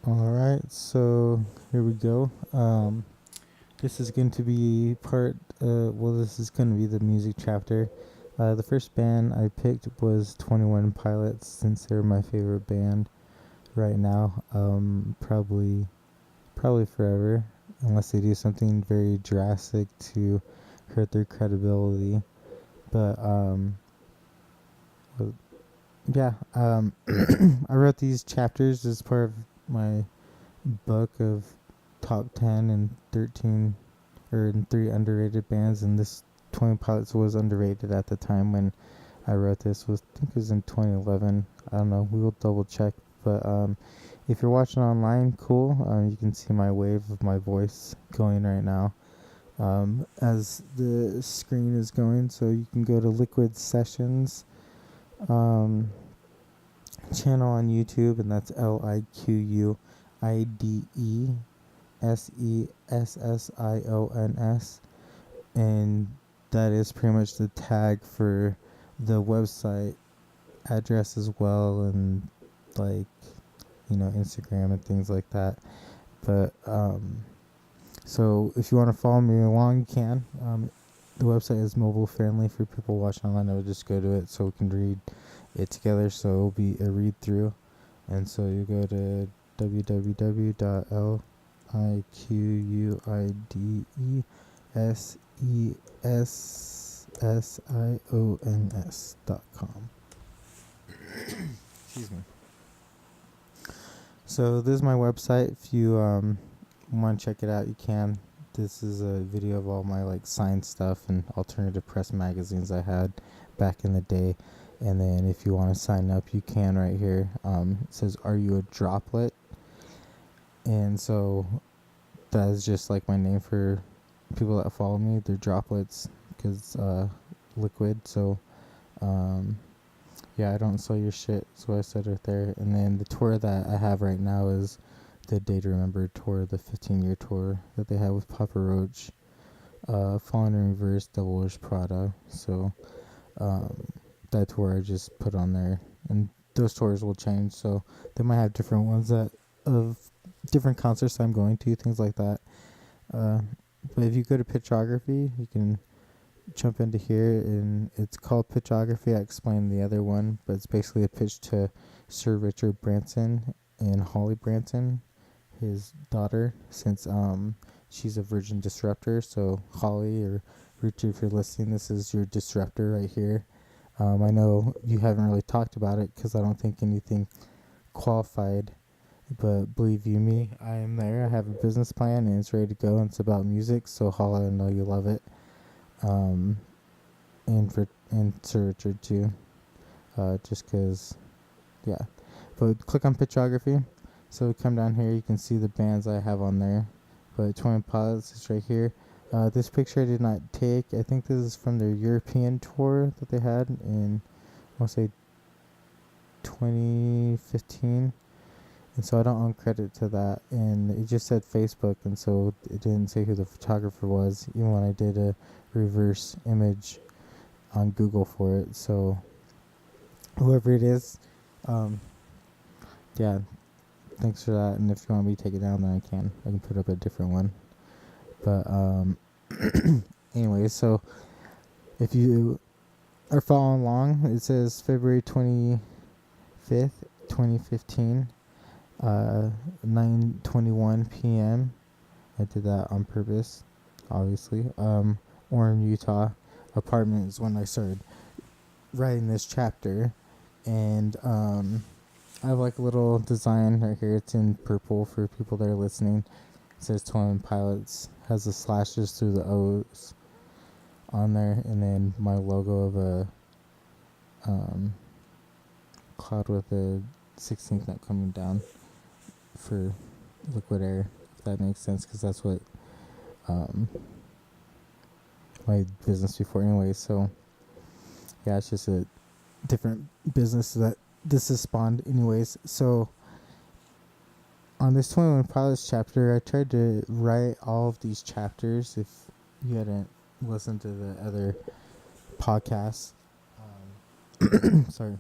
Alright, so here we go. This is going to be this is going to be the music chapter. The first band I picked was 21 Pilots, since they're my favorite band right now. Probably forever, unless they do something very drastic to hurt their credibility. But, I wrote these chapters as part of my book of top 10 and 13 and 3 underrated bands, and this 20 Pilots was underrated at the time when I wrote this. I think it was in 2011. I don't know, we will double check. But if you're watching online, cool. You can see my wave of my voice going right now as the screen is going. So you can go to Liquide Sessiøns channel on YouTube, and that's LiquidE and that is pretty much the tag for the website address as well, and Instagram and things like that. But so if you want to follow me along, you can. The website is mobile friendly for people watching online. I would just go to it so we can read it together. So it'll be a read through, and so you go to www.liquidesessionscom. Excuse me. So this is my website. If you want to check it out, you can. This is a video of all my science stuff and alternative press magazines I had back in the day. And then if you want to sign up, you can right here. It says, "Are you a droplet?" And so that is just my name for people that follow me. They're droplets because liquid. So I don't sell your shit. That's what I said right there. And then the tour that I have right now is the Day to Remember tour, the 15-year tour that they had with Papa Roach, Fallen in Reverse, Devil Wears Prada. So that tour I just put on there, and those tours will change. So they might have different ones of different concerts I'm going to, things like that. But if you go to Pitchography, you can jump into here, and it's called Pitchography. I explained the other one, but it's basically a pitch to Sir Richard Branson and Holly Branson, his daughter, since she's a virgin disruptor. So Holly or Richard, if you're listening, this is your disruptor right here. I know you haven't really talked about it because I don't think anything qualified, but believe you me, I am there. I have a business plan and it's ready to go, and it's about music. So Holly, I know you love it. And Sir Richard too, just because, yeah. But click on Pitchography. So come down here, you can see the bands I have on there. But 20 Pilots is right here. This picture I did not take. I think this is from their European tour that they had in, I want to say, 2015. And so I don't own credit to that. And it just said Facebook, and so it didn't say who the photographer was, even when I did a reverse image on Google for it. So whoever it is, thanks for that. And if you want me to take it down, then I can put up a different one. But anyway, so if you are following along, it says February 25th, 2015, 9:21 p.m. I did that on purpose, obviously. Orem, Utah apartment is when I started writing this chapter. And I have a little design right here. It's in purple for people that are listening. It says 21 Pilots, has the slashes through the O's on there, and then my logo of a cloud with a 16th note coming down for Liquide Air, if that makes sense, because that's what my business before anyway. So yeah, it's just a different business that this has spawned anyways. So on this 21 Pilots chapter, I tried to write all of these chapters. If you hadn't listened to the other podcasts, sorry,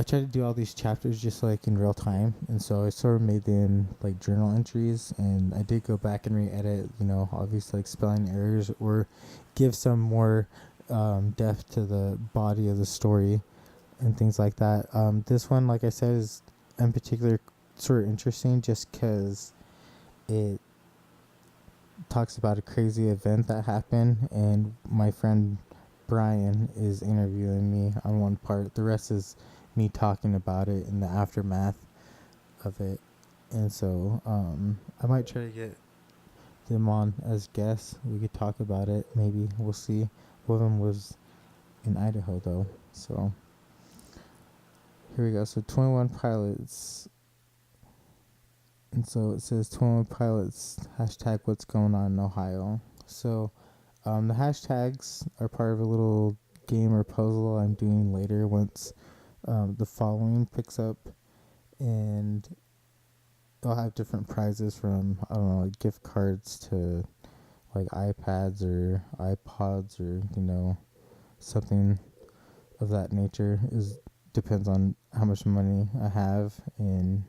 I tried to do all these chapters just like in real time, and so I sort of made them like journal entries, and I did go back and re-edit, obviously like spelling errors or give some more depth to the body of the story and things like that. This one, like I said, is in particular sort of interesting just because it talks about a crazy event that happened, and my friend Brian is interviewing me on one part. The rest is me talking about it in the aftermath of it. And so I might try to get them on as guests. We could talk about it. Maybe we'll see. One of them was in Idaho though. So here we go. So 21 pilots. And so it says 21 pilots hashtag what's going on in Ohio. So the hashtags are part of a little game or puzzle I'm doing later once the following picks up, and they'll have different prizes from, I don't know, like gift cards to like iPads or iPods or, something of that nature. Depends on how much money I have and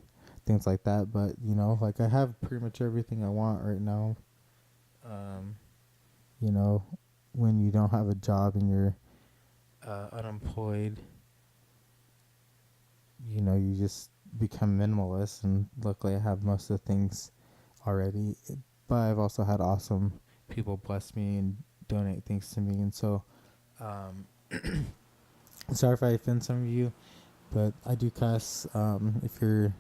things like that. But, like I have pretty much everything I want right now. When you don't have a job and you're unemployed, you just become minimalist, and luckily I have most of the things already. But I've also had awesome people bless me and donate things to me, and so sorry if I offend some of you, but I do cuss. If you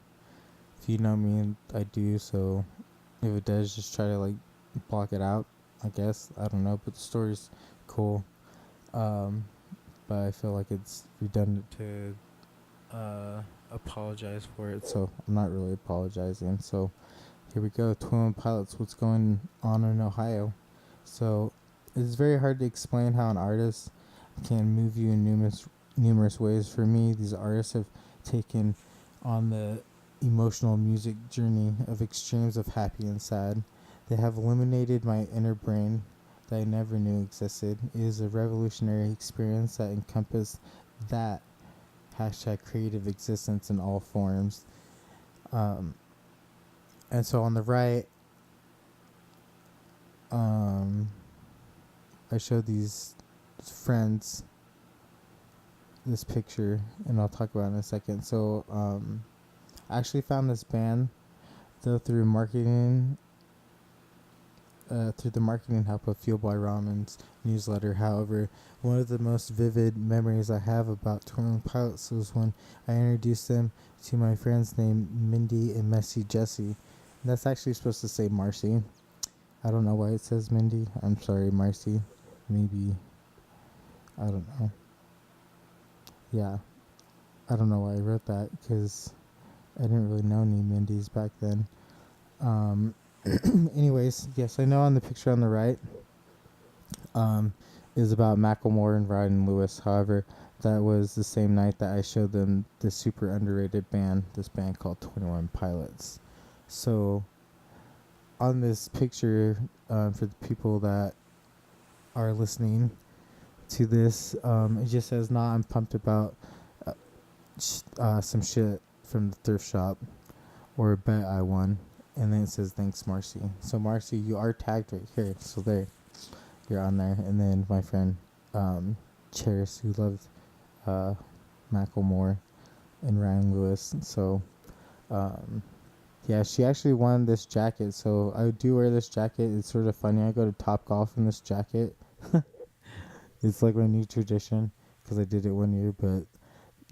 know me, I do, so if it does, just try to like block it out, I guess. I don't know, but the story's cool. But I feel like it's redundant to apologize for it, so I'm not really apologizing. So here we go. 21 pilots, what's going on in Ohio? So it's very hard to explain how an artist can move you in numerous ways. For me, these artists have taken on the emotional music journey of extremes of happy and sad. They have illuminated my inner brain that I never knew existed. It is a revolutionary experience that encompassed that hashtag creative existence in all forms. And so on the right, I showed these friends this picture, and I'll talk about it in a second. So I actually found this band through the marketing help of Fuel by Ramen's newsletter. However, one of the most vivid memories I have about touring pilots was when I introduced them to my friends named Mindy and Messy Jessie. That's actually supposed to say Marcy. I don't know why it says Mindy. I'm sorry, Marcy. Maybe, I don't know. Yeah, I don't know why I wrote that, because I didn't really know any Mindys back then. Anyways, yes, I know on the picture on the right is about Macklemore and Ryan Lewis. However, that was the same night that I showed them this super underrated band, this band called 21 Pilots. So on this picture, for the people that are listening to this, it just says, "Nah, I'm pumped about some shit from the thrift shop, or a bet I won." And then it says, "Thanks, Marcy." So Marcy, you are tagged right here. So there, you're on there. And then my friend Charis, who loved Macklemore and Ryan Lewis. So yeah, she actually won this jacket. So I do wear this jacket. It's sort of funny. I go to Topgolf in this jacket. It's like my new tradition, because I did it one year, but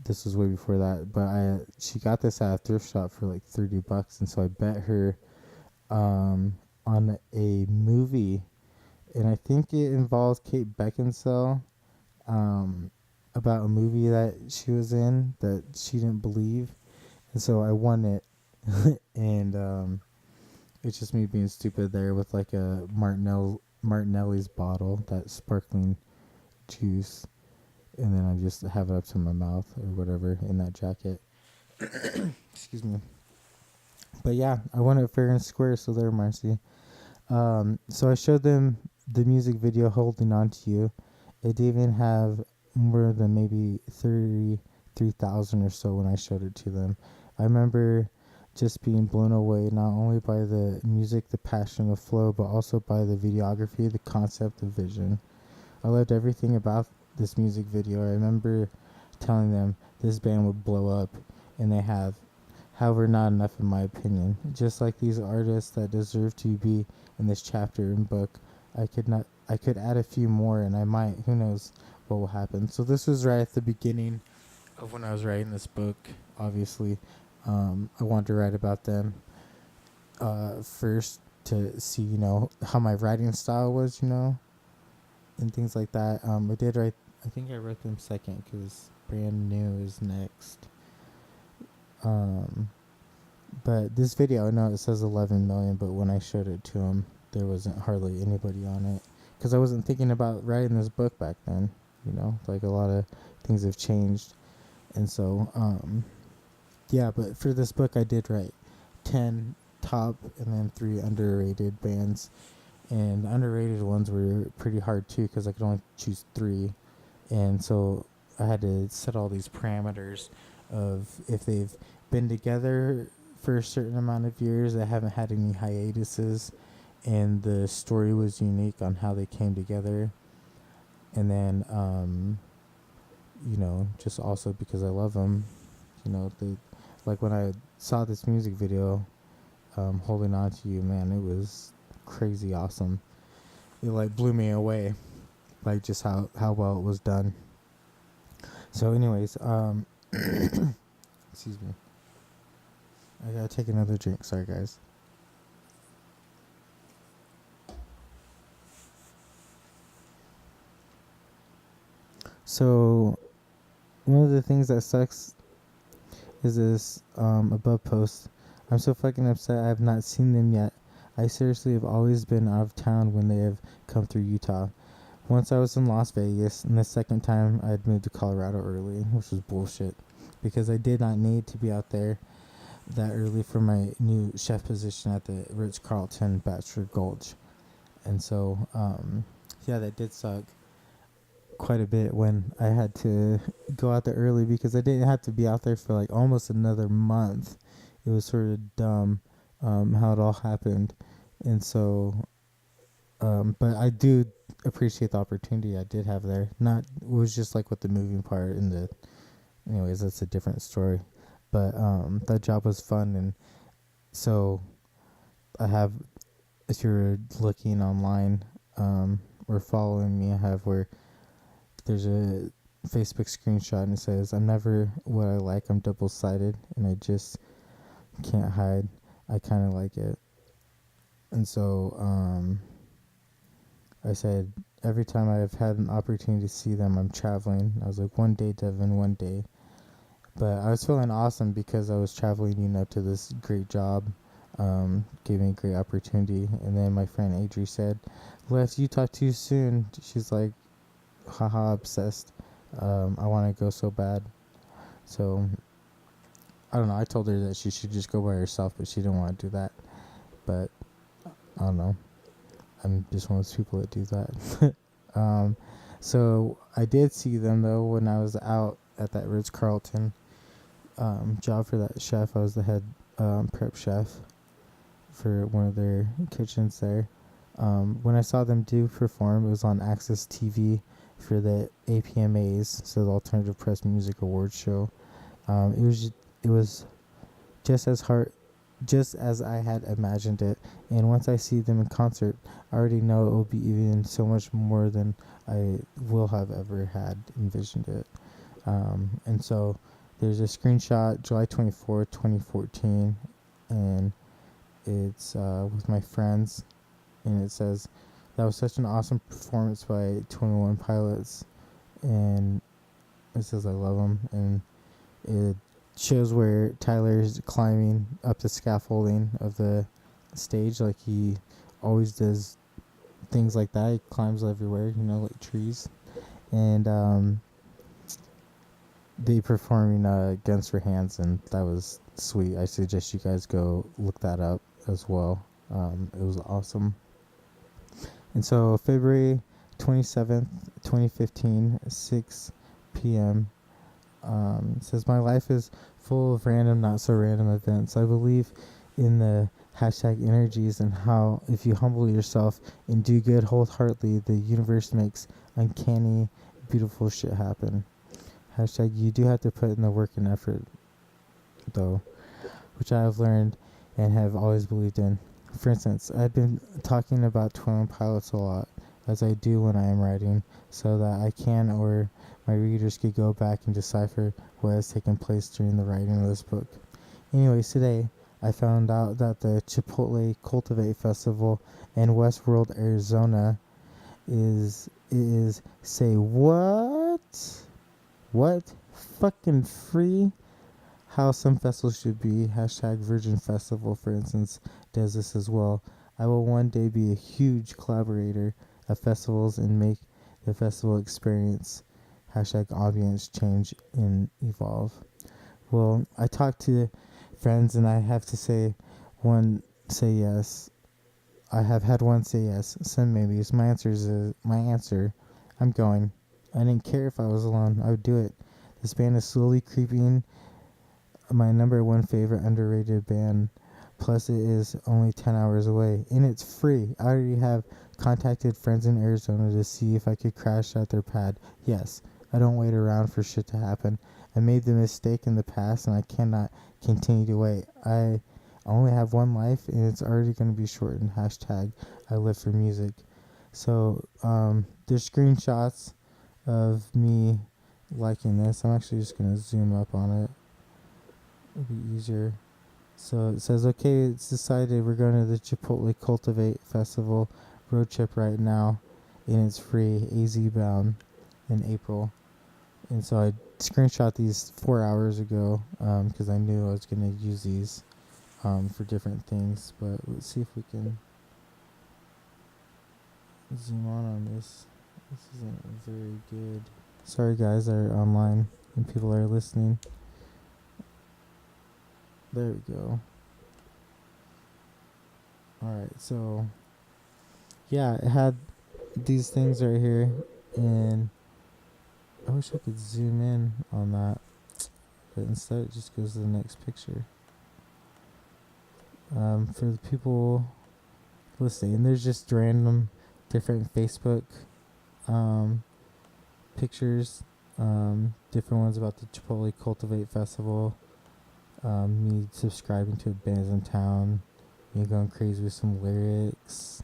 this was way before that. But she got this at a thrift shop for like $30, and so I bet her on a movie, and I think it involves Kate Beckinsale, about a movie that she was in that she didn't believe, and so I won it. And it's just me being stupid there with like a Martinelli's bottle, that sparkling juice, and then I just have it up to my mouth or whatever in that jacket. Excuse me. But yeah, I won it fair and square, so there, Marcy. So I showed them the music video, Holding On To You. It didn't even have more than maybe 33 3,000 or so when I showed it to them. I remember just being blown away not only by the music, the passion, the flow, but also by the videography, the concept, the vision. I loved everything about this music video. I remember telling them this band would blow up, and they have. However, not enough in my opinion. Just like these artists that deserve to be in this chapter and book, I could add a few more, and I might. Who knows what will happen? So this was right at the beginning of when I was writing this book. Obviously, I wanted to write about them first to see, how my writing style was, and things like that. I did write. I think I wrote them second because Brand New is next. But this video, I know it says 11 million, but when I showed it to him, there wasn't hardly anybody on it, because I wasn't thinking about writing this book back then, like a lot of things have changed. And so, but for this book, I did write 10 top and then 3 underrated bands, and the underrated ones were pretty hard too, because I could only choose 3, and so I had to set all these parameters of if they've been together for a certain amount of years, they haven't had any hiatuses, and the story was unique on how they came together. And then, just also because I love them, they, like when I saw this music video, Holding On to You, man, it was crazy awesome. It like blew me away, like just how well it was done. So anyways, excuse me. I gotta take another drink. Sorry, guys. So, one of the things that sucks is this above post. I'm so fucking upset I have not seen them yet. I seriously have always been out of town when they have come through Utah. Once I was in Las Vegas, and the second time I had moved to Colorado early, which was bullshit, because I did not need to be out there that early for my new chef position at the Ritz-Carlton Bachelor Gulch. And so, that did suck quite a bit when I had to go out there early, because I didn't have to be out there for like almost another month. It was sort of dumb how it all happened. And so, but I do appreciate the opportunity I did have there. It was just like with the moving part anyways, that's a different story. But that job was fun, and so I have, if you're looking online or following me, I have where there's a Facebook screenshot and it says, "I'm never what I like, I'm double-sided, and I just can't hide. I kind of like it." And so I said, every time I've had an opportunity to see them, I'm traveling. I was like, one day, Devin, one day. But I was feeling awesome because I was traveling, to this great job, gave me a great opportunity. And then my friend Adri said, "Left Utah too soon." She's like, haha, obsessed. I want to go so bad. So, I don't know. I told her that she should just go by herself, but she didn't want to do that. But, I don't know. I'm just one of those people that do that. So, I did see them, though, when I was out at that Ritz-Carlton job for that chef. I was the head prep chef for one of their kitchens there. When I saw them perform, it was on Access TV for the APMAs, so the Alternative Press Music Awards show. It was just as I had imagined it, and once I see them in concert, I already know it will be even so much more than I will have ever had envisioned it. And so there's a screenshot, July 24th, 2014, and it's with my friends, and it says, "That was such an awesome performance by 21 Pilots," and it says I love them, and it shows where Tyler's climbing up the scaffolding of the stage, like he always does things like that. He climbs everywhere, like trees. And they performing Guns for Hands, and that was sweet. I suggest you guys go look that up as well. It was awesome. And so February 27th, 2015, 6 p.m., It says, my life is full of random, not so random events. I believe in the hashtag energies and how if you humble yourself and do good wholeheartedly, the universe makes uncanny, beautiful shit happen. Hashtag you do have to put in the work and effort, though, which I have learned and have always believed in. For instance, I've been talking about twin pilots a lot, as I do when I am writing, so that I can or my readers could go back and decipher what has taken place during the writing of this book. Anyways, today I found out that the Chipotle Cultivate Festival in Westworld, Arizona is say what fucking free. How some festivals should be. Hashtag Virgin Festival, for instance, does this as well. I will one day be a huge collaborator of festivals and make the festival experience hashtag audience change and evolve. Well, I talked to friends and I have to say one say yes. I have had one say yes, some maybes. My answer. I'm going. I didn't care if I was alone. I would do it. This band is slowly creeping my number one favorite underrated band. Plus, it is only 10 hours away, and it's free. I already have contacted friends in Arizona to see if I could crash at their pad. Yes, I don't wait around for shit to happen. I made the mistake in the past, and I cannot continue to wait. I only have one life, and it's already going to be shortened. Hashtag I live for music. So, there's screenshots of me liking this. I'm actually just going to zoom up on it. It'll be easier. So it says, okay, it's decided we're going to the Chipotle Cultivate Festival road trip right now, and it's free, AZ bound in April. And so I screenshot these 4 hours ago because I knew I was going to use these for different things. But let's see if we can zoom on this. This isn't very good. Sorry guys that are online and people are listening. There we go. Alright, so yeah, it had these things right here, and I wish I could zoom in on that, but instead it just goes to the next picture. For the people listening, there's just random different Facebook pictures, different ones about the Chipotle Cultivate Festival. Me subscribing to bands in town, me going crazy with some lyrics,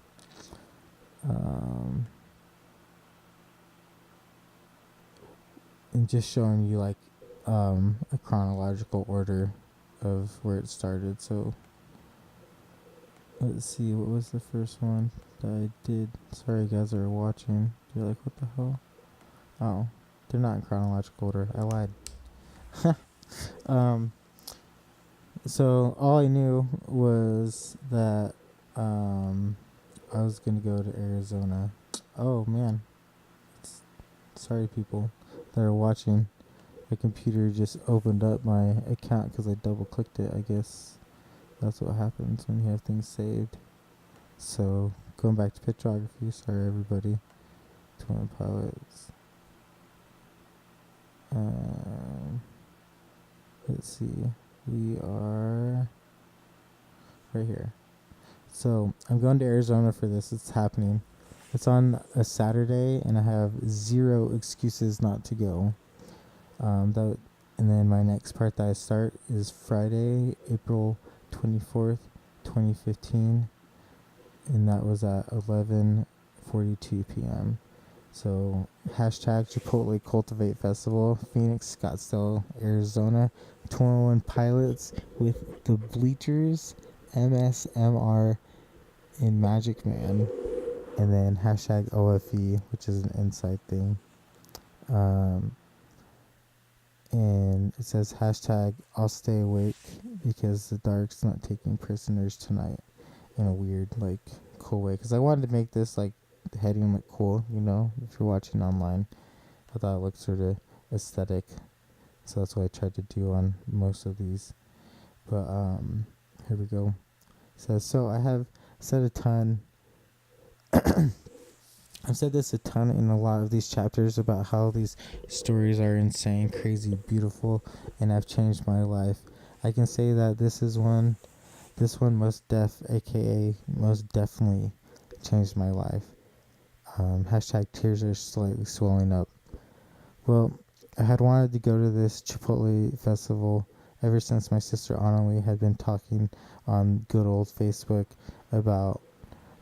and just showing you like a chronological order of where it started. So let's see, what was the first one that I did? Sorry guys that are watching, you're like, what the hell? Oh, they're not in chronological order, I lied. So all I knew was that I was gonna go to Arizona. Oh man, sorry people that are watching. My computer just opened up my account because I double clicked it. I guess that's what happens when you have things saved. So going back to Pitchography. Sorry everybody. Twin pilots. Let's see. We are right here. So I'm going to Arizona for this. It's happening. It's on a Saturday, and I have zero excuses not to go. And then my next part that I start is Friday, April 24th, 2015, and that was at 11:42 p.m. So hashtag Chipotle Cultivate Festival, Phoenix, Scottsdale, Arizona. 21 pilots with the Bleachers, MSMR, and Magic Man. And then hashtag OFE, which is an inside thing. And it says hashtag I'll stay awake because the dark's not taking prisoners tonight, in a weird, like, cool way. Because I wanted to make this, like, the heading look cool, you know, if you're watching online. I thought it looked sort of aesthetic. So that's what I tried to do on most of these. But here we go. It says, so I have said a ton I've said this a ton in a lot of these chapters about how these stories are insane, crazy, beautiful, and have changed my life. I can say that this one aka most definitely changed my life. Hashtag tears are slightly swelling up. Well, I had wanted to go to this Chipotle festival ever since my sister Annalie had been talking on good old Facebook about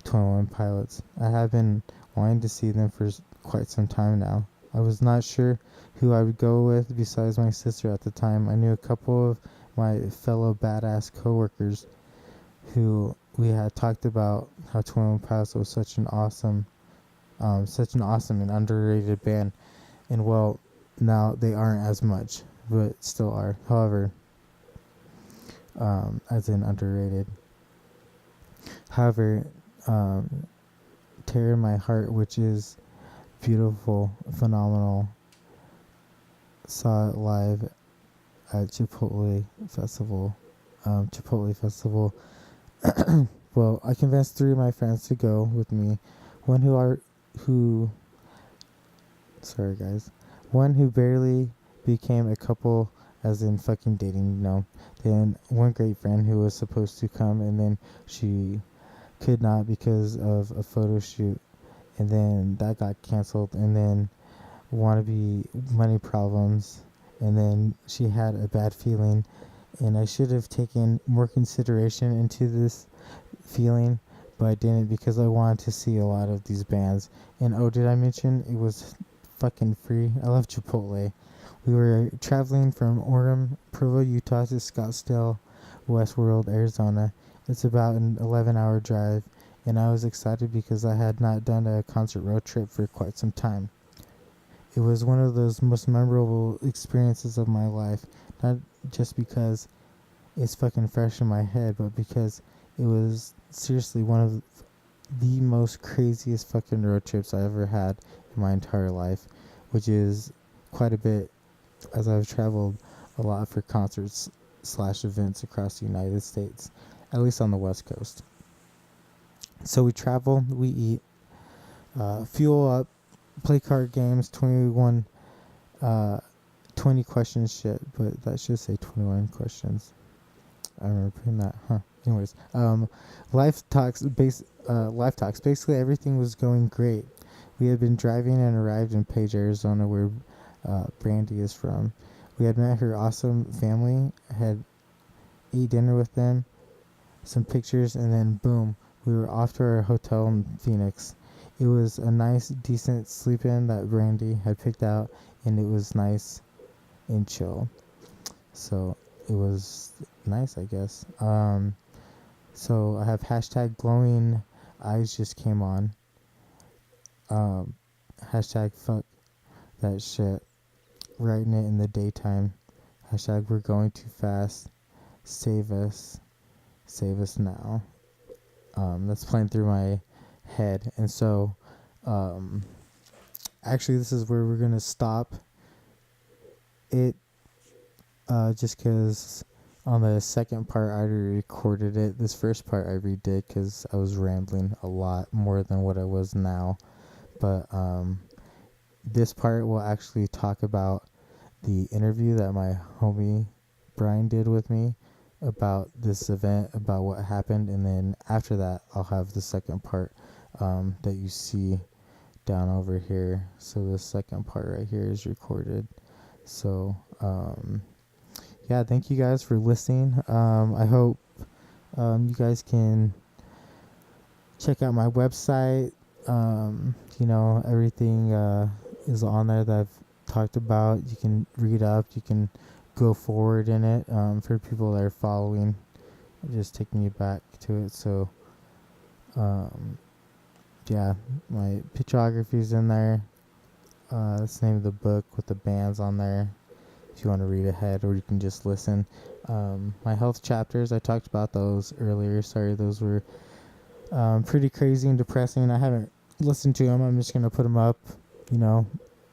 21 Pilots. I have been wanting to see them for quite some time now. I was not sure who I would go with besides my sister at the time. I knew a couple of my fellow badass coworkers who we had talked about how 21 Pilots was such an awesome and underrated band. And well, now they aren't as much, but still are. However, as in underrated. However, Tear in My Heart, which is beautiful, phenomenal, saw it live at Chipotle Festival. Well, I convinced 3 of my friends to go with me. One who barely became a couple, as in fucking dating, Then one great friend who was supposed to come, and then she could not because of a photo shoot, and then that got canceled, and then wannabe money problems, and then she had a bad feeling, and I should have taken more consideration into this feeling, but I didn't because I wanted to see a lot of these bands. And oh, did I mention it was fucking free? I love Chipotle. We were traveling from Orem, Provo, Utah to Scottsdale, Westworld, Arizona. It's about an 11-hour drive, and I was excited because I had not done a concert road trip for quite some time. It was one of those most memorable experiences of my life, not just because it's fucking fresh in my head, but because it was seriously one of the most craziest fucking road trips I ever had in my entire life, which is quite a bit, as I've traveled a lot for concerts / events across the United States, at least on the West Coast. So we travel, we eat, fuel up, play card games, 20 questions shit, but that should say 21 questions. I remember putting that, Anyways, life talks. Basically, everything was going great. We had been driving and arrived in Page, Arizona, where Brandy is from. We had met her awesome family, had ate dinner with them, some pictures, and then boom, we were off to our hotel in Phoenix. It was a nice, decent sleep-in that Brandy had picked out, and it was nice and chill. So it was nice, I guess. So I have hashtag glowing eyes just came on. Hashtag fuck that shit. Writing it in the daytime. Hashtag we're going too fast. Save us. Save us now. That's playing through my head. And so, actually this is where we're going to stop it. Just because on the second part I already recorded it. This first part I redid because I was rambling a lot more than what I was now. But this part will actually talk about the interview that my homie Brian did with me about this event, about what happened, and then after that I'll have the second part that you see down over here. So the second part right here is recorded. So yeah, thank you guys for listening. I hope you guys can check out my website. Everything is on there that I've talked about. You can read up, you can go forward in it. For people that are following, just taking you back to it. So yeah, my Pitchography is in there. That's the name of the book with the bands on there, if you want to read ahead, or you can just listen. My health chapters, I talked about those earlier. Sorry, those were pretty crazy and depressing. I haven't listened to them. I'm just going to put them up.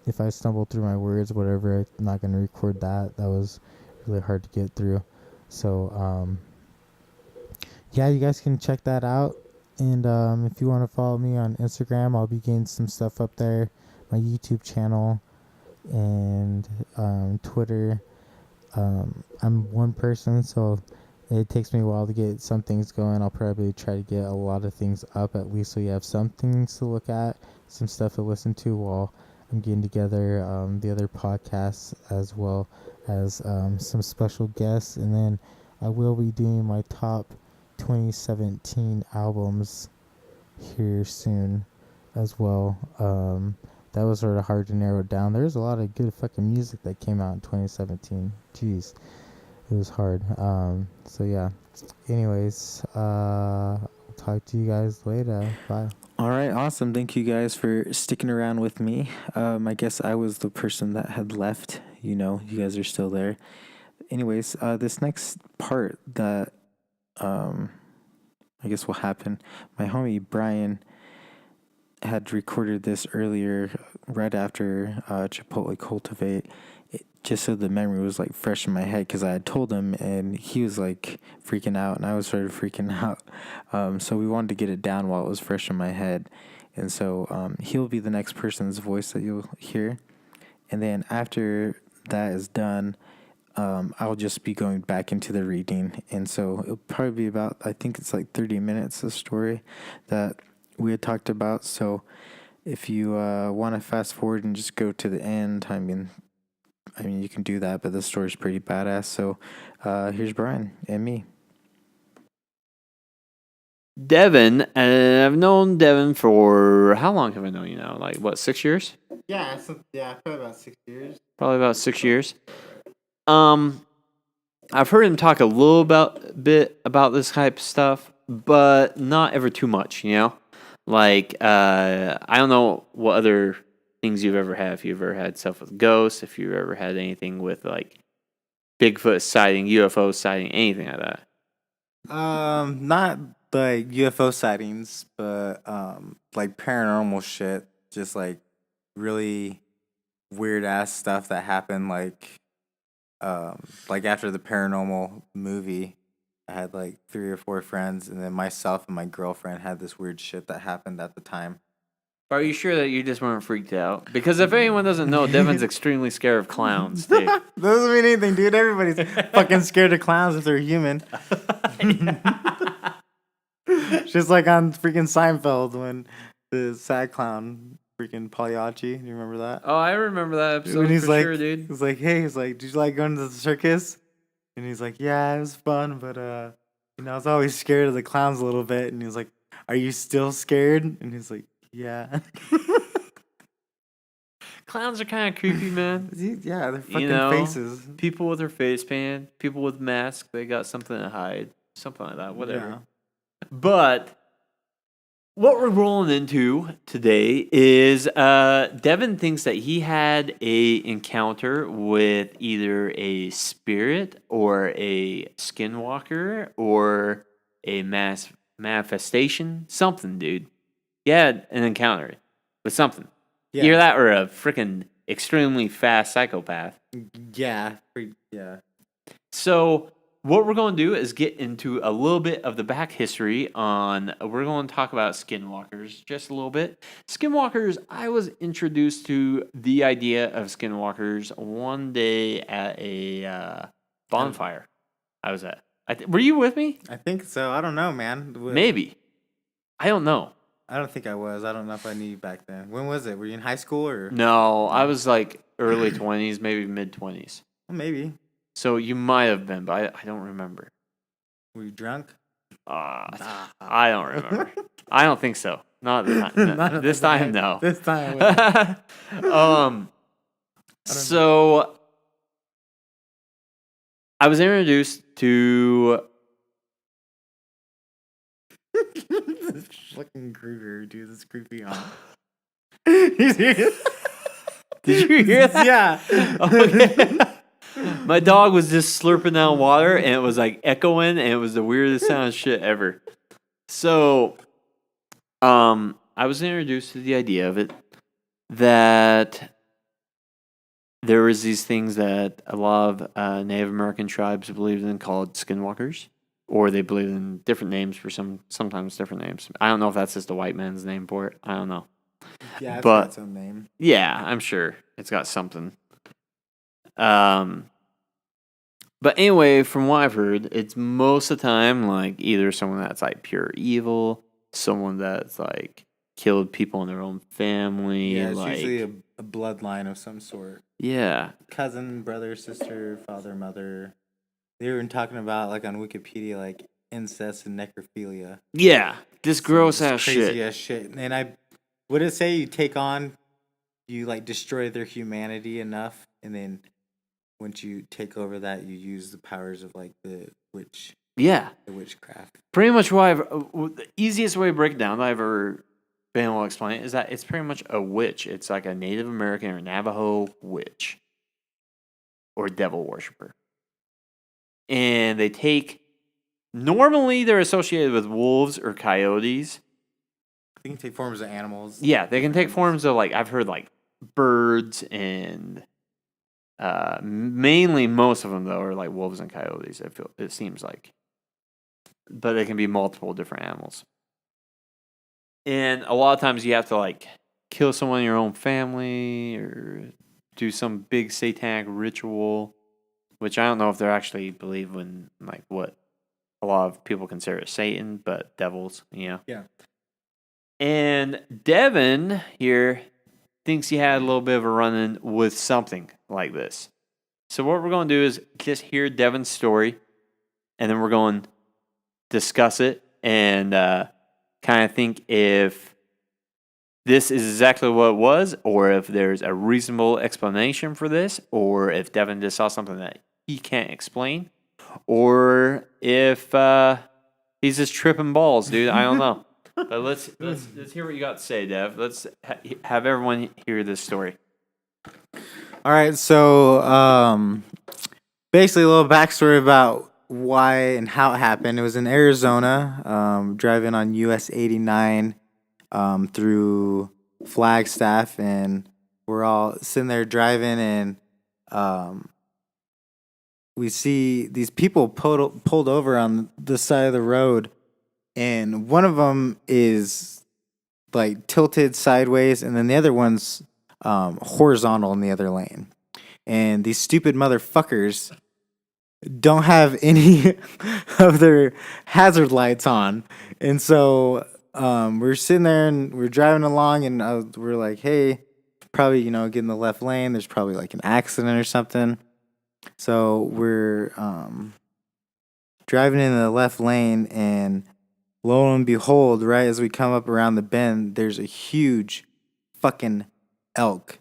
If I stumble through my words, whatever, I'm not going to record that. That was really hard to get through. So, yeah, you guys can check that out. And if you want to follow me on Instagram, I'll be getting some stuff up there. My YouTube channel and Twitter. I'm one person, so it takes me a while to get some things going. I'll probably try to get a lot of things up at least so you have some things to look at, some stuff to listen to while I'm getting together the other podcasts as well as some special guests. And then I will be doing my top 2017 albums here soon as well. That was sort of hard to narrow down. There's a lot of good fucking music that came out in 2017. Jeez, it was hard. So yeah. Anyways, I'll talk to you guys later. Bye. All right, awesome. Thank you guys for sticking around with me. I guess I was the person that had left. You guys are still there. Anyways, this next part that I guess will happen, my homie Brian had recorded this earlier right after Chipotle Cultivate, just so the memory was like fresh in my head, because I had told him and he was like freaking out and I was sort of freaking out. So we wanted to get it down while it was fresh in my head. And so he'll be the next person's voice that you'll hear. And then after that is done, I'll just be going back into the reading. And so it'll probably be about, I think it's like 30 minutes of story that we had talked about. So if you want to fast forward and just go to the end, I mean you can do that, but the story's pretty badass. So here's Brian and me. Devin, I've known Devin for, how long have I known you now? Like, what, 6 years? Yeah, probably about 6 years. Probably about 6 years. I've heard him talk a little bit about this type of stuff, but not ever too much, Like, I don't know what other things you've ever had. If you've ever had stuff with ghosts, if you've ever had anything with, like, Bigfoot sighting, UFO sighting, anything like that. Not like UFO sightings, but like paranormal shit. Just like really weird ass stuff that happened. Like after the Paranormal movie, I had like 3 or 4 friends, and then myself and my girlfriend had this weird shit that happened at the time. Are you sure that you just weren't freaked out? Because if anyone doesn't know, Devin's extremely scared of clowns, dude. Doesn't mean anything, dude. Everybody's fucking scared of clowns if they're human. Just like on freaking Seinfeld when the sad clown, freaking Pagliacci, do you remember that? Oh, I remember that episode when he's for like, sure, dude. He's like, hey, did you like going to the circus? And he's like, yeah, it was fun, but I was always scared of the clowns a little bit. And he was like, are you still scared? And he's like, yeah. Clowns are kind of creepy, man. Yeah, they're fucking faces. People with their face paint, people with masks, they got something to hide, something like that, whatever. Yeah. But what we're rolling into today is Devin thinks that he had a encounter with either a spirit or a skinwalker or a manifestation, something, dude. He had an encounter with something. Yeah. Either that or a freaking extremely fast psychopath. Yeah. Yeah. So what we're going to do is get into a little bit of the back history on, we're going to talk about skinwalkers just a little bit. Skinwalkers, I was introduced to the idea of skinwalkers one day at a bonfire I was at. Were you with me? I think so. I don't know, man. Maybe. I don't know. I don't think I was. I don't know if I knew you back then. When was it? Were you in high school or? No, I was like early 20s, maybe mid 20s. Well, maybe. So you might have been, but I don't remember. Were you drunk? I don't remember. I don't think so. Not this time. No. This time, no. This time. So I was introduced to. This fucking Kruger, dude. This is creepy. Did you hear that? Yeah. Okay. My dog was just slurping down water, and it was like echoing, and it was the weirdest sound shit ever. So, I was introduced to the idea of it that there was these things that a lot of Native American tribes believed in called skinwalkers, or they believe in different names for sometimes different names. I don't know if that's just the white man's name for it. I don't know. Yeah, it's But- got its own name. Yeah, I'm sure it's got something. But anyway, from what I've heard, it's most of the time like either someone that's like pure evil, someone that's like killed people in their own family. Yeah, it's like, usually a bloodline of some sort. yeah, Cousin, brother, sister, father, mother. They were talking about, like, on Wikipedia, like, incest and necrophilia. yeah, this gross Some ass crazy shit. ass shit. And would it say you like destroy their humanity enough, and then once you take over that, you use the powers of like the Yeah, witchcraft. pretty much what the easiest way to break it down that I've ever been able to explain it is that it's pretty much a witch. It's like a Native American or Navajo witch or devil worshiper. And normally they're associated with wolves or coyotes. They can take forms of animals. Yeah, they can take forms of like, I've heard like birds and mainly most of them though are like wolves and coyotes. It seems like, but they can be multiple different animals. And a lot of times you have to like kill someone in your own family or do some big satanic ritual, which I don't know if they're actually believe in like what a lot of people consider Satan, but devils, you know. Yeah. And Devin here thinks he had a little bit of a run-in with something like this. So what we're going to do is just hear Devin's story, and then we're going to discuss it and kind of think if this is exactly what it was, or if there's a reasonable explanation for this, or if Devin just saw something that he can't explain, or if he's just tripping balls, dude. I don't know. But let's hear what you got to say, Dev. Let's have everyone hear this story. All right, so basically a little backstory about why and how it happened. It was in Arizona, driving on US 89 through Flagstaff, and we're all sitting there driving, and we see these people pulled over on the side of the road, and one of them is like tilted sideways, and then the other one's horizontal in the other lane. And these stupid motherfuckers don't have any of their hazard lights on. And so we're sitting there and we're driving along, and we're like, hey, probably, get in the left lane. There's probably like an accident or something. So we're driving in the left lane, and lo and behold, right as we come up around the bend, there's a huge fucking elk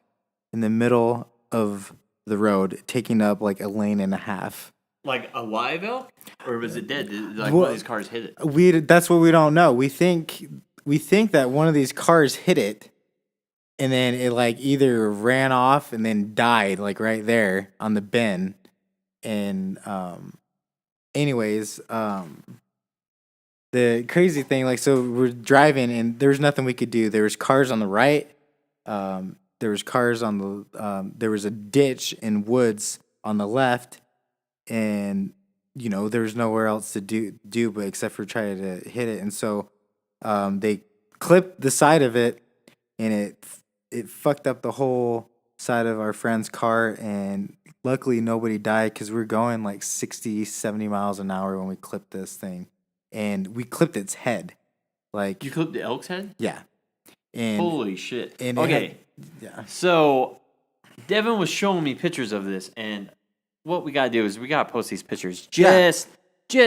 in the middle of the road, taking up like a lane and a half. Like a live elk, or was it dead? Like one of these cars hit it? That's what we don't know. We think that one of these cars hit it, and then it like either ran off and then died like right there on the bend. And anyways, the crazy thing, like, so we're driving and there's nothing we could do. There was cars on the right. There was cars on the, there was a ditch and woods on the left, and, there was nowhere else to do but except for try to hit it. And so, they clipped the side of it, and it fucked up the whole side of our friend's car, and luckily nobody died because we were going like 60, 70 miles an hour when we clipped this thing. And we clipped its head. Like, You clipped the elk's head? yeah. And Holy shit. and Okay. yeah. So, Devin was showing me pictures of this, and what we gotta do is we gotta post these pictures just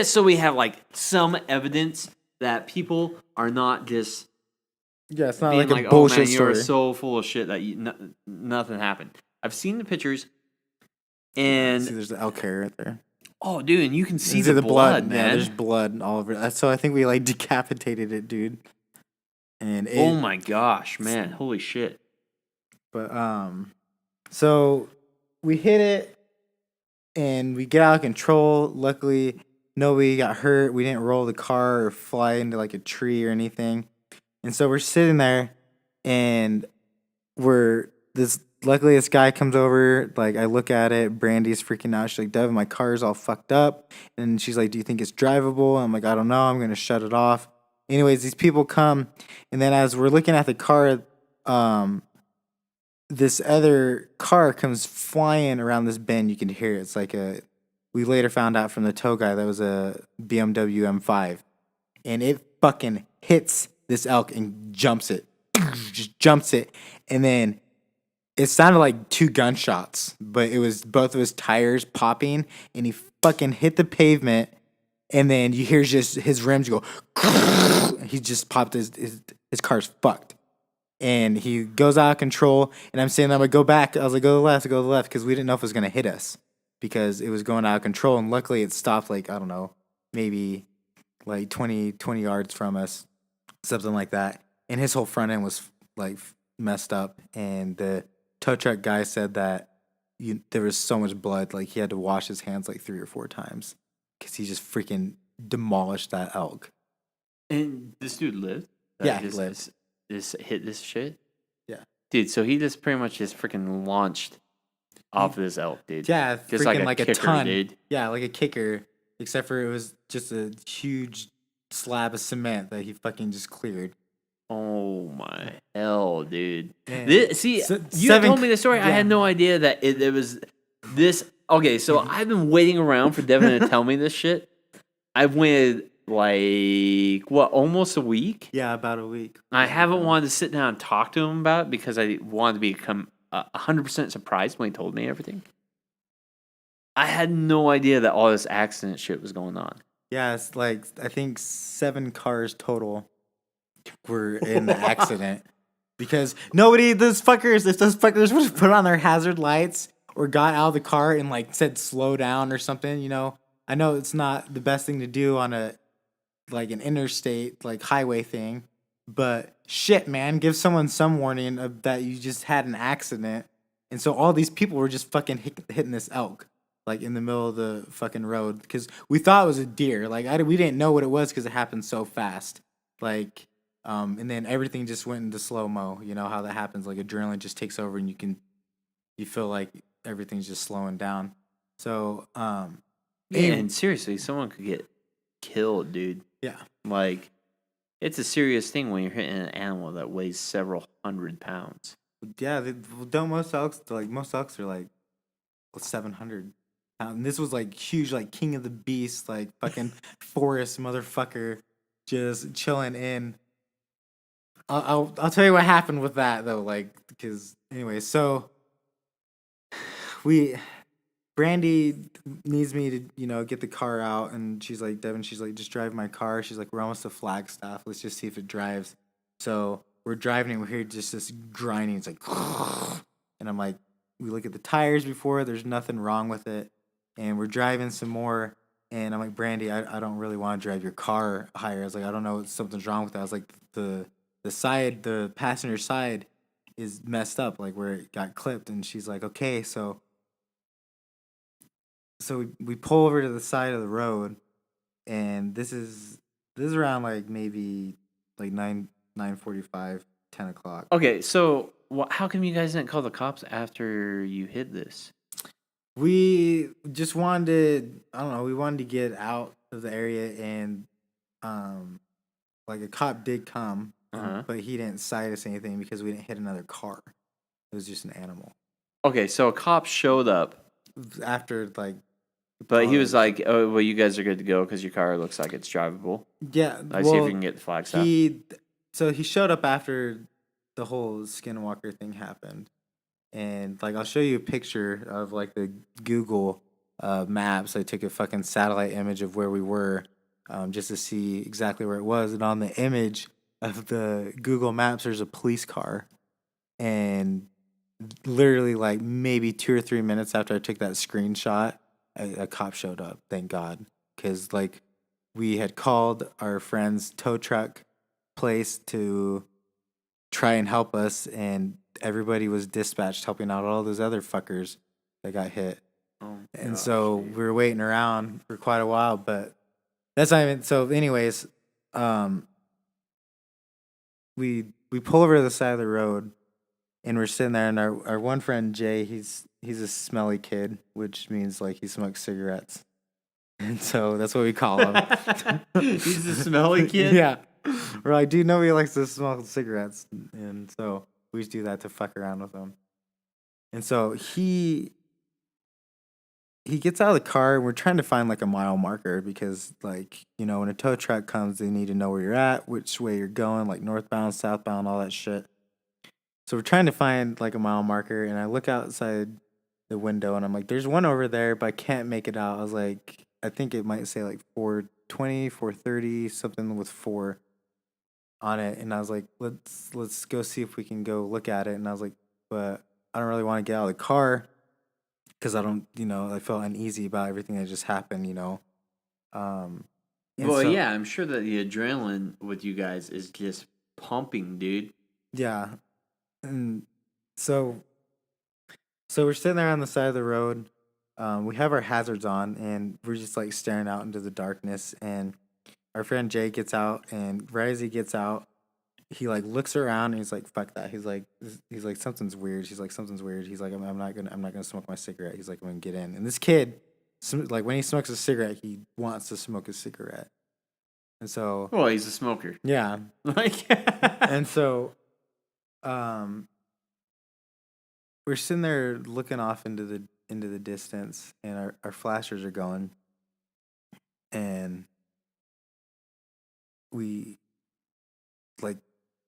so we have like some evidence that people are not just Yeah, it's not being like a bullshit oh man, story. you're so full of shit that nothing happened. I've seen the pictures, and See, there's the elk hair right there. oh, dude, and you can see See the blood, man. Yeah, there's blood all over it. So I think we like decapitated it, dude. And Oh my gosh, man. Holy shit. But so we hit it and we get out of control. Luckily, nobody got hurt. We didn't roll the car or fly into like a tree or anything. And so we're sitting there, and this luckily this guy comes over, like I look at it, Brandy's freaking out. She's like, Devin, my car's all fucked up. And she's like, do you think it's drivable? I'm like, I don't know. I'm going to shut it off. Anyways, these people come. And then as we're looking at the car, this other car comes flying around this bend. You can hear it. It's like we later found out from the tow guy that was a BMW M5. And it fucking hits this elk and jumps it. Just jumps it. And then it sounded like 2 gunshots, but it was both of his tires popping, and he fucking hit the pavement, and then you hear just his rims go. He just popped his car's fucked, and he goes out of control. And I'm saying I'm gonna go back. I was like, go to the left, because we didn't know if it was gonna hit us because it was going out of control. And luckily, it stopped like I don't know, maybe like 20 yards from us, something like that. And his whole front end was like messed up, and the tow truck guy said that there was so much blood, like he had to wash his hands like 3 or 4 times because he just freaking demolished that elk. And this dude lived? Yeah, he lived. This hit this shit? Yeah. Dude, so he just pretty much just freaking launched off of this elk, dude. Yeah, just freaking like a kicker, ton. Dude. Yeah, like a kicker, except for it was just a huge slab of cement that he fucking just cleared. Oh my hell, dude! You Told me the story. Yeah. I had no idea that it was this. Okay, so I've been waiting around for Devin to tell me this shit. I've waited like almost a week. Yeah, about a week. I haven't wanted to sit down and talk to him about it because I wanted to become 100% surprised when he told me everything. I had no idea that all this accident shit was going on. Yeah, it's like I think 7 cars total were in the accident because if those fuckers would have put on their hazard lights or got out of the car and like said slow down or something, you know, I know it's not the best thing to do on an interstate like highway thing, but shit, man, give someone some warning that you just had an accident. And so all these people were just fucking hitting this elk like in the middle of the fucking road because we thought it was a deer. Like we didn't know what it was because it happened so fast. Like and then everything just went into slow-mo. You know how that happens. Like adrenaline just takes over and you feel like everything's just slowing down. So, and seriously, someone could get killed, dude. Yeah. Like, it's a serious thing when you're hitting an animal that weighs several hundred pounds. Yeah. Most elks are like 700 pounds. And this was like huge, like king of the beast, like fucking forest motherfucker just chilling in. I'll tell you what happened with that though, like because anyway, so Brandy needs me to get the car out, and she's like, Devin, she's like, just drive my car. She's like, we're almost to Flagstaff. Let's just see if it drives. So we're driving and we hear just this grinding. It's like, and I'm like, we look at the tires before. There's nothing wrong with it, and we're driving some more. And I'm like, Brandy, I don't really want to drive your car higher. I was like, I don't know if something's wrong with that. I was like, the passenger side is messed up, like where it got clipped. And she's like, okay, so we pull over to the side of the road, and this is around like maybe like 9:45, 10 o'clock. Okay, so how come you guys didn't call the cops after you hit this? We just wanted to get out of the area, and like a cop did come, but he didn't cite us anything because we didn't hit another car. It was just an animal. Okay, so a cop showed up after like, but he was like, "Oh, well, you guys are good to go because your car looks like it's drivable." Yeah, see if we can get the Flagstaff. So he showed up after the whole Skinwalker thing happened. And like I'll show you a picture of like the Google maps. I took a fucking satellite image of where we were, just to see exactly where it was. And on the image of the Google Maps, there's a police car. And literally like maybe 2 or 3 minutes after I took that screenshot, a cop showed up. Thank God, because like we had called our friend's tow truck place to try and help us, and everybody was dispatched helping out all those other fuckers that got hit. And so we were waiting around for quite a while, but that's not even so anyways, we pull over to the side of the road, And we're sitting there, and our one friend Jay, he's a smelly kid, which means like he smokes cigarettes, and so that's what we call him. He's a smelly kid. Yeah, we're like, dude, nobody likes to smoke cigarettes, and so we just do that to fuck around with him. And so he gets out of the car, and we're trying to find like a mile marker because, like, you know, when a tow truck comes, they need to know where you're at, which way you're going, like northbound, southbound, all that shit. So we're trying to find like a mile marker, and I look outside the window, and I'm like, there's one over there, but I can't make it out. I was like, I think it might say like 420, 430, something with 4 on it. And I was like, let's go see if we can go look at it. And I was like, but I don't really want to get out of the car because I don't, you know, I felt uneasy about everything that just happened, you know. Well, yeah, I'm sure that the adrenaline with you guys is just pumping, dude. Yeah. And so we're sitting there on the side of the road. We have our hazards on, and we're just like staring out into the darkness. And our friend Jay gets out, and right as he gets out, he like looks around, and he's like, "Fuck that!" He's like, "Something's weird." He's like, "Something's weird." He's like, "I'm not gonna smoke my cigarette." He's like, "I'm gonna get in." And this kid, like when he smokes a cigarette, he wants to smoke a cigarette, and so well, he's a smoker. Yeah, like, and so, we're sitting there looking off into the distance, and our flashers are going, and we, like,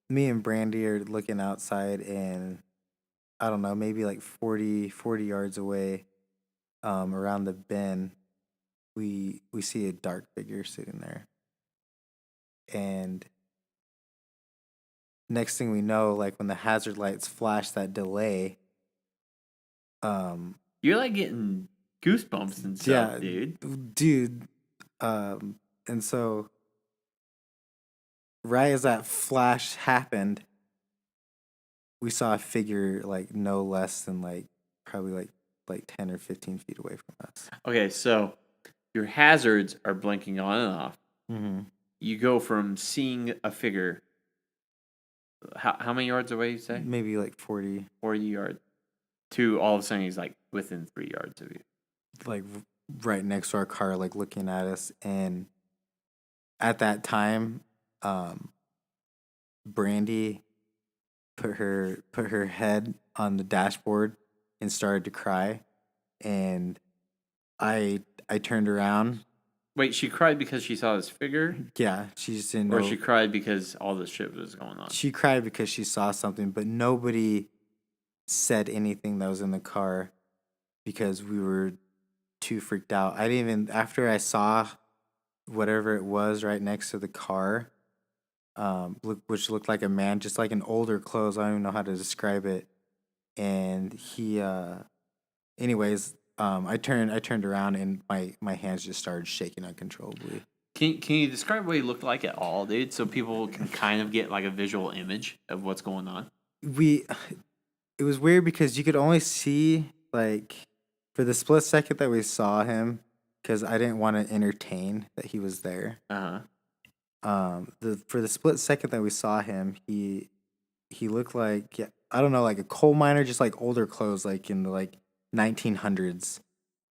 me and Brandy are looking outside, and I don't know, maybe like 40 yards away, around the bend, we see a dark figure sitting there, and next thing we know, like when the hazard lights flash, that delay. You're like getting goosebumps and stuff, Yeah, dude. And so right as that flash happened, we saw a figure like no less than like probably like 10 or 15 feet away from us. Okay, so your hazards are blinking on and off. Mm-hmm. You go from seeing a figure. How many yards away you say? Maybe like 40. 40 yards. To all of a sudden he's like within 3 yards of you. Like right next to our car, like looking at us. And at that time, Brandy put her head on the dashboard and started to cry. And I turned around. Wait, she cried because she saw this figure? Yeah, she just didn't know. Or she cried because all this shit was going on? She cried because she saw something, but nobody said anything that was in the car because we were too freaked out. I didn't even, after I saw whatever it was right next to the car, which looked like a man, just like an older clothes. I don't even know how to describe it. And he, anyways, I turned around, and my hands just started shaking uncontrollably. Can you describe what he looked like at all, dude, so people can kind of get like a visual image of what's going on? It was weird because you could only see, like, for the split second that we saw him, because I didn't want to entertain that he was there. For the split second that we saw him, he looked like, yeah, I don't know, like a coal miner, just like older clothes, like in the like 1900s,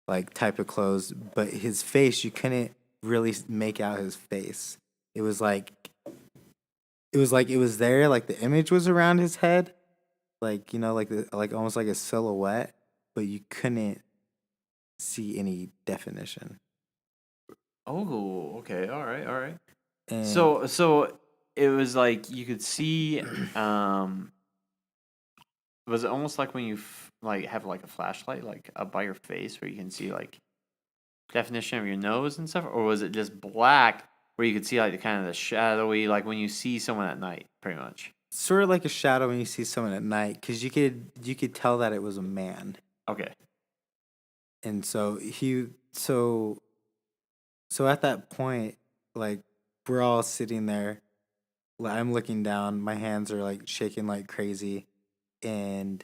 like type of clothes. But his face, you couldn't really make out his face. It was like it was there, like the image was around his head, like, you know, like almost like a silhouette, but you couldn't see any definition. Oh, okay, all right. And So it was like you could see. Was it almost like when you like have like a flashlight like up by your face where you can see like definition of your nose and stuff, or was it just black where you could see like the kind of the shadowy, like when you see someone at night, pretty much? Sort of like a shadow when you see someone at night, because you could tell that it was a man. Okay. And so so at that point, like, we're all sitting there. I'm looking down. My hands are like shaking like crazy, and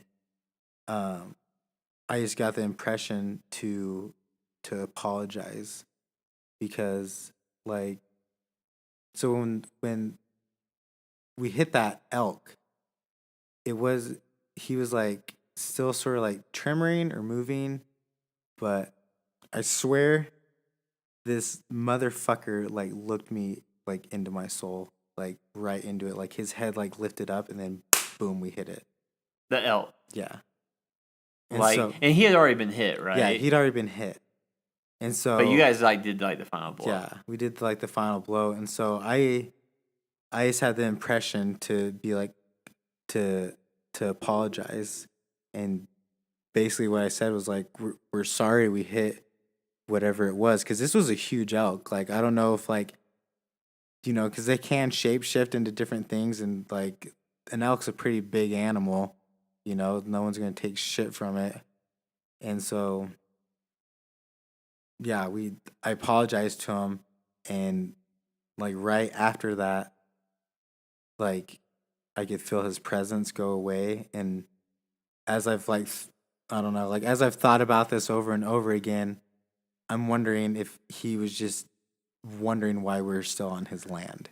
I just got the impression to apologize, because like, so when we hit that elk, it was he was like still sort of like tremoring or moving, but I swear this motherfucker like looked me like into my soul, like right into it. Like his head like lifted up and then boom, we hit it. The elk. Yeah. And and he had already been hit, right? Yeah, he'd already been hit. And so but you guys like did like the final blow. Yeah, we did like the final blow. And so I just had the impression to be like to apologize, and basically what I said was like we're sorry we hit whatever it was, because this was a huge elk. Like I don't know if like, you know, because they can shape shift into different things, and like an elk's a pretty big animal, you know, no one's gonna take shit from it. And so yeah, I apologized to him, and like right after that, like I could feel his presence go away. And as I've like, I don't know, like as I've thought about this over and over again, I'm wondering if he was just wondering why we're still on his land.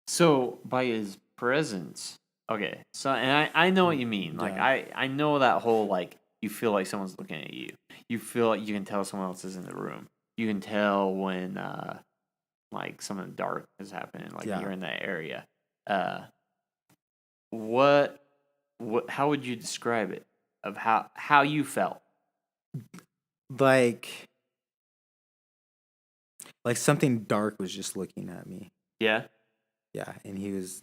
So by his presence, okay. So and I know what you mean. Like I know that whole like you feel like someone's looking at you. You feel like you can tell someone else is in the room. You can tell when like something dark is happening. Like you're in that area. What how would you describe it of how you felt? Like something dark was just looking at me. Yeah. Yeah, and he was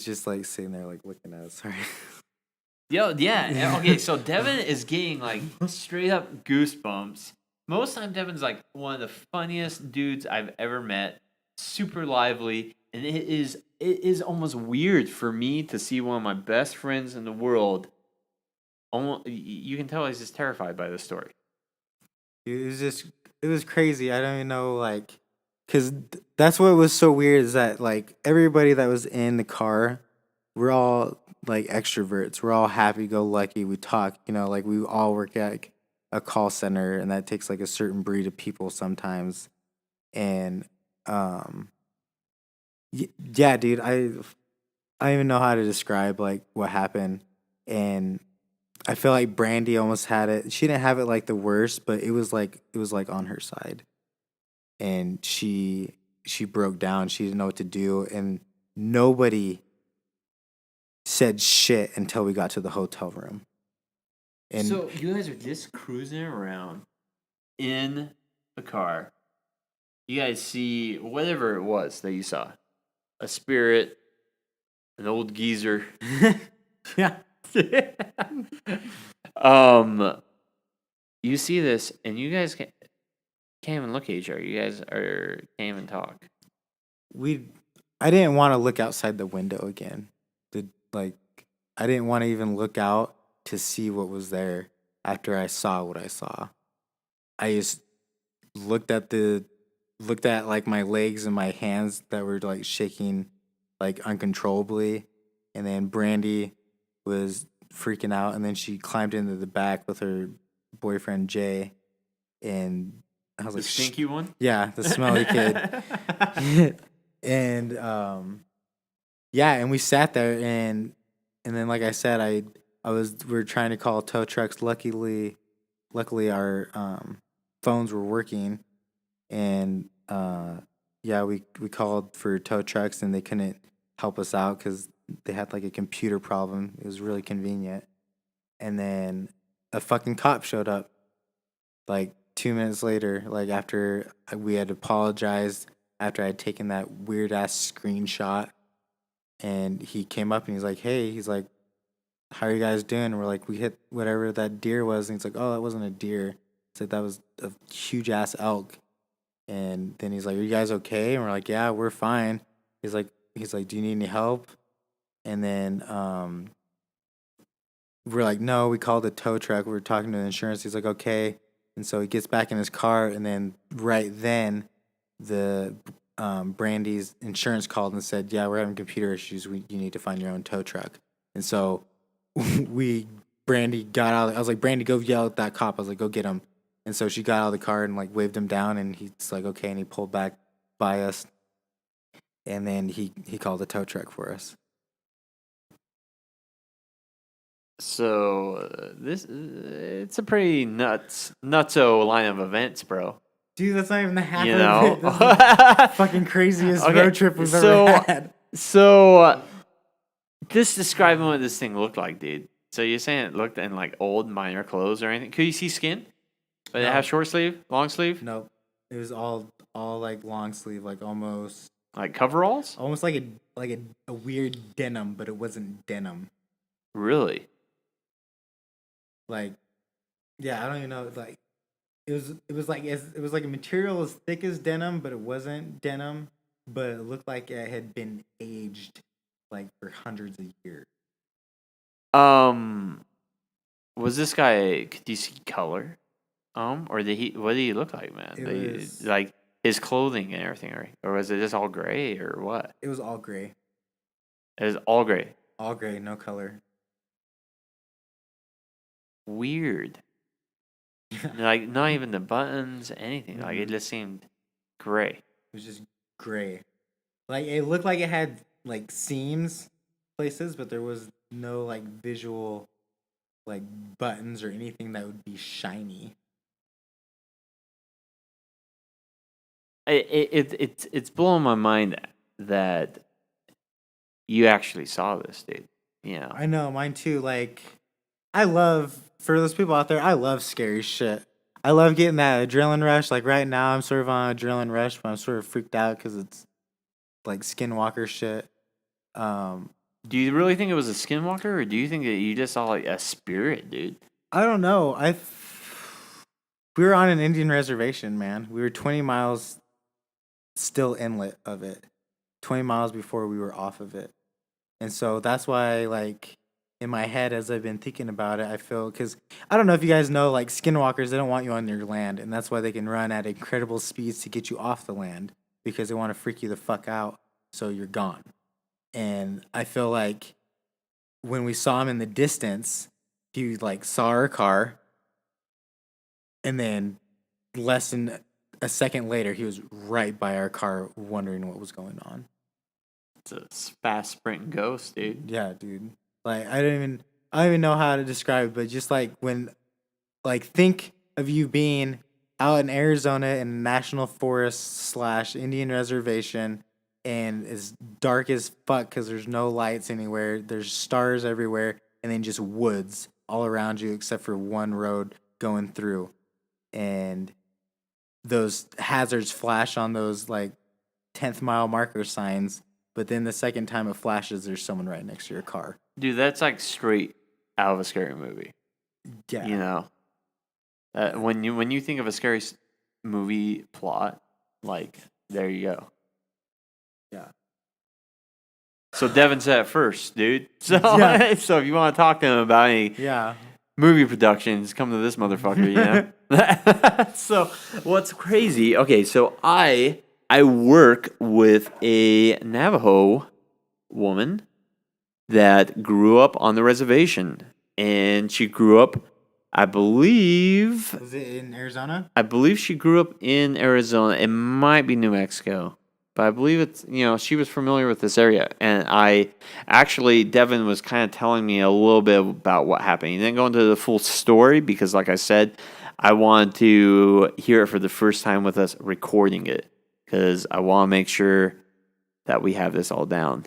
just like sitting there like looking at us. Sorry. Yo, yeah. Okay, so Devin is getting like straight up goosebumps. Most of the time Devin's like one of the funniest dudes I've ever met. Super lively, and it is almost weird for me to see one of my best friends in the world. Almost, you can tell he's just terrified by this story. It was crazy. I don't even know, like, because that's what was so weird is that like everybody that was in the car, we're all like extroverts. We're all happy-go-lucky. We talk, you know, like we all work at like, a call center, and that takes like a certain breed of people sometimes. And yeah, dude, I don't even know how to describe like what happened. And I feel like Brandy almost had it. She didn't have it like the worst, but it was like on her side. And she broke down. She didn't know what to do, and nobody said shit until we got to the hotel room. And so you guys are just cruising around in the car. You guys see whatever it was that you saw. A spirit, an old geezer. yeah. You see this, and you guys can't even look at each other. You guys can't even talk. I didn't want to look outside the window again. I didn't want to even look out to see what was there after I saw what I saw. I just looked at like my legs and my hands that were like shaking like uncontrollably, and then Brandy was freaking out, and then she climbed into the back with her boyfriend Jay, and I was the like, stinky one? Yeah, the smelly kid. And yeah, and we sat there, and then like I said, we were trying to call tow trucks. Luckily our phones were working, and yeah, we called for tow trucks, and they couldn't help us out because they had like a computer problem. It was really convenient. And then a fucking cop showed up like 2 minutes later, like after we had apologized, after I had taken that weird ass screenshot. And he came up and he's like, hey, he's like, how are you guys doing? And we're like, we hit whatever that deer was. And he's like, oh, that wasn't a deer. It's like, that was a huge ass elk. And then he's like, are you guys okay? And we're like, yeah, we're fine. He's like, do you need any help? And then we're like, no, we called the tow truck. We were talking to the insurance. He's like, okay. And so he gets back in his car, and then right then the Brandy's insurance called and said, yeah, we're having computer issues. You need to find your own tow truck. And so Brandy got out. I was like, Brandy, go yell at that cop. I was like, go get him. And so she got out of the car and like waved him down, and he's like, okay. And he pulled back by us, and then he called a tow truck for us. So it's a pretty nutso line of events, bro. Dude, that's not even the half You of know? it. This is the fucking craziest Okay, road trip we've ever had. So, just describing what this thing looked like, dude. So you're saying it looked in like old minor clothes or anything? Could you see skin? But it No. have short sleeve, long sleeve, Nope. It was all like long sleeve, like almost like coveralls? like a weird denim, but it wasn't denim. Really? Like, yeah, I don't even know. Like, it was like a material as thick as denim, but it wasn't denim. But it looked like it had been aged like for hundreds of years. Was this guy? Could you see color? Or did he? What did he look like, man? Like his clothing and everything, or was it just all gray, or what? It was all gray. It was all gray. All gray, no color. Weird. Like not even the buttons, anything. Like it just seemed gray. It was just gray. Like it looked like it had like seams places, but there was no like visual like buttons or anything that would be shiny. It's blowing my mind that you actually saw this, dude. You know. I know, mine too. Like I love, for those people out there, I love scary shit. I love getting that adrenaline rush. Like right now I'm sort of on adrenaline rush, but I'm sort of freaked out because it's like skinwalker shit. Do you really think it was a skinwalker, or do you think that you just saw like a spirit, dude? I don't know. We were on an Indian reservation, man. We were 20 miles still inlet of it. 20 miles before we were off of it. And so that's why, like, in my head, as I've been thinking about it, I feel, because I don't know if you guys know, like, skinwalkers, they don't want you on their land. And that's why they can run at incredible speeds to get you off the land, because they want to freak you the fuck out so you're gone. And I feel like when we saw him in the distance, he, like, saw our car, and then less than a second later, he was right by our car wondering what was going on. It's a fast sprinting ghost, dude. Yeah, dude. Like I don't even know how to describe it, but just like when, like, think of you being out in Arizona in a national forest / Indian reservation, and it's dark as fuck because there's no lights anywhere. There's stars everywhere, and then just woods all around you except for one road going through, and those hazards flash on those like 10th mile marker signs. But then the second time it flashes, there's someone right next to your car. Dude, that's like straight out of a scary movie. Yeah. You know, when you think of a scary movie plot, like there you go. Yeah. So Devin said it first, dude. So Yeah. So if you want to talk to him about any movie productions, come to this motherfucker. You know. So what's crazy? Okay, so I work with a Navajo woman that grew up on the reservation, and she grew up, I believe. Was it in Arizona? I believe she grew up in Arizona. It might be New Mexico, but I believe it's, she was familiar with this area. And Devin was kind of telling me a little bit about what happened. He didn't go into the full story because, like I said, I wanted to hear it for the first time with us recording it, because I want to make sure that we have this all down.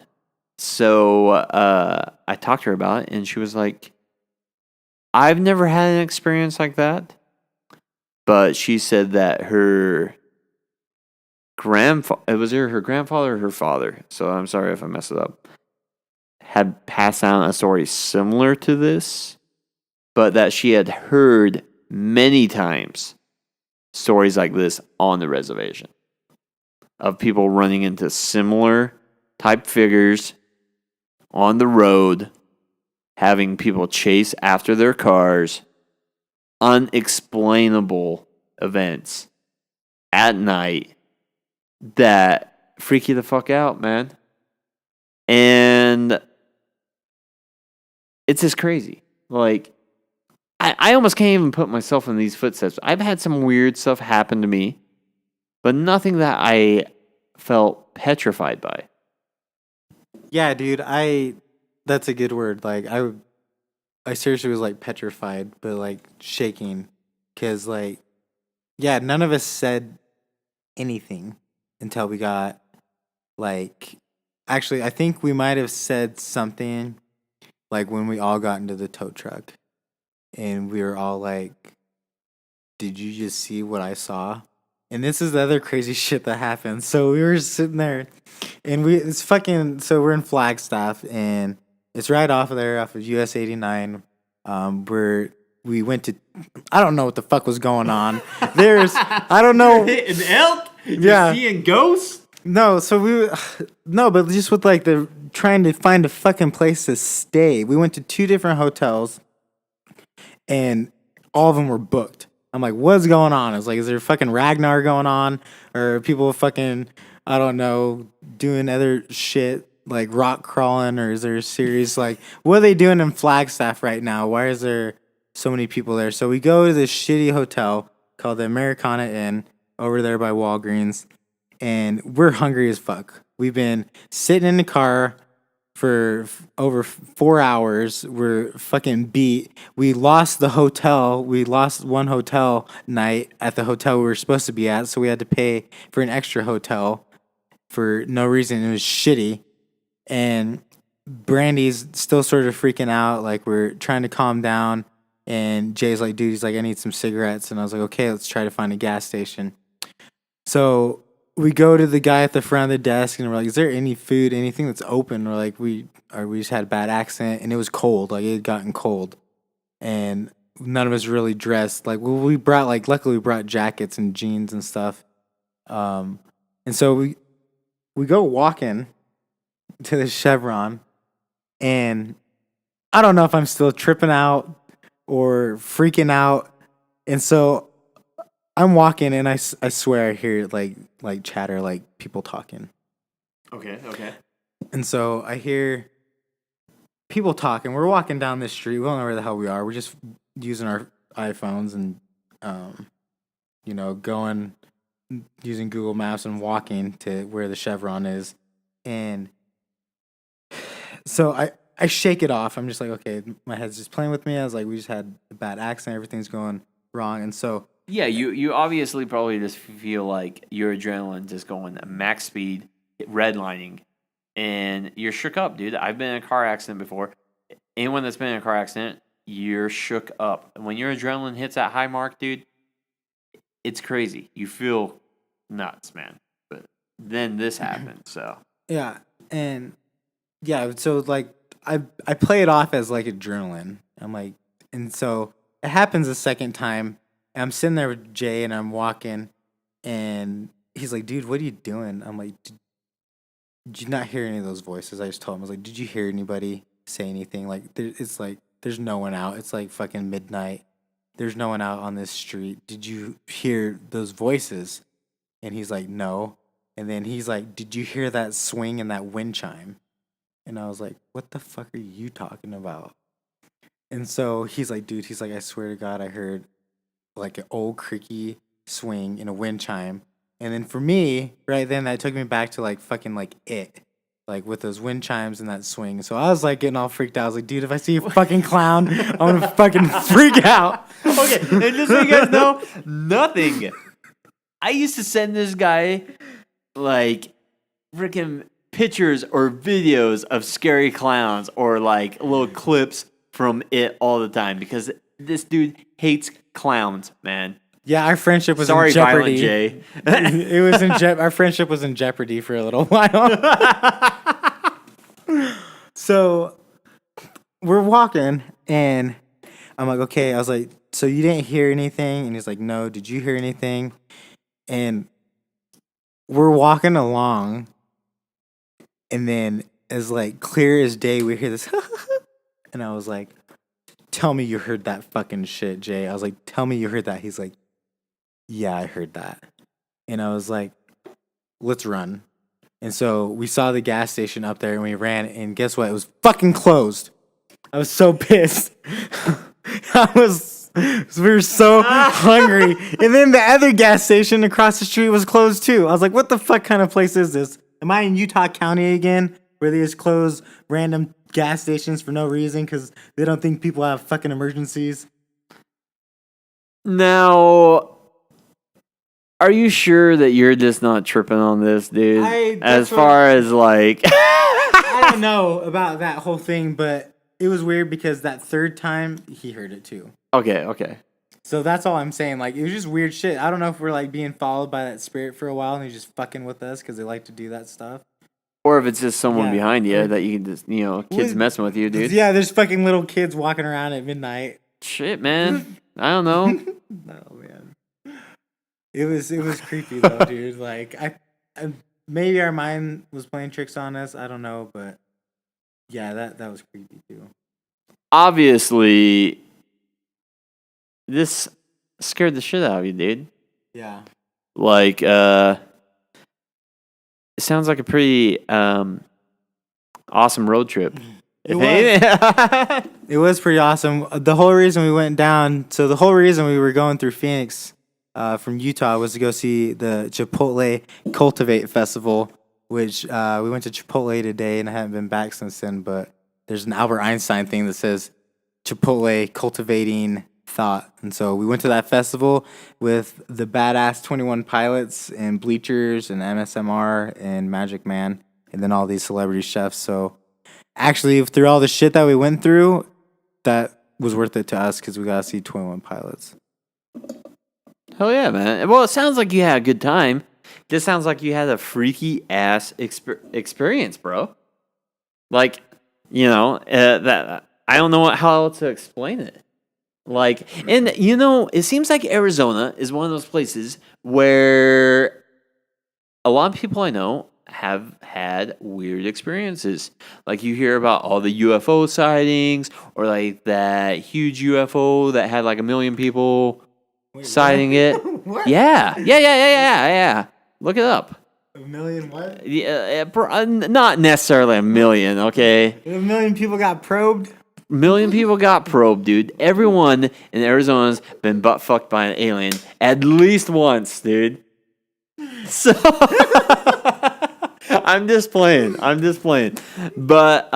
So I talked to her about it, and she was like, I've never had an experience like that. But she said that her grandfather, it was either her grandfather or her father, so I'm sorry if I messed it up, had passed down a story similar to this, but that she had heard many times stories like this on the reservation of people running into similar type figures on the road, having people chase after their cars, unexplainable events at night that freak you the fuck out, man. And it's just crazy. Like, I almost can't even put myself in these footsteps. I've had some weird stuff happen to me, but nothing that I felt petrified by. Yeah, dude. That's a good word. Like I seriously was like petrified, but like shaking, because like, yeah, none of us said anything until we got like, actually, I think we might have said something like when we all got into the tow truck, and we were all like, "Did you just see what I saw?" And this is the other crazy shit that happened. So we were sitting there, and so we're in Flagstaff, and it's right off of there, off of US 89. We went to, I don't know what the fuck was going on. I don't know. An elk? Yeah. Seeing ghosts? No, but just with like trying to find a fucking place to stay. We went to 2 different hotels, and all of them were booked. I'm like, what's going on? I was like, is there fucking Ragnar going on? Or are people fucking, I don't know, doing other shit like rock crawling? Or is there a series like, what are they doing in Flagstaff right now? Why is there so many people there? So we go to this shitty hotel called the Americana Inn over there by Walgreens, and we're hungry as fuck. We've been sitting in the car for over 4 hours. We're fucking beat. We lost the hotel. We lost one hotel night at the hotel we were supposed to be at, so we had to pay for an extra hotel for no reason. It was shitty. And Brandy's still sort of freaking out. Like, we're trying to calm down. And Jay's like, dude, he's like, I need some cigarettes. And I was like, okay, let's try to find a gas station. So we go to the guy at the front of the desk, and we're like, is there any food, anything that's open? We're like, we just had a bad accident, and it was cold. Like, it had gotten cold. And none of us really dressed. Like, we brought, like, luckily we brought jackets and jeans and stuff. And so we go walking to the Chevron, and I don't know if I'm still tripping out or freaking out. And so I'm walking, and I swear I hear like chatter, like people talking. Okay. And so I hear people talking. We're walking down this street. We don't know where the hell we are. We're just using our iPhones and, going, using Google Maps and walking to where the Chevron is. And so I shake it off. I'm just like, okay, my head's just playing with me. I was like, we just had a bad accident. Everything's going wrong. And so, yeah, you obviously probably just feel like your adrenaline just going at max speed, redlining, and you're shook up, dude. I've been in a car accident before. Anyone that's been in a car accident, you're shook up. And when your adrenaline hits that high mark, dude, it's crazy. You feel nuts, man. But then this happened, so. Yeah, and yeah, so like I play it off as like adrenaline. I'm like, and so it happens a second time. And I'm sitting there with Jay, and I'm walking, and he's like, dude, what are you doing? I'm like, did you not hear any of those voices? I just told him, I was like, did you hear anybody say anything? Like, it's like, there's no one out. It's like fucking midnight. There's no one out on this street. Did you hear those voices? And he's like, no. And then he's like, did you hear that swing and that wind chime? And I was like, what the fuck are you talking about? And so he's like, dude, he's like, I swear to God, I heard like an old creaky swing and a wind chime. And then for me, right then, that took me back to like fucking like It, like with those wind chimes and that swing. So I was like getting all freaked out. I was like, dude, if I see a fucking clown, I'm gonna fucking freak out. Okay, and just so you guys know, nothing. I used to send this guy like freaking pictures or videos of scary clowns or like little clips from It all the time because this dude hates clowns, man. Yeah, our friendship was Sorry, in jeopardy. Jay. It was our friendship was in jeopardy for a little while. So we're walking, and I'm like, okay. I was like, so you didn't hear anything? And he's like, no. Did you hear anything? And we're walking along, and then as like clear as day, we hear this, and I was like, tell me you heard that fucking shit, Jay. I was like, tell me you heard that. He's like, yeah, I heard that. And I was like, let's run. And so we saw the gas station up there, and we ran, and guess what? It was fucking closed. I was so pissed. We were so hungry. And then the other gas station across the street was closed too. I was like, what the fuck kind of place is this? Am I in Utah County again, where they just close random gas stations for no reason because they don't think people have fucking emergencies. Now, are you sure that you're just not tripping on this, dude? As far as like... I don't know about that whole thing, but it was weird because that third time, he heard it too. Okay. So that's all I'm saying. Like, it was just weird shit. I don't know if we're, like, being followed by that spirit for a while and he's just fucking with us because they like to do that stuff. Or if it's just someone behind you that you can just, kids messing with you, dude. Yeah, there's fucking little kids walking around at midnight. Shit, man. I don't know. No, man. It was creepy, though, dude. Like, I maybe our mind was playing tricks on us. I don't know, but yeah, that was creepy, too. Obviously... This scared the shit out of you, dude. Yeah. Like, it sounds like a pretty awesome road trip. It was pretty awesome. The whole reason we went down, so the whole reason we were going through Phoenix from Utah was to go see the Chipotle Cultivate Festival, which we went to Chipotle today, and I haven't been back since then, but there's an Albert Einstein thing that says Chipotle cultivating thought. And so we went to that festival with the badass 21 Pilots and Bleachers and MSMR and Magic Man and then all these celebrity chefs. So actually, through all the shit that we went through, that was worth it to us because we got to see 21 Pilots. Hell yeah, man. Well, it sounds like you had a good time. This sounds like you had a freaky ass experience, bro. Like, that I don't know how to explain it. Like, and it seems like Arizona is one of those places where a lot of people I know have had weird experiences. Like, you hear about all the UFO sightings, or like that huge UFO that had like 1 million people sighting it. What? Yeah. Look it up. 1 million what? Yeah, not necessarily 1 million, okay? 1 million people got probed? 1 million people got probed, dude. Everyone in Arizona's been butt fucked by an alien at least once, dude. So I'm just playing. But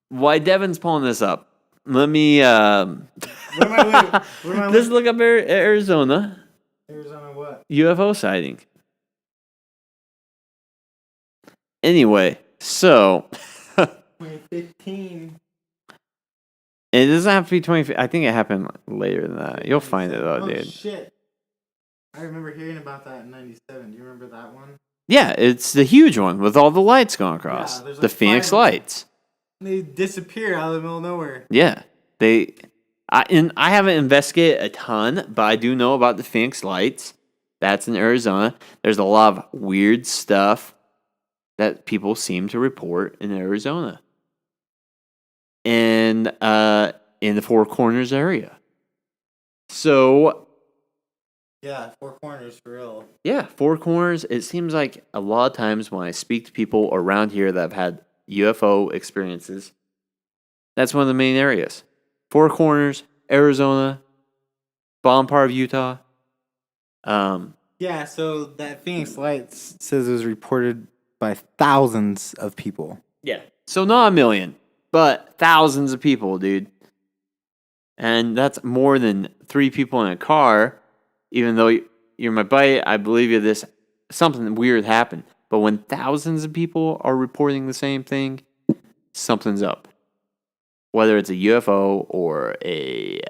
why Devin's pulling this up? Let me Where am I just look up Arizona. Arizona what? UFO sighting. Anyway, so 2015. It doesn't have to be 20. I think it happened later than that. You'll find it though, dude. Shit. I remember hearing about that in 97. Do you remember that one? Yeah, it's the huge one with all the lights going across. Yeah, the Phoenix lights. They disappear out of the middle of nowhere. Yeah. I haven't investigated a ton, but I do know about the Phoenix lights. That's in Arizona. There's a lot of weird stuff that people seem to report in Arizona. And in the Four Corners area. So yeah, Four Corners for real. Yeah, Four Corners. It seems like a lot of times when I speak to people around here that have had UFO experiences, that's one of the main areas. Four Corners, Arizona, bottom part of Utah. Yeah, so that Phoenix Lights says it was reported by thousands of people. Yeah. So not 1 million, but thousands of people, dude. And that's more than 3 people in a car. Even though you're my buddy, I believe you this something weird happened. But when thousands of people are reporting the same thing, something's up. Whether it's a UFO or a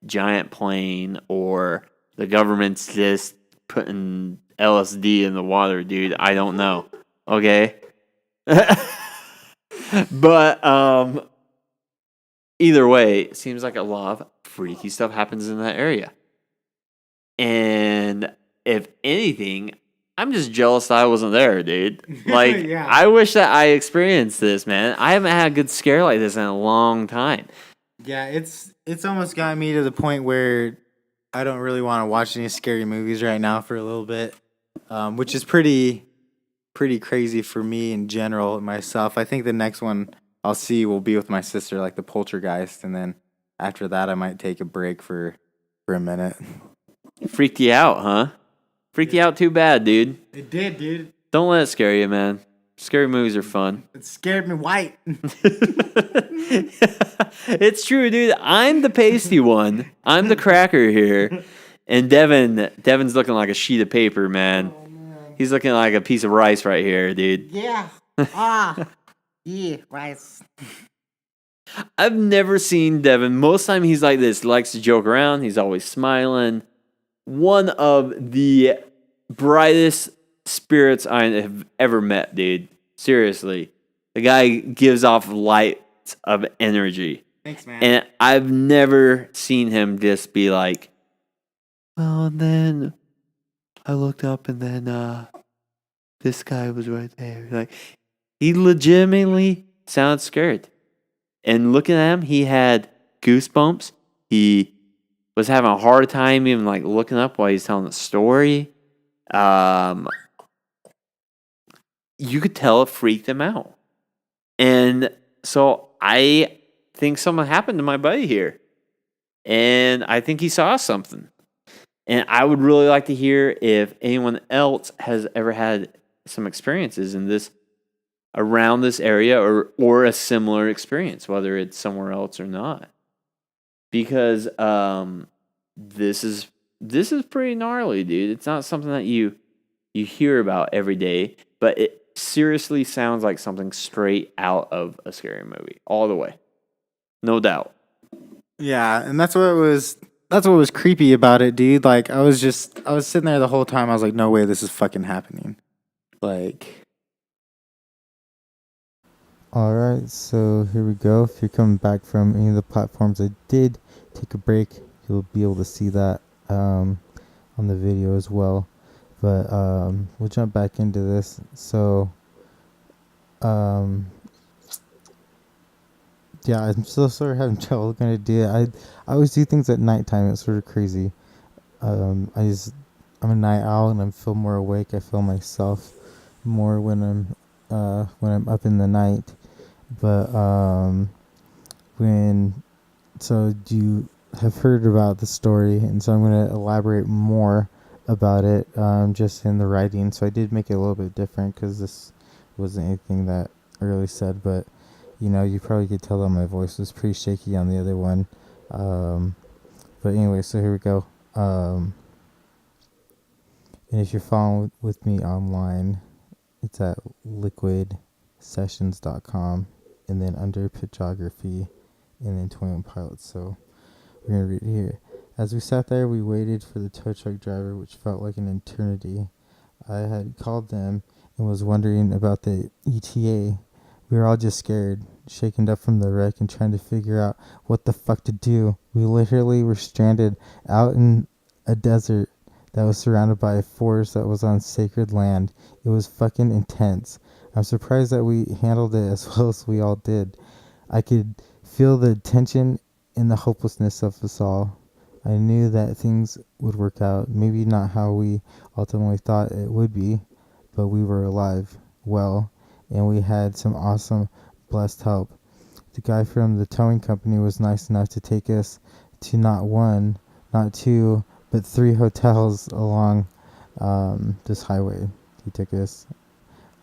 giant plane or the government's just putting LSD in the water, dude, I don't know. Okay? But either way, it seems like a lot of freaky stuff happens in that area. And if anything, I'm just jealous that I wasn't there, dude. Like, Yeah. I wish that I experienced this, man. I haven't had a good scare like this in a long time. Yeah, it's almost got me to the point where I don't really want to watch any scary movies right now for a little bit, which is pretty crazy for me in general, myself. I think the next one I'll see will be with my sister, like the Poltergeist, and then after that I might take a break for a minute. Freaked you out, huh? Freaked you out too bad, dude. It did, dude. Don't let it scare you, man. Scary movies are fun. It scared me white. It's true, dude. I'm the pasty one. I'm the cracker here. And Devin's looking like a sheet of paper, man. Oh, man. He's looking like a piece of rice right here, dude. Yeah. Yeah, rice. I've never seen Devin. Most time he's like this. He likes to joke around. He's always smiling. One of the brightest spirits I have ever met, dude. Seriously. The guy gives off lights of energy. Thanks, man. And I've never seen him just be like, well, and then I looked up and then this guy was right there. Like, he legitimately sounded scared. And looking at him, he had goosebumps. He was having a hard time even like looking up while he's telling the story. You could tell it freaked him out. And so I think something happened to my buddy here. And I think he saw something. And I would really like to hear if anyone else has ever had some experiences in this, around this area, or a similar experience, whether it's somewhere else or not. Because this is pretty gnarly, dude. It's not something that you hear about every day, but it seriously sounds like something straight out of a scary movie, all the way, no doubt. Yeah, and that's what was creepy about it, dude. Like I was sitting there the whole time. I was like, no way, this is fucking happening. Like. Alright, so here we go. If you're coming back from any of the platforms I did take a break, you'll be able to see that on the video as well. But we'll jump back into this. So yeah, I'm still sort of having trouble looking at it. I always do things at nighttime. It's sort of crazy. I'm a night owl and I feel more awake. I feel myself more when I'm up in the night. But so you have heard about the story, and so I'm going to elaborate more about it just in the writing. So I did make it a little bit different because this wasn't anything that I really said, but you probably could tell that my voice was pretty shaky on the other one. But anyway, so here we go. And if you're following with me online, it's at liquidesessions.com, and then under Pitchography, and then 21 Pilots. So we're going to read it here. As we sat there, we waited for the tow truck driver, which felt like an eternity. I had called them and was wondering about the ETA. We were all just scared, shaken up from the wreck and trying to figure out what the fuck to do. We literally were stranded out in a desert that was surrounded by a forest that was on sacred land. It was fucking intense. I'm surprised that we handled it as well as we all did. I could feel the tension and the hopelessness of us all. I knew that things would work out, maybe not how we ultimately thought it would be, but we were alive, well, and we had some awesome, blessed help. The guy from the towing company was nice enough to take us to not one, not two, but 3 hotels along this highway. He took us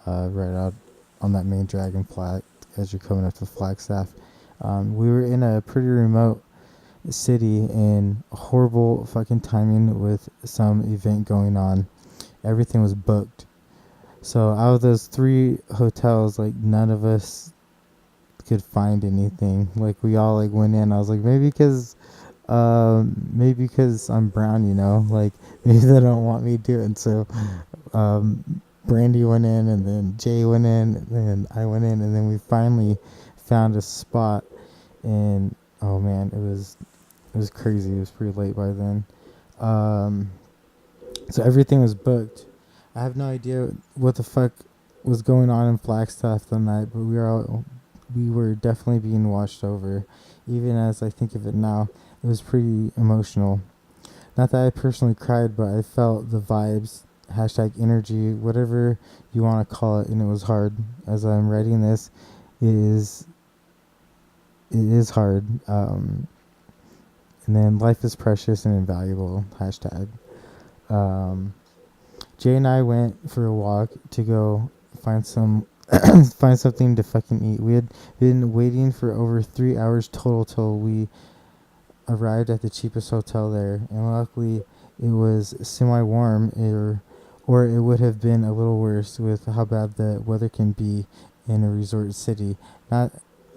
right out on that main Dragon Flat as you're coming up to Flagstaff. We were in a pretty remote city in horrible fucking timing with some event going on. Everything was booked. So out of those 3 hotels, like none of us could find anything. Like we all like went in. I was like, maybe because I'm brown, like maybe they don't want me to do it. And so Brandy went in, and then Jay went in, and then I went in, and then we finally found a spot. And oh man, it was crazy. It was pretty late by then. So everything was booked. I have no idea what the fuck was going on in Flagstaff that night, but we were definitely being watched over. Even as I think of it now, it was pretty emotional. Not that I personally cried, but I felt the vibes, #energy, whatever you want to call it, and it was hard. As I'm writing this, it is hard. And then life is precious and invaluable, #. Jay and I went for a walk to go find some find something to fucking eat. We had been waiting for over 3 hours total till we arrived at the cheapest hotel there, and luckily it was semi-warm, or it would have been a little worse with how bad the weather can be in a resort city. Not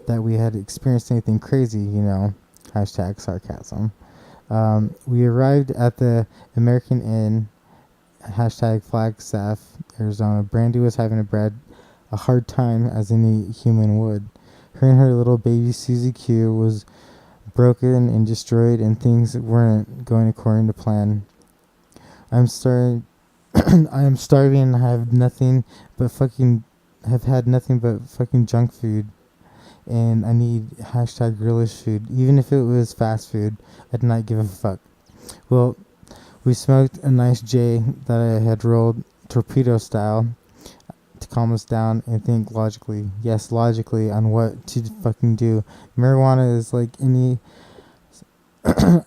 that we had experienced anything crazy, hashtag sarcasm. We arrived at the American Inn, hashtag Flagstaff, Arizona. Brandy was having a hard time as any human would. Her and her little baby Susie Q was broken and destroyed, and things weren't going according to plan. I am starving and I have had nothing but fucking junk food, and I need hashtag realish food. Even if it was fast food, I did not give a fuck. Well, we smoked a nice J that I had rolled torpedo style to calm us down and think logically. Yes, logically on what to fucking do. Marijuana is like any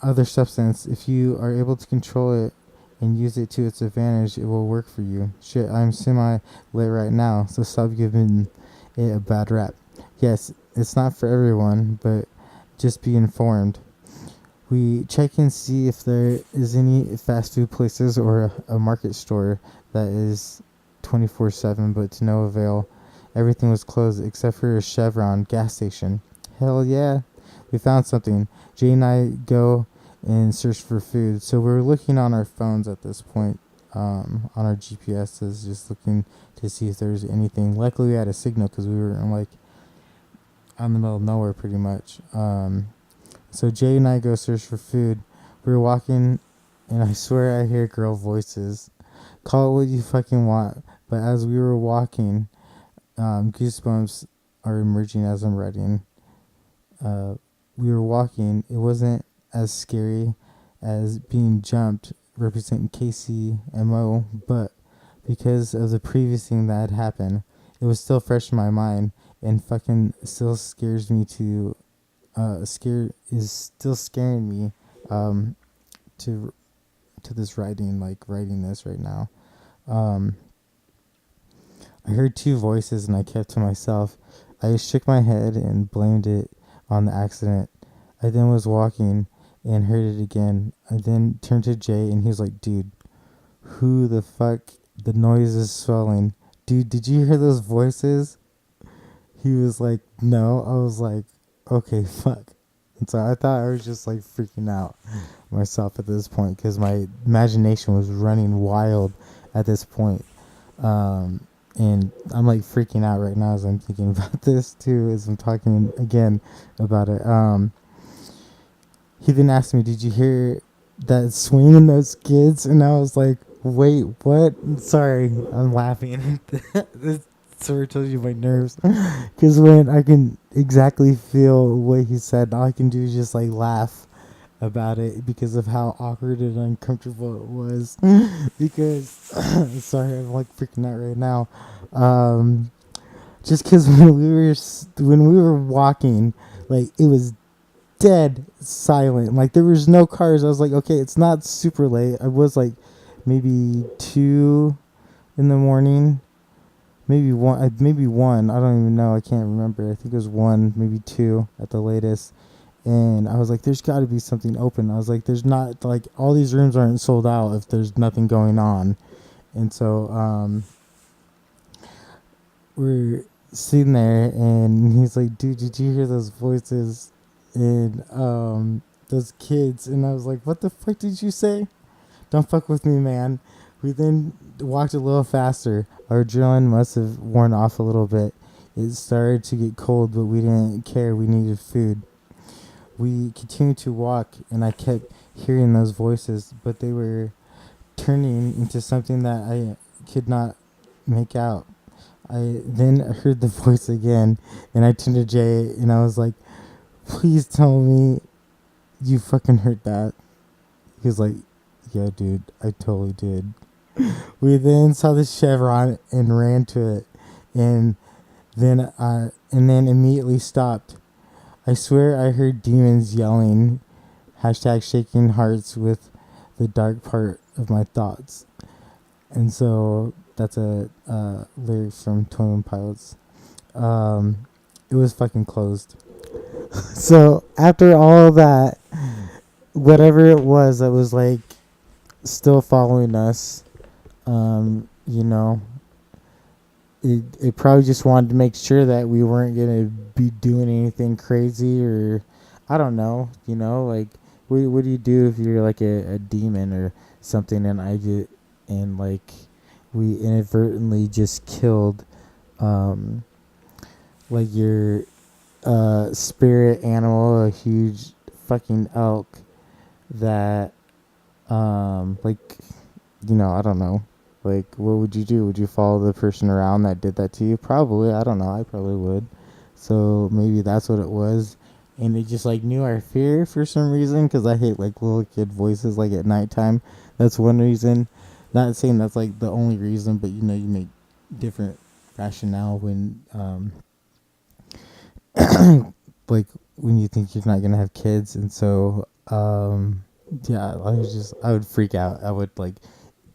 other substance. If you are able to control it and use it to its advantage, it will work for you. Shit, I'm semi-lit right now, so stop giving it a bad rap. Yes, it's not for everyone, but just be informed. We check and see if there is any fast food places or a market store that is 24/7, but to no avail. Everything was closed except for a Chevron gas station. Hell yeah, we found something. Jay and I go and search for food. So we're looking on our phones at this point, on our GPSs, just looking to see if there's anything. Luckily, we had a signal because we were out in the middle of nowhere pretty much. So Jay and I go search for food. We were walking, and I swear I hear girl voices. Call it what you fucking want. But as we were walking, goosebumps are emerging as I'm writing. We were walking. It wasn't as scary as being jumped, representing KCMO, but because of the previous thing that had happened, it was still fresh in my mind and fucking still scares me to, is still scaring me, to this writing, writing this right now. I heard two voices and I kept to myself. I shook my head and blamed it on the accident. I then was walking and heard it again. I then turned to Jay and he was like, dude, who the fuck? The noise is swelling. Dude, did you hear those voices? He was like, no. I was like, okay, fuck. And so I thought I was just freaking out myself at this point because my imagination was running wild at this point. And I'm freaking out right now as I'm thinking about this too, as I'm talking again about it. He then asked me, did you hear that swing in those kids? And I was like, wait, what? Sorry, I'm laughing. This sort of tells you my nerves. Because when I can exactly feel what he said, all I can do is just laugh about it because of how awkward and uncomfortable it was. Because, sorry, I'm freaking out right now. Just because when we were walking, it was dead silent. There was no cars. I was like, okay, it's not super late. I was maybe 2 in the morning, maybe one. I don't even know. I can't remember. I think it was 1, maybe 2 at the latest. And I was like, there's got to be something open. I was like, there's not, all these rooms aren't sold out if there's nothing going on. And so we're sitting there, and he's like, dude, did you hear those voices and those kids? And I was like, what the fuck did you say? Don't fuck with me, man. We then walked a little faster. Our adrenaline must have worn off a little bit. It started to get cold, but we didn't care. We needed food. We continued to walk, and I kept hearing those voices, but they were turning into something that I could not make out. I then heard the voice again, and I turned to Jay, and I was like, please tell me you fucking heard that. He was like, yeah, dude, I totally did. We then saw the Chevron and ran to it, and then immediately stopped. I swear I heard demons yelling, hashtag shaking hearts with the dark part of my thoughts. And so that's a lyric from 21 Pilots. It was fucking closed. So after all that, whatever it was that was like still following us, you know, it probably just wanted to make sure that we weren't gonna be doing anything crazy, or I don't know, you know, like what do you do if you're like a demon or something, and like we inadvertently just killed like your spirit animal, a huge fucking elk that like, you know, I don't know. Like, what would you do? Would you follow the person around that did that to you? Probably. I don't know. I probably would. So maybe that's what it was. And it just like knew our fear for some reason, because I hate like little kid voices like at nighttime. That's one reason. Not saying that's like the only reason, but you know, you make different rationale when like when you think you're not gonna have kids. And so yeah, I would freak out. I would like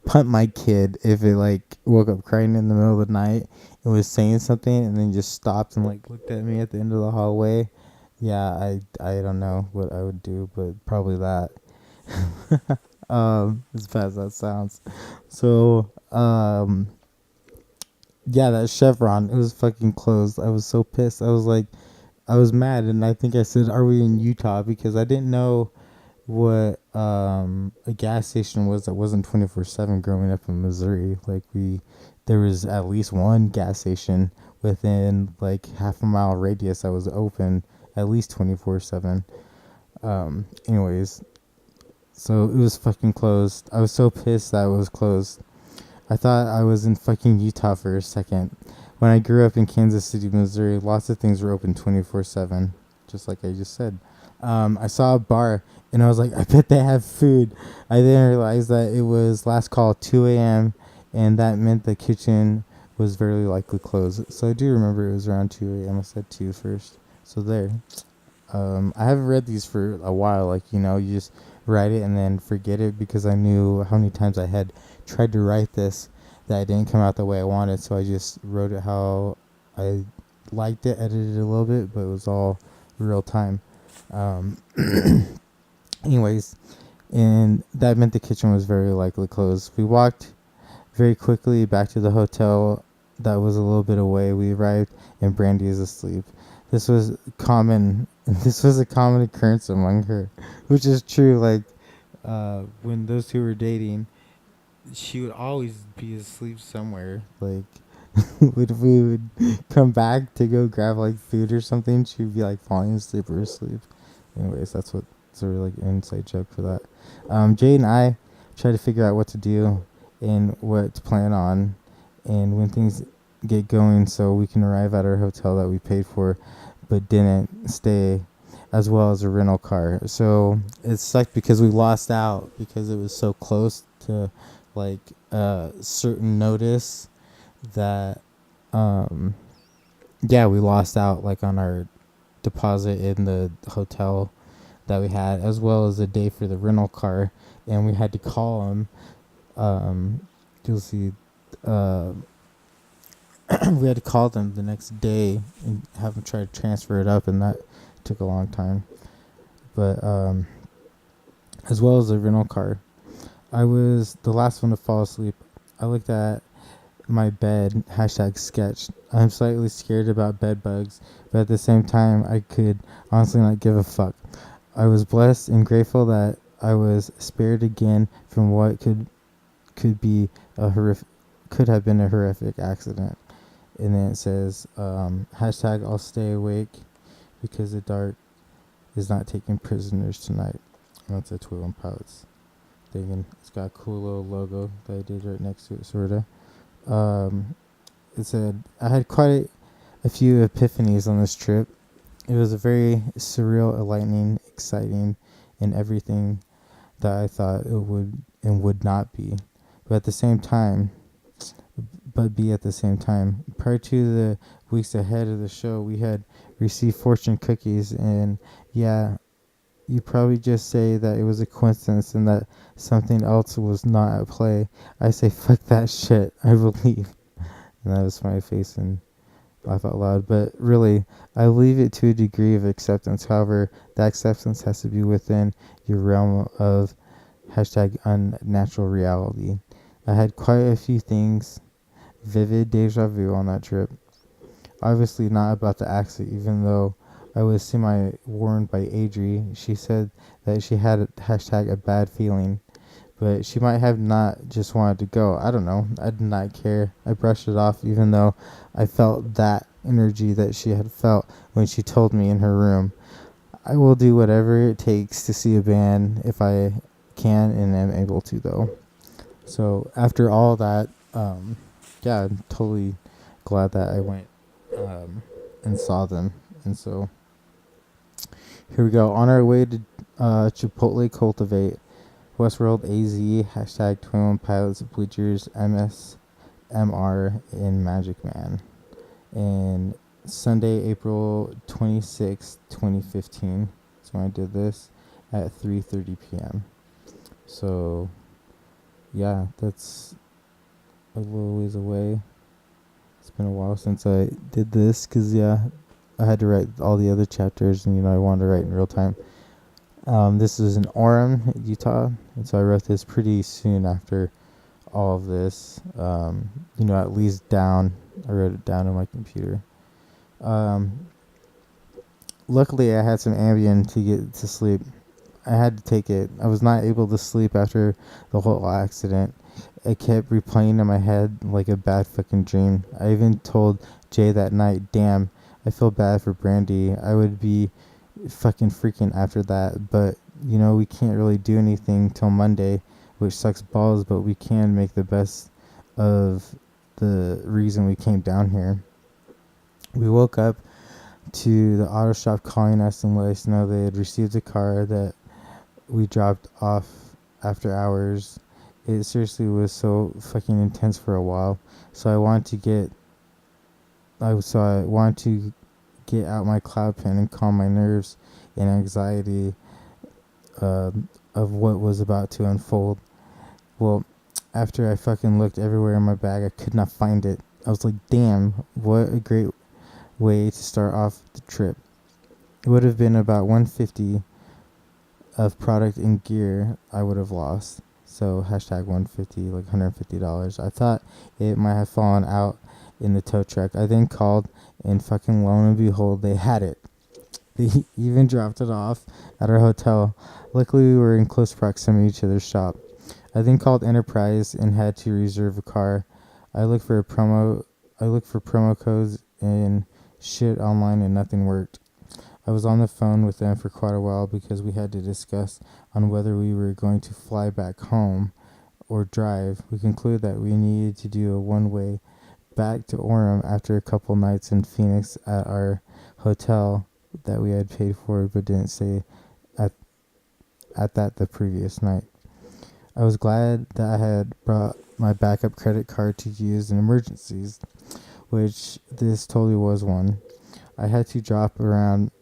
punt my kid if it like woke up crying in the middle of the night and was saying something and then just stopped and like looked at me at the end of the hallway. Yeah, I don't know what I would do, but probably that. As bad as that sounds. So yeah, that Chevron, it was fucking closed. I was so pissed. I was mad, and I think I said, "Are we in Utah?" Because I didn't know what a gas station was that wasn't 24/7 growing up in Missouri. Like there was at least one gas station within like half a mile radius that was open at least 24/7. Anyways, so it was fucking closed. I was so pissed that it was closed. I thought I was in fucking Utah for a second. When I grew up in Kansas City, Missouri, lots of things were open 24/7, just like I just said. I saw a bar, and I was like, I bet they have food. I then realized that it was last call 2 a.m., and that meant the kitchen was very likely closed. So I do remember it was around 2 a.m. I said 2 first. So there. I haven't read these for a while. Like, you know, you just write it and then forget it, because I knew how many times I had tried to write this that it didn't come out the way I wanted. So I just wrote it how I liked it, edited it a little bit, but it was all real time. Anyways, and that meant the kitchen was very likely closed. We walked very quickly back to the hotel that was a little bit away. We arrived, and Brandy is asleep. This was common. This was a common occurrence among her, which is true. Like, when those two were dating, she would always be asleep somewhere. Like, if we would come back to go grab like food or something, she'd be like falling asleep or asleep. Anyways, that's a really inside joke for that. Jay and I try to figure out what to do and what to plan on, and when things get going, so we can arrive at our hotel that we paid for but didn't stay, as well as a rental car. So it sucked because we lost out because it was so close to like certain notice that yeah, we lost out like on our deposit in the hotel that we had, as well as a day for the rental car, and we had to call them. You'll see. We had to call them the next day and have them try to transfer it up, and that took a long time. But as well as the rental car, I was the last one to fall asleep. I looked at my bed, #sketch. I'm slightly scared about bed bugs, but at the same time, I could honestly not give a fuck. I was blessed and grateful that I was spared again from what could have been a horrific accident. And then it says, #I'll stay awake because the dark is not taking prisoners tonight. And that's a 21 Pilots thing, and it's got a cool little logo that I did right next to it, sorta. It said, I had quite a few epiphanies on this trip. It was a very surreal, enlightening, exciting, and everything that I thought it would and would not be. But at the same time, prior to the weeks ahead of the show, we had received fortune cookies, and yeah, you probably just say that it was a coincidence and that something else was not at play. I say, fuck that shit. I believe. And that was my face and laugh out loud. But really, I leave it to a degree of acceptance. However, that acceptance has to be within your realm of hashtag unnatural reality. I had quite a few things, vivid deja vu on that trip. Obviously not about the accident, even though I was semi-warned by Adri. She said that she had hashtag a bad feeling, but she might have not just wanted to go. I don't know. I did not care. I brushed it off, even though I felt that energy that she had felt when she told me in her room. I will do whatever it takes to see a band if I can and am able to, though. So after all that, yeah, I'm totally glad that I went and saw them. And so here we go. On our way to Chipotle Cultivate, Westworld AZ, hashtag 21 Pilots, Bleachers, MSMR in Magic Man. And Sunday, April 26th, 2015. So I did this at 3:30 p.m. So, yeah, that's a little ways away. It's been a while since I did this because, yeah, I had to write all the other chapters and, I wanted to write in real time. This is in Orem, Utah, and so I wrote this pretty soon after all of this. At least down. I wrote it down on my computer. Luckily, I had some Ambien to get to sleep. I had to take it. I was not able to sleep after the whole accident. It kept replaying in my head like a bad fucking dream. I even told Jay that night, damn, I feel bad for Brandy. I would be fucking freaking after that. But, we can't really do anything till Monday, which sucks balls, but we can make the best of the reason we came down here. We woke up to the auto shop calling us and let us know they had received a car that we dropped off after hours. It seriously was so fucking intense for a while. So I wanted to get out my cloud pen and calm my nerves and anxiety of what was about to unfold. Well, after I fucking looked everywhere in my bag, I could not find it. I was like, damn, what a great way to start off the trip. It would have been about $150 of product and gear I would have lost. So hashtag 150, like $150. I thought it might have fallen out in the tow truck. I then called and fucking lo and behold, they had it. They even dropped it off at our hotel. Luckily, we were in close proximity to their shop. I then called Enterprise and had to reserve a car. I looked for promo codes and shit online and nothing worked. I was on the phone with them for quite a while because we had to discuss on whether we were going to fly back home or drive. We concluded that we needed to do a one-way back to Orem after a couple nights in Phoenix at our hotel that we had paid for but didn't stay at that the previous night. I was glad that I had brought my backup credit card to use in emergencies, which this totally was one. I had to drop around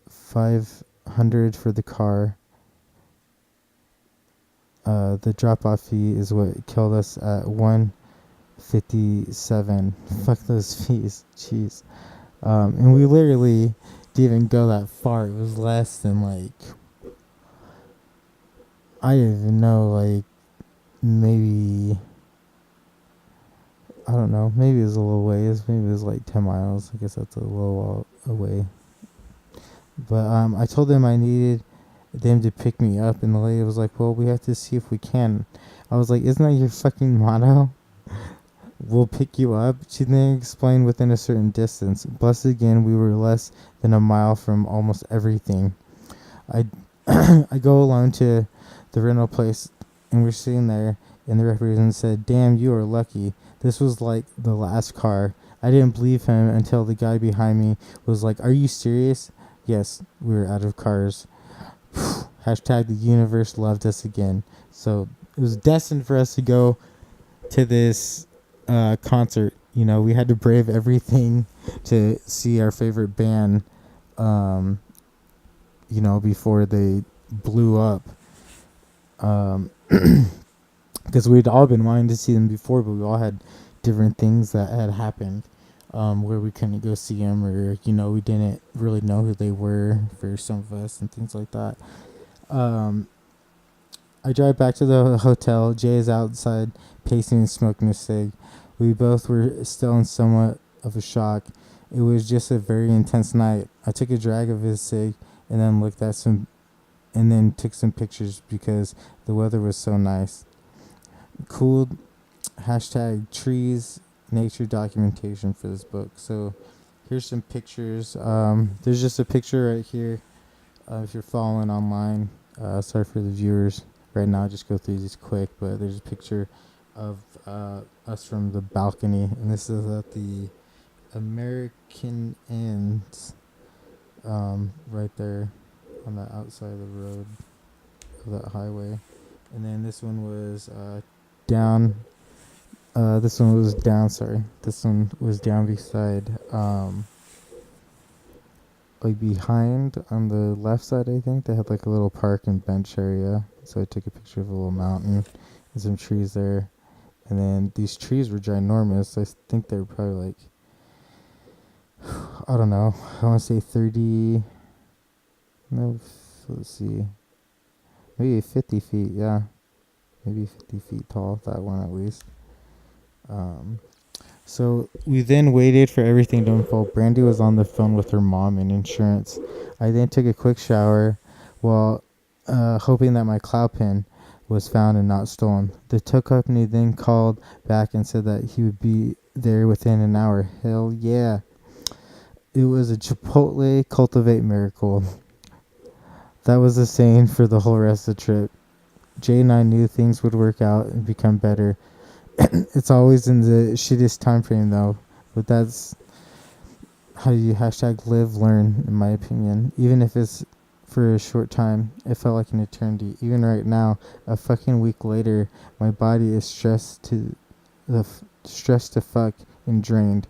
$500 for the car. The drop-off fee is what killed us at $157. Fuck those fees, jeez. And we literally didn't even go that far. It was less than I didn't even know, maybe, I don't know, maybe it was a little ways, maybe it was 10 miles, I guess that's a little away. But I told them I needed them to pick me up, and the lady was like, well, we have to see if we can. I was like, isn't that your fucking motto? We'll pick you up. She then explained within a certain distance. Blessed again, we were less than a mile from almost everything. I go alone to the rental place, and we're sitting there, and the representative said, damn, you are lucky. This was like the last car. I didn't believe him until the guy behind me was like, are you serious? Yes, we were out of cars. Hashtag the universe loved us again. So it was destined for us to go to this concert. We had to brave everything to see our favorite band, before they blew up. Because we'd all been wanting to see them before, but we all had different things that had happened, where we couldn't go see them, or we didn't really know who they were for some of us and things like that. I drive back to the hotel. Jay is outside pacing and smoking a cig. We both were still in somewhat of a shock. It was just a very intense night. I took a drag of his cig and then took some pictures because the weather was so nice. Cool. #trees nature documentation for this book. So here's some pictures. There's just a picture right here. If you're following online, sorry for the viewers right now. I'll just go through these quick, but there's a picture of us from the balcony, and this is at the American Inns, right there on the outside of the road of that highway. And then this one was down. This one was down. Sorry, this one was down beside, like behind on the left side. I think they had like a little park and bench area. So I took a picture of a little mountain and some trees there. And then these trees were ginormous. I think they were probably like, I don't know. I want to say 30. No, let's see. Maybe 50 feet. Yeah, maybe 50 feet tall. That one at least. So we then waited for everything to unfold. Brandy was on the phone with her mom and insurance. I then took a quick shower while hoping that my cloud pen was found and not stolen. The tow company then called back and said that he would be there within an hour. Hell yeah. It was a Chipotle Cultivate miracle. That was the saying for the whole rest of the trip. Jay and I knew things would work out and become better. It's always in the shittiest time frame though, but that's how you #live learn, in my opinion. Even if it's for a short time, it felt like an eternity. Even right now, a fucking week later, my body is stressed to fuck and drained.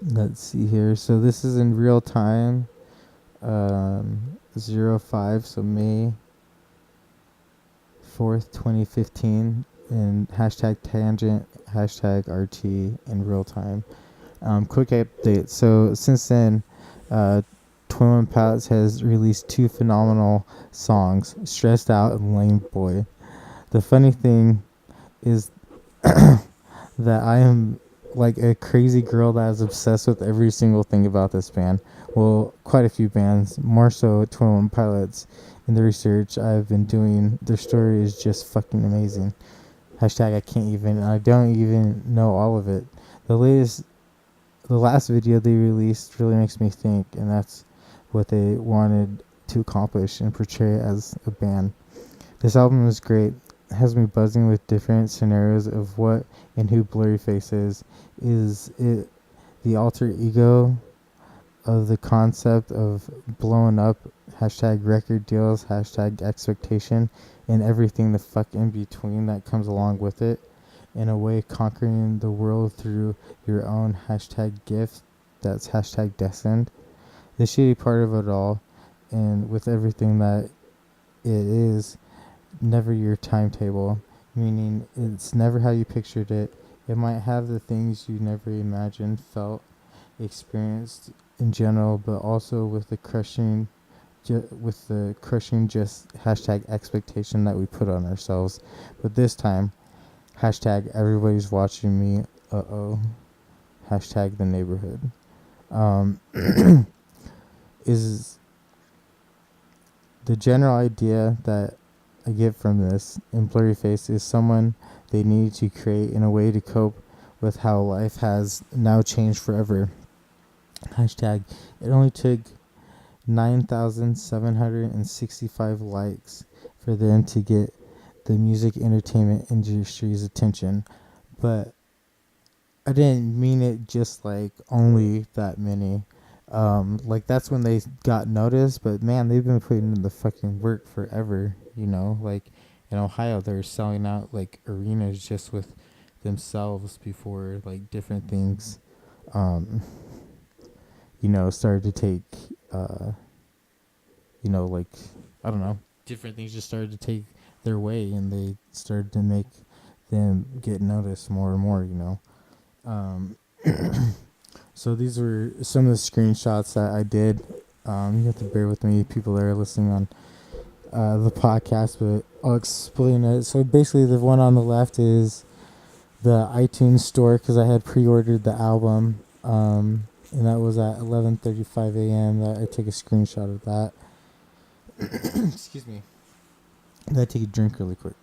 Let's see here. So this is in real time. 05, so May 4th, 2015, and #tangent, #RT in real time. Quick update. So since then, 21 Pilots has released 2 phenomenal songs, Stressed Out and Lame Boy. The funny thing is that I am like a crazy girl that is obsessed with every single thing about this band. Well, quite a few bands, more so 21 Pilots. In the research I've been doing, their story is just fucking amazing. I don't even know all of it. The last video they released really makes me think, and that's what they wanted to accomplish and portray as a band. This album is great. It has me buzzing with different scenarios of what and who Blurryface is. Is it the alter ego of the concept of blowing up, #record deals, #expectation, and everything the fuck in between that comes along with it? In a way, conquering the world through your own #gift that's #destined. The shitty part of it all, and with everything that it is, never your timetable, meaning it's never how you pictured it. It might have the things you never imagined, felt, experienced in general, but also with the crushing just #expectation that we put on ourselves. But this time, #everybody's watching me, the neighborhood, is the general idea that I get from this in Blurryface is someone they need to create in a way to cope with how life has now changed forever. It only took 9,765 likes for them to get the music entertainment industry's attention, but I didn't mean it just like only that many. Like that's when they got noticed, but man, they've been putting in the fucking work forever, like in Ohio they're selling out like arenas just with themselves before like different things started to take like, I don't know, different things just started to take their way, and they started to make them get noticed more and more, So these were some of the screenshots that I did. You have to bear with me, people that are listening on the podcast, but I'll explain it. So basically, the one on the left is the iTunes store, because I had pre-ordered the album, and that was at 11:35 a.m. That I took a screenshot of that. Excuse me. I gotta take a drink really quick.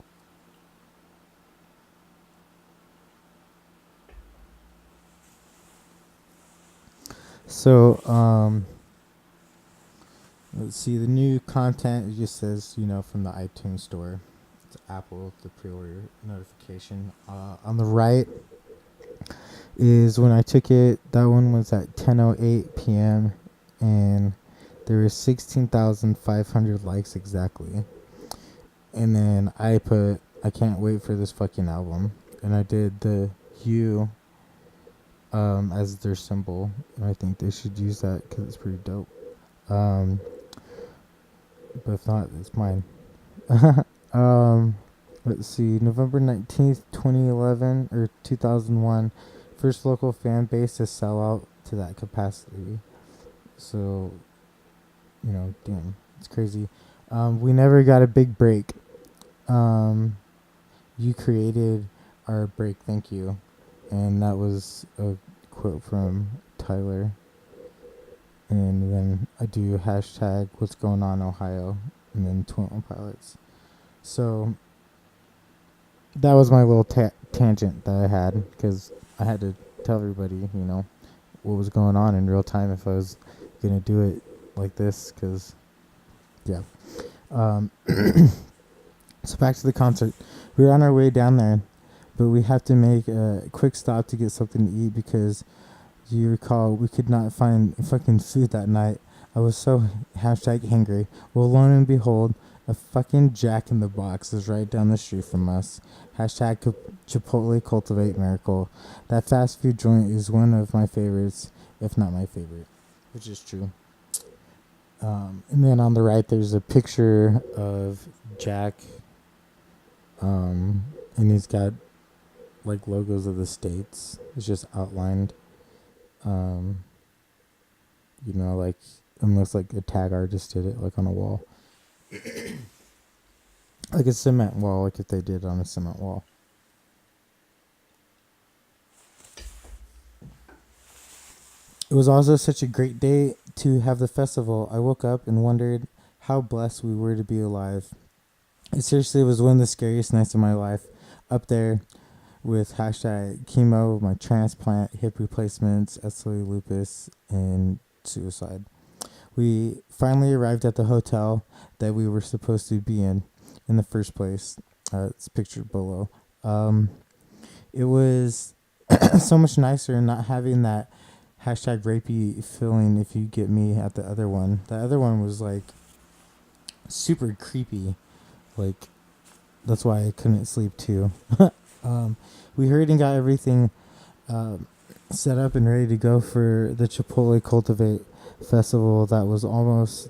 So, let's see, the new content, it just says, from the iTunes store. It's Apple, the pre-order notification. On the right is when I took it. That one was at 10:08 p.m. and there were 16,500 likes exactly. And then I put, I can't wait for this fucking album. And I did the U as their symbol. And I think they should use that because it's pretty dope. But if not, it's mine. Let's see, November 19th, 2011 or 2001, first local fan base to sell out to that capacity. So, damn, it's crazy. We never got a big break. You created our break, thank you. And that was a quote from Tyler. And then I do hashtag what's going on Ohio, and then Twin Pilots. So that was my little tangent that I had, because I had to tell everybody, what was going on in real time if I was going to do it like this, because, yeah. So back to the concert. We were on our way down there, but we have to make a quick stop to get something to eat, because you recall we could not find fucking food that night. I was so #hangry. Well, lo and behold, a fucking Jack in the Box is right down the street from us. Chipotle Cultivate Miracle. That fast food joint is one of my favorites, if not my favorite, which is true. And then on the right, there's a picture of Jack, and he's got like logos of the states. It's just outlined. Like almost like a tag artist did it, like on a wall. Like a cement wall, like if they did on a cement wall. It was also such a great day to have the festival. I woke up and wondered how blessed we were to be alive. It seriously was one of the scariest nights of my life. Up there with hashtag chemo, my transplant, hip replacements, SLE Lupus, and suicide. We finally arrived at the hotel that we were supposed to be in the first place. It's pictured below. It was so much nicer not having that hashtag rapey feeling, if you get me, at the other one. The other one was like super creepy. Like, that's why I couldn't sleep too. We hurried and got everything set up and ready to go for the Chipotle Cultivate festival. That was almost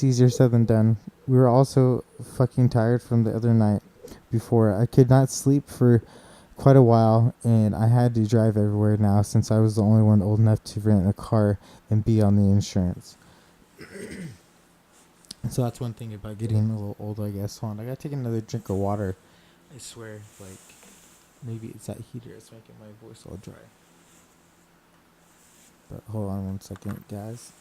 easier said than done. We were also fucking tired from the other night before. I could not sleep for quite a while, and I had to drive everywhere now since I was the only one old enough to rent a car and be on the insurance. So that's one thing about getting a little older, I guess. Hold on, I gotta take another drink of water. I swear, like, maybe it's that heater that's making my voice all dry. But hold on 1 second, guys.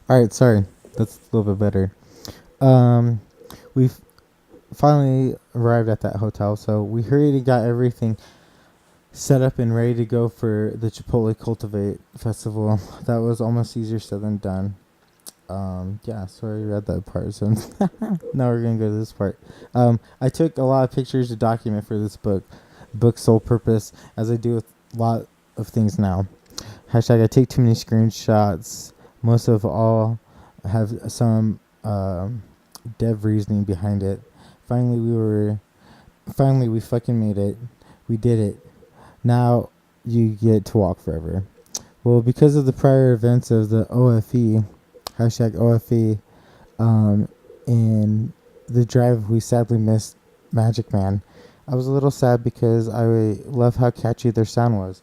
Alright, sorry. That's a little bit better. We've finally arrived at that hotel, so we hurried and got everything set up and ready to go for the Chipotle Cultivate Festival. That was almost easier said than done. Yeah, so I already read that part, so now we're gonna go to this part. I took a lot of pictures to document for this book's sole purpose, as I do with a lot of things now. Hashtag I take too many screenshots. Most of all have some dev reasoning behind it. Finally we fucking made it. We did it. Now you get to walk forever. Well, because of the prior events of the OFE, #OFE, and the drive, we sadly missed Magic Man. I was a little sad because I love how catchy their sound was.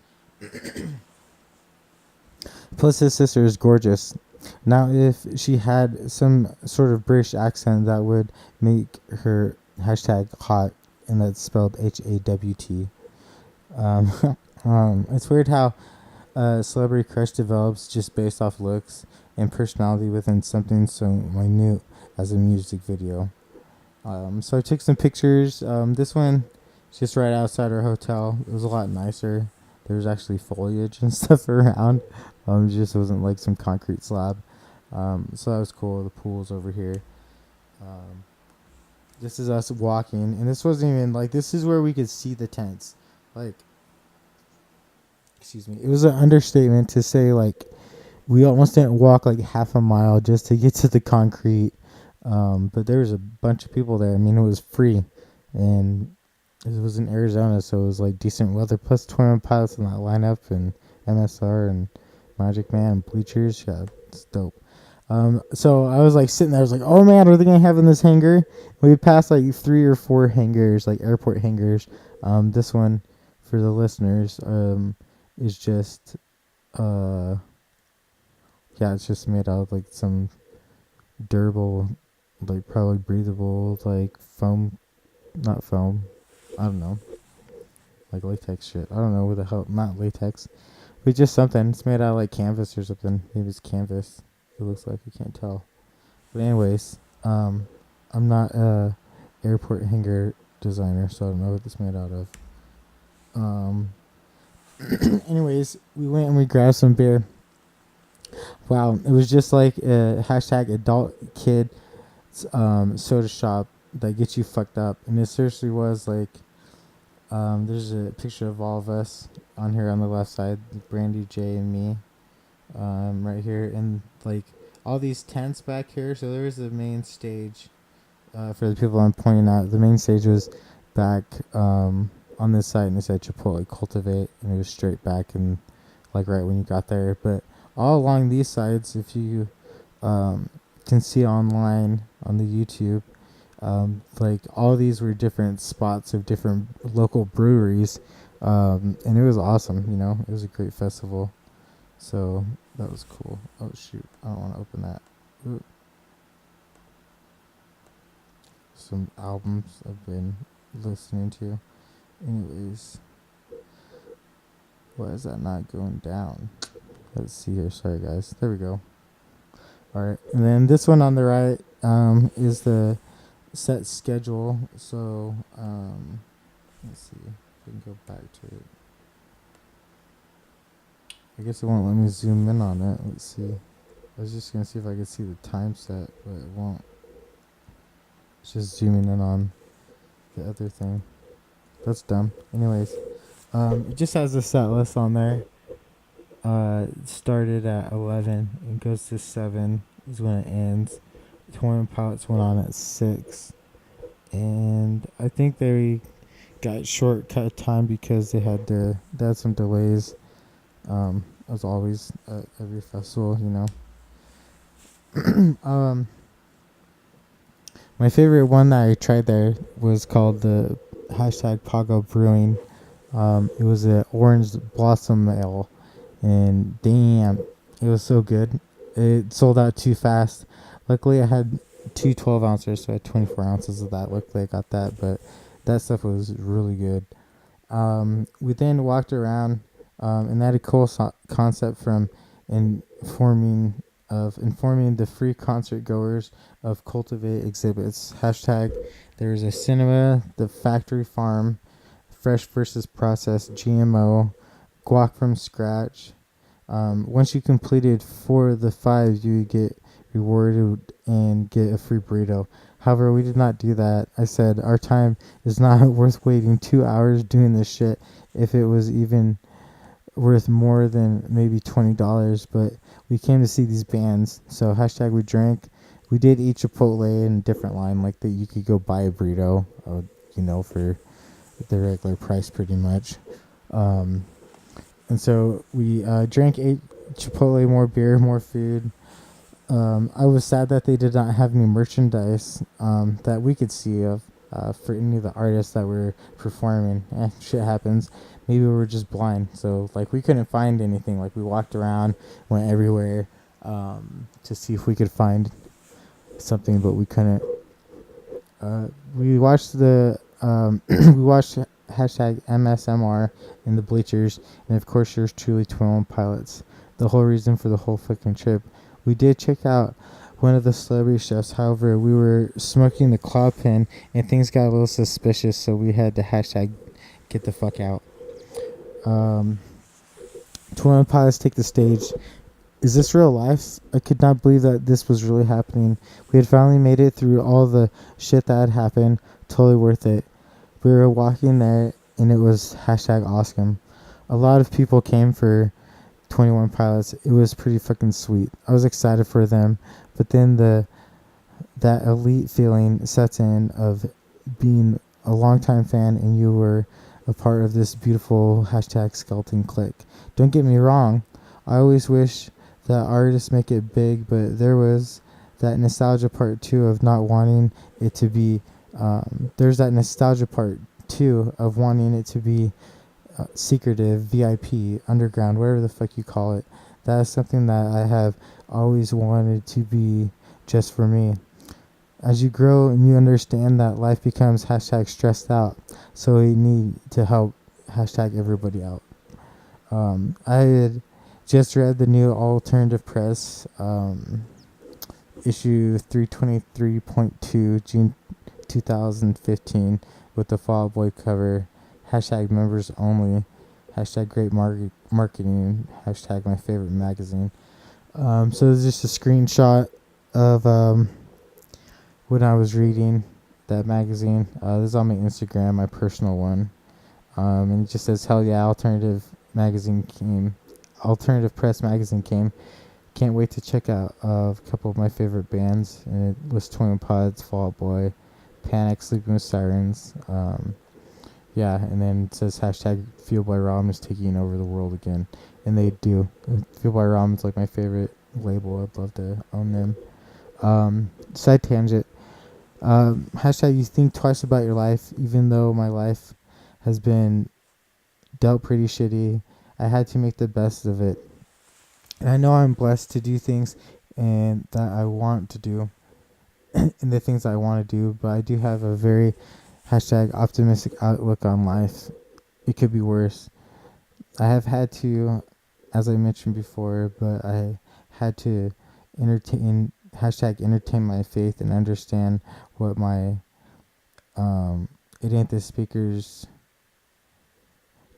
Plus, his sister is gorgeous. Now, if she had some sort of British accent, that would make her #hot, and that's spelled HAWT. It's weird how celebrity crush develops just based off looks and personality within something so minute as a music video. So I took some pictures. This one is just right outside our hotel. It was a lot nicer. There was actually foliage and stuff around. It just wasn't like some concrete slab. So that was cool. The pool's over here. This is us walking, and this wasn't even like, this is where we could see the tents. Like, excuse me. It was an understatement to say like we almost didn't walk like half a mile just to get to the concrete. But there was a bunch of people there. I mean, it was free, and it was in Arizona, so it was like decent weather. Plus 21 pilots in that lineup, and MSR and Magic Man and bleachers. Yeah, it's dope. So I was like sitting there. I was like, oh man, what are they gonna have in this hangar? We passed like 3 or 4 hangars, like airport hangars. This one, for the listeners, is just it's just made out of like some durable, like probably breathable, like foam, not foam, I don't know, like latex shit. I don't know what the hell, not latex, but just something. It's made out of like canvas or something. Maybe it's canvas. It looks like, I can't tell. But anyways, I'm not a airport hangar designer, so I don't know what it's made out of. Anyways, we went and we grabbed some beer. Wow, it was just like a #adult kid soda shop that gets you fucked up. And it seriously was like, there's a picture of all of us on here on the left side, Brandy, Jay, and me, right here, and like all these tents back here. So there was the main stage. For the people I'm pointing out, the main stage was back on this side, and it said Chipotle Cultivate, and it was straight back and like right when you got there. But all along these sides, if you can see online on the YouTube, like all these were different spots of different local breweries, and it was awesome. You know, it was a great festival, so that was cool. Oh shoot, I don't want to open that. Ooh. Some albums I've been listening to. Anyways, why is that not going down? Let's see here. Sorry guys. There we go. Alright, and then this one on the right is the set schedule. So let's see if we can go back to it. I guess it won't let me zoom in on it. Let's see. I was just gonna see if I could see the time set, but it won't. It's just zooming in on the other thing. That's dumb. Anyways, it just has the set list on there. It started at 11 and goes to 7 is when it ends. 21 pilots went on at 6, and I think they got shortcut time because they had some delays. As always at every festival, you know. My favorite one that I tried there was called the #Pago Brewing. It was an orange blossom ale, and damn, it was so good. It sold out too fast. Luckily, I had 2 12-ounces, so I had 24 ounces of that. Luckily, I got that, but that stuff was really good. We then walked around, and that had a cool concept from informing the free concert goers of Cultivate exhibits. There's a cinema, the factory farm, fresh versus processed, GMO, guac from scratch. Once you completed 4 of the 5, you would get rewarded and get a free burrito. However, we did not do that. I said our time is not worth waiting 2 hours doing this shit if it was even worth more than maybe $20, but we came to see these bands. So #we drank, we did eat Chipotle in a different line, like that you could go buy a burrito, for the regular price pretty much. And so we ate Chipotle, more beer, more food. I was sad that they did not have any merchandise that we could see of for any of the artists that were performing. Shit happens. Maybe we were just blind, so like we couldn't find anything. Like we walked around, went everywhere to see if we could find something, but we couldn't. We watched we watched hashtag MSMR in the bleachers, and of course yours truly, 21 Pilots. The whole reason for the whole fucking trip. We did check out one of the celebrity chefs. However, we were smoking the cloud pen, and things got a little suspicious, so we had to hashtag get the fuck out. 21 Pilots take the stage. Is this real life? I could not believe that this was really happening. We had finally made it through all the shit that had happened. Totally worth it. We were walking there, and it was hashtag awesome. A lot of people came for 21 Pilots. It was pretty fucking sweet. I was excited for them, but then that elite feeling sets in of being a longtime fan, and you were a part of this beautiful hashtag skeleton clique. Don't get me wrong, I always wish that artists make it big, but there was that nostalgia part too of not wanting it to be there's that nostalgia part too of wanting it to be secretive, VIP, underground, whatever the fuck you call it. That is something that I have always wanted to be just for me. As you grow and you understand that life becomes hashtag stressed out, so we need to help hashtag everybody out. I had just read the new Alternative Press issue 323.2 June 2015 with the Fall Out Boy cover, hashtag members only, hashtag great marketing, hashtag my favorite magazine. So it's just a screenshot of when I was reading that magazine. This is on my Instagram, my personal one. And it just says, hell yeah, Alternative Press magazine came. Can't wait to check out a couple of my favorite bands. And it was 21 Pods, Fall Out Boy, Panic, Sleeping with Sirens. Yeah, and then it says hashtag Fueled by Ramen is taking over the world again. And they do. Fueled by Ramen is like my favorite label. I'd love to own them. Side tangent. Hashtag you think twice about your life. Even though my life has been dealt pretty shitty, I had to make the best of it. And I know I'm blessed to do things and that I want to do and the things I want to do, but I do have a very hashtag optimistic outlook on life. It could be worse. I have had to, as I mentioned before, but I had to entertain my faith and understand what my it ain't the speakers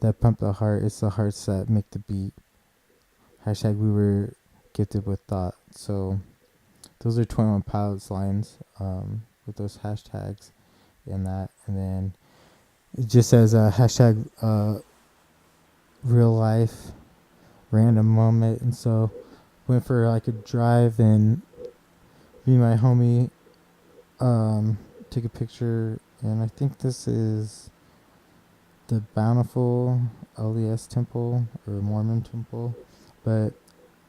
that pump the heart, it's the hearts that make the beat. Hashtag we were gifted with thought. So those are 21 Pilots lines with those hashtags and that. And then it just says hashtag real life, random moment. And so went for like a drive and me and my homie took a picture. And I think this is the Bountiful LDS Temple or Mormon Temple. But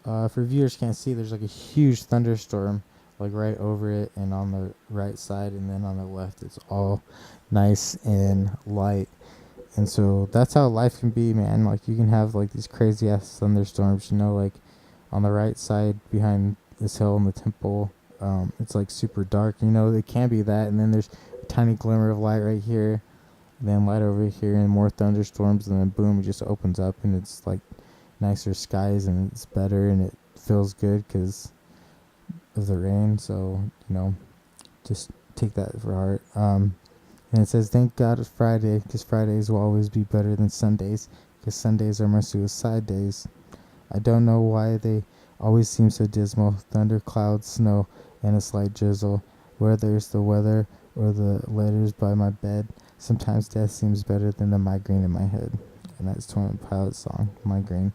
for viewers can't see, there's like a huge thunderstorm like right over it and on the right side, and then on the left it's all nice and light. And so that's how life can be, man. Like you can have like these crazy ass thunderstorms, like on the right side behind this hill in the temple, it's like super dark, it can be that, and then there's a tiny glimmer of light right here, and then light over here, and more thunderstorms, and then boom, it just opens up and it's like nicer skies and it's better and it feels good because of the rain. So just take that for heart. And it says, thank God it's Friday, because Fridays will always be better than Sundays, because Sundays are my suicide days. I don't know why they always seem so dismal. Thunder, clouds, snow, and a slight drizzle. Whether it's the weather or the letters by my bed, sometimes death seems better than the migraine in my head. And that's 21 Pilots song, Migraine.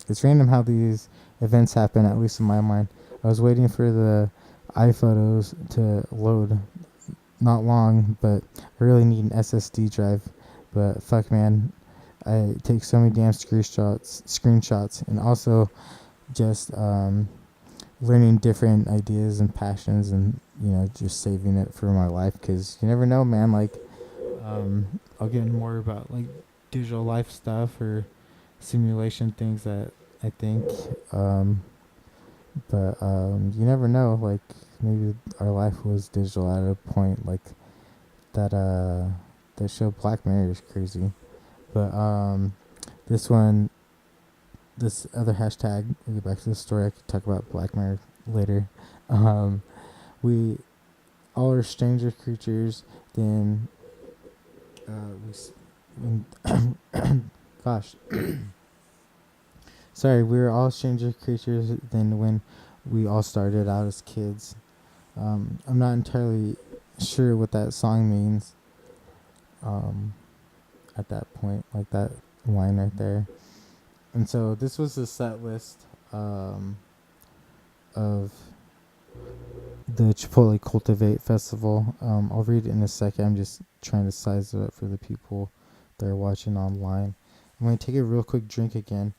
It's random how these events happen, at least in my mind. I was waiting for the iPhotos to load. Not long, but I really need an SSD drive. But fuck, man, I take so many damn screenshots, and also just learning different ideas and passions, and just saving it for my life, because you never know, man. Like, I'll get more about like digital life stuff or simulation things that I think, but you never know. Like, maybe our life was digital at a point, like that. That show Black Mirror is crazy, but this other hashtag. We'll get back to the story. I could talk about Black Mirror later. We all are stranger creatures. Then gosh, sorry. We were all stranger creatures than when we all started out as kids. I'm not entirely sure what that song means. At that point, like that line right there. And so this was the set list of the Chipotle Cultivate Festival. I'll read it in a second. I'm just trying to size it up for the people that are watching online. I'm going to take a real quick drink again.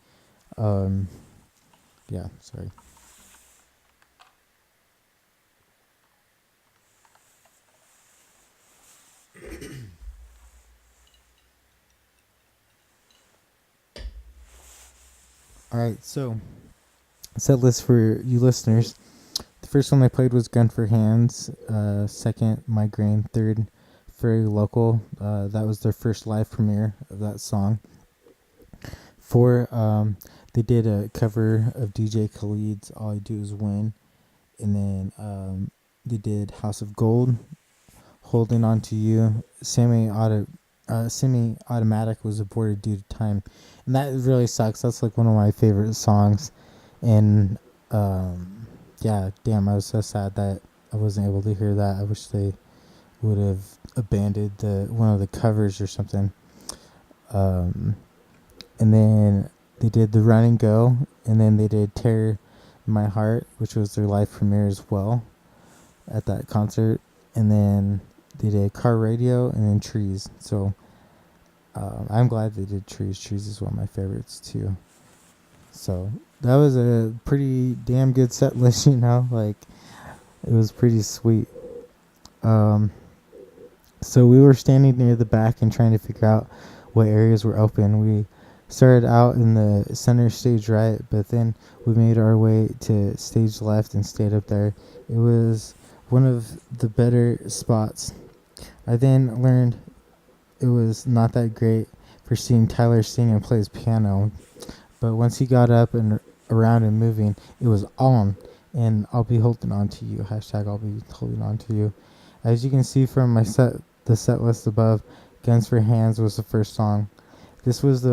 Yeah, sorry. Alright, so set list for you listeners. The first one I played was Gun for Hands. Second, Migraine. Third, Very Local. That was their first live premiere of that song. 4, they did a cover of DJ Khaled's All I Do Is Win. And then they did House of Gold, Holding On To You. Semi-Automatic was aborted due to time. And that really sucks. That's like one of my favorite songs. And yeah, damn, I was so sad that I wasn't able to hear that. I wish they would have abandoned one of the covers or something. And then they did The Run and Go, and then they did Tear My Heart, which was their live premiere as well at that concert. And then they did Car Radio, and then Trees. So I'm glad they did Trees. Trees is one of my favorites too. So that was a pretty damn good set list, like it was pretty sweet. So we were standing near the back and trying to figure out what areas were open. We started out in the center stage right, but then we made our way to stage left and stayed up there. It was one of the better spots. I then learned it was not that great for seeing Tyler sing and play his piano, but once he got up and around and moving, it was on, and I'll be holding on to you. Hashtag I'll be holding on to you. As you can see from the set list above, Guns for Hands was the first song. This was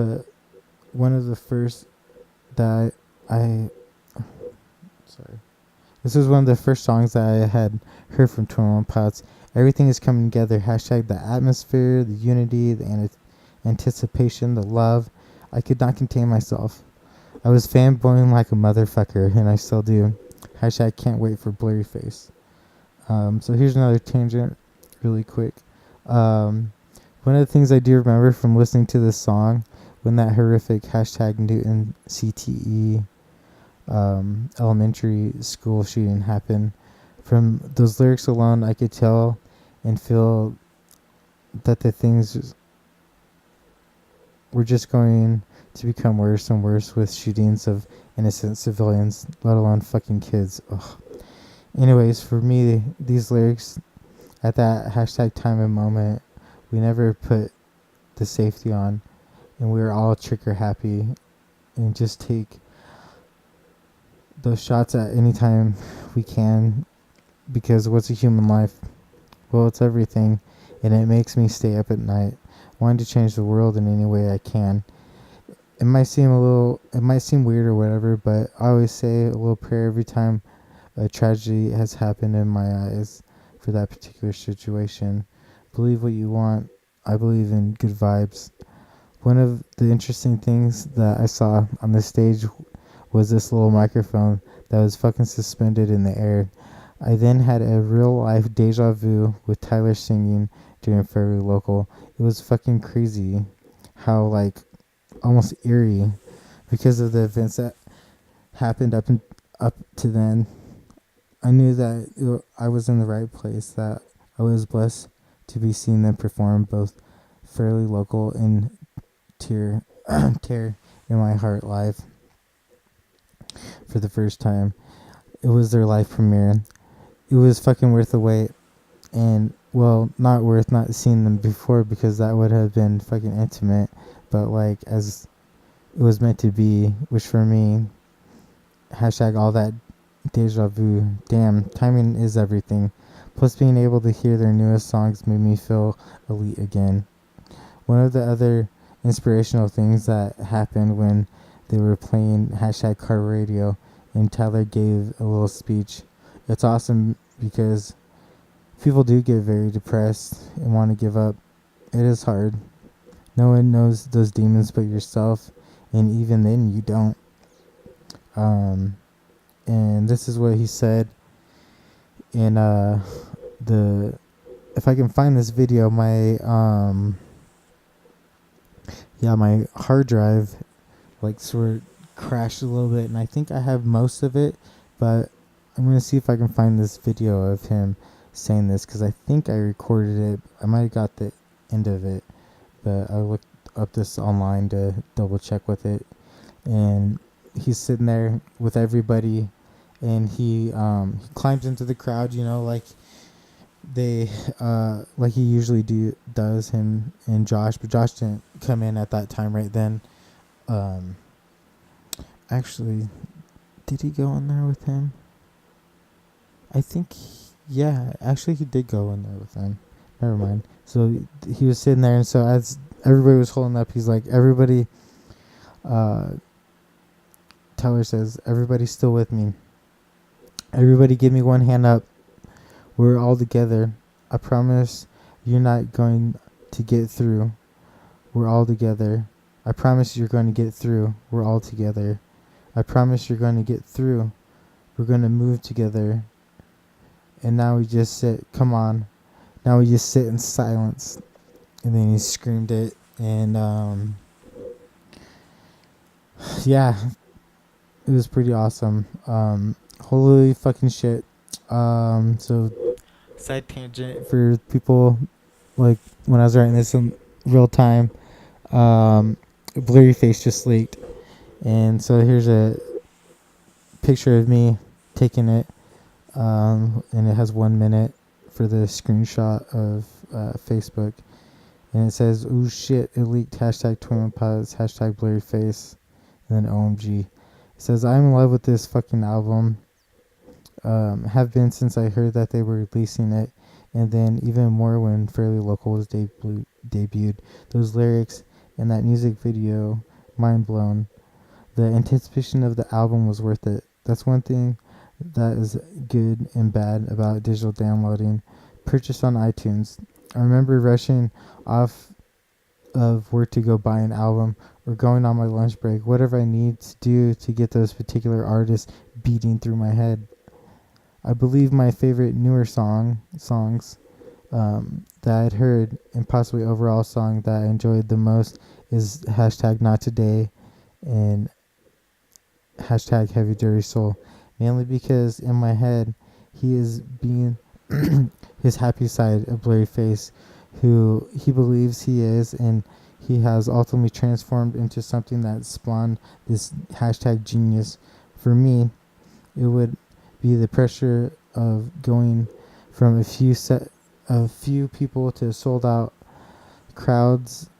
one of the first that This was one of the first songs that I had heard from 21 Pilots. Everything is coming together. Hashtag the atmosphere, the unity, the anticipation, the love. I could not contain myself. I was fanboying like a motherfucker, and I still do. Hashtag can't wait for Blurry Face. So here's another tangent really quick. One of the things I do remember from listening to this song, when that horrific hashtag Newton CTE elementary school shooting happened, from those lyrics alone, I could tell and feel that the things were just going to become worse and worse with shootings of innocent civilians, let alone fucking kids. Ugh. Anyways, for me, these lyrics at that hashtag time and moment, we never put the safety on, and we were all trigger happy, and just take those shots at any time we can, because what's a human life? Well, it's everything, and it makes me stay up at night, wanting to change the world in any way I can. It might seem weird or whatever, but I always say a little prayer every time a tragedy has happened in my eyes for that particular situation. Believe what you want. I believe in good vibes. One of the interesting things that I saw on the stage was this little microphone that was fucking suspended in the air. I then had a real life deja vu with Tyler singing during Fairly Local. It was fucking crazy how, like, almost eerie because of the events that happened up to then. I knew that I was in the right place, that I was blessed to be seeing them perform both Fairly Local and Tear in My Heart live for the first time. It was their live premiere. It was fucking worth the wait. And, well, not worth not seeing them before because that would have been fucking intimate. But, like, as it was meant to be, which for me, hashtag all that deja vu. Damn, timing is everything. Plus, being able to hear their newest songs made me feel elite again. One of the other inspirational things that happened when they were playing hashtag car radio and Tyler gave a little speech. It's awesome because people do get very depressed and want to give up. It is hard. No one knows those demons but yourself, and even then you don't. And this is what he said in if I can find this video, my my hard drive like sort of crashed a little bit, and I think I have most of it, but I'm gonna see if I can find this video of him saying this because I think I recorded it. I might have got the end of it, but I looked up this online to double check with it. And he's sitting there with everybody, and he climbs into the crowd, you know, like they like he usually does, him and Josh, but Josh didn't come in at that time right then. Actually, did he go in there with him? I think actually he did go in there with him. Never mind. So he was sitting there, and so as everybody was holding up, he's like, everybody, Tyler says, everybody's still with me. Everybody give me one hand up. We're all together. I promise you're not going to get through. We're all together. I promise you're going to get through. We're all together. I promise you're going to get through. We're going to move together. And now we just sit. Come on. Now we just sit in silence. And then he screamed it. And, yeah. It was pretty awesome. Holy fucking shit. So, side tangent for people, like, when I was writing this in real time, Blurry Face just leaked. And so here's a picture of me taking it. And it has 1 minute for the screenshot of Facebook. And it says, "Ooh shit, it leaked, hashtag Twin Pilots, hashtag Blurry Face," and then OMG. It says, "I'm in love with this fucking album. Have been since I heard that they were releasing it, and then even more when Fairly Local was debuted. Those lyrics and that music video, mind blown. The anticipation of the album was worth it. That's one thing that is good and bad about digital downloading. Purchase on iTunes. I remember rushing off of work to go buy an album, or going on my lunch break, whatever I need to do to get those particular artists beating through my head. I believe my favorite newer songs that I'd heard, and possibly overall song that I enjoyed the most, is hashtag Not Today and hashtag Heavy Dirty Soul, mainly because in my head he is being his happy side of Blurry Face, who he believes he is, and he has ultimately transformed into something that spawned this hashtag genius. For me, it would be the pressure of going from a few people to sold out crowds,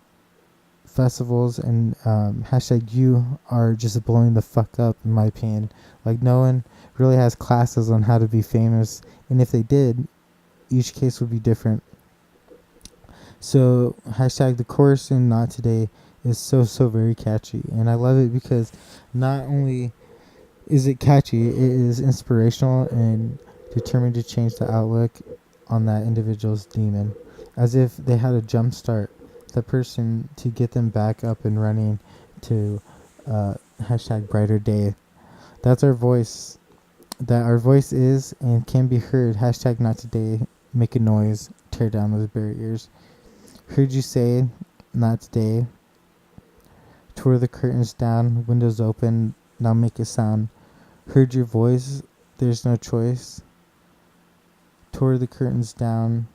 festivals, and hashtag you are just blowing the fuck up, in my opinion. Like, no one really has classes on how to be famous, and if they did, each case would be different. So hashtag the chorus in Not Today is so very catchy, and I love it because not only is it catchy, it is inspirational and determined to change the outlook on that individual's demon, as if they had a jump start the person to get them back up and running to hashtag brighter day. That's our voice. that our voice is and can be heard. Hashtag not today. Make a noise. Tear down those barriers. Heard you say, not today. Tore the curtains down. Windows open. Now make a sound. Heard your voice. There's no choice. Tore the curtains down.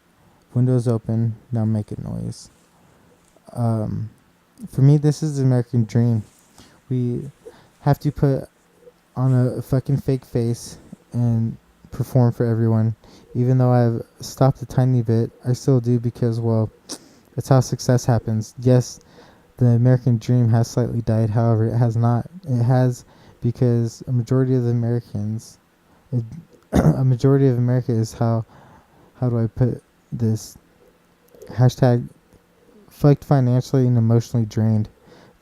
Windows open. Now make a noise. For me, this is the American dream. We have to put on a fucking fake face and perform for everyone. Even though I've stopped a tiny bit, I still do because, well, it's how success happens. Yes, the American dream has slightly died. However, it has not. It has because a majority of the Americans, a majority of America is how do I put this? Hashtag fucked financially and emotionally drained.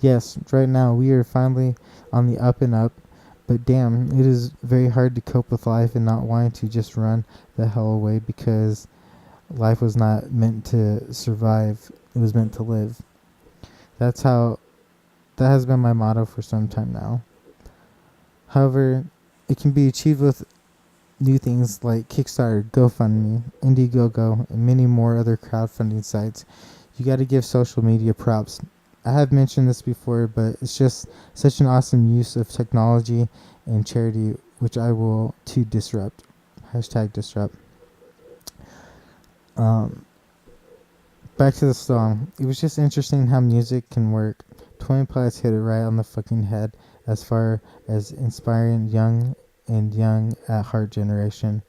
Yes, right now we are finally on the up and up, but damn, it is very hard to cope with life and not wanting to just run the hell away because life was not meant to survive, it was meant to live. That has been my motto for some time now. However, it can be achieved with new things like Kickstarter, GoFundMe, Indiegogo, and many more other crowdfunding sites. You got to give social media props. I have mentioned this before, but it's just such an awesome use of technology and charity, which I will to disrupt. Hashtag disrupt. Back to the song. It was just interesting how music can work. 20 Pilots hit it right on the fucking head as far as inspiring young at heart generation.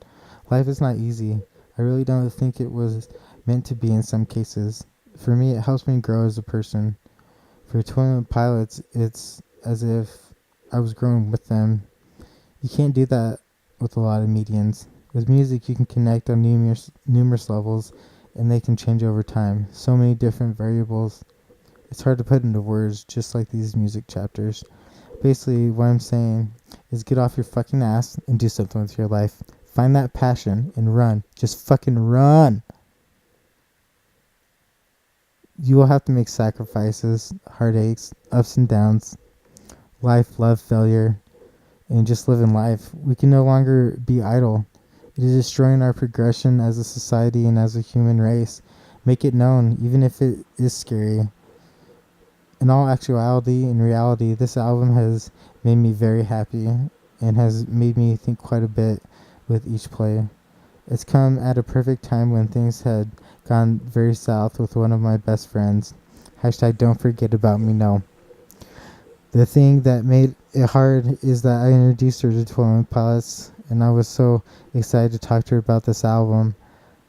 Life is not easy. I really don't think it was meant to be in some cases. For me, it helps me grow as a person. For 21 Pilots, it's as if I was growing with them. You can't do that with a lot of medians. With music, you can connect on numerous levels, and they can change over time. So many different variables. It's hard to put into words, just like these music chapters. Basically, what I'm saying is get off your fucking ass and do something with your life. Find that passion and run. Just fucking run. You will have to make sacrifices, heartaches, ups and downs, life, love, failure, and just living life. We can no longer be idle. It is destroying our progression as a society and as a human race. Make it known, even if it is scary. In all actuality, in reality, this album has made me very happy and has made me think quite a bit with each play. It's come at a perfect time when things had gone very south with one of my best friends. Hashtag don't forget about me, no. The thing that made it hard is that I introduced her to 21 Pilots, and I was so excited to talk to her about this album.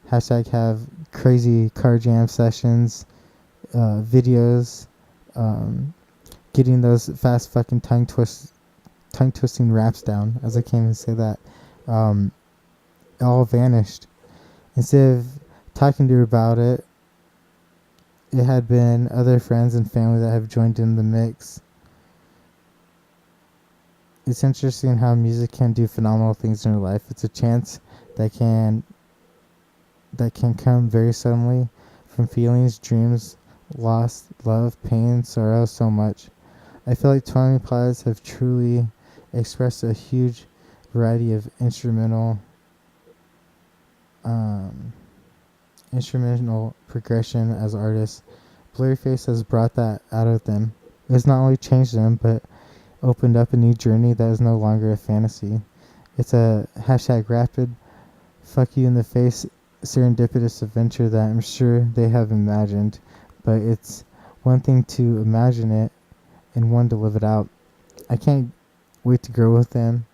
Hashtag have crazy car jam sessions, videos, getting those fast fucking tongue twisting raps down, as I can't even say that. It all vanished. Instead of talking to her about it, it had been other friends and family that have joined in the mix. It's interesting how music can do phenomenal things in your life. It's a chance that can come very suddenly from feelings, dreams, loss, love, pain, sorrow, so much. I feel like 20 Pilots have truly expressed a huge variety of instrumental progression as artists. Blurryface has brought that out of them. It has not only changed them, but opened up a new journey that is no longer a fantasy. It's a hashtag rapid, fuck you in the face, serendipitous adventure that I'm sure they have imagined, but it's one thing to imagine it and one to live it out. I can't wait to grow with them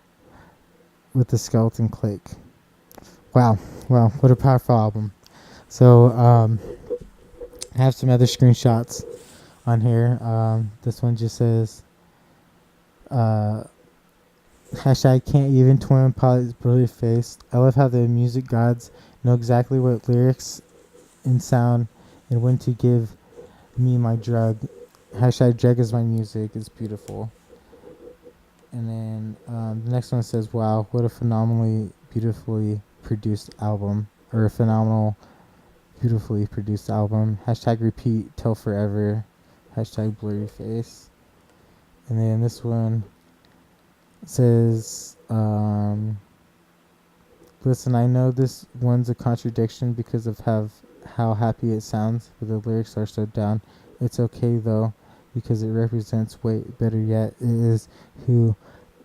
with the Skeleton Click. Wow, what a powerful album. So, I have some other screenshots on here. This one just says, hashtag can't even 21 Pilots Blurryface. I love how the music gods know exactly what lyrics and sound and when to give me my drug. Hashtag drug is my music. It's beautiful. And then the next one says, wow, what a phenomenally beautifully produced album. Or a phenomenal beautifully produced album. Hashtag repeat till forever. Hashtag Blurryface. And then this one says, Listen, I know this one's a contradiction because of how happy it sounds, but the lyrics are so down. It's okay though, because it represents better yet, it is who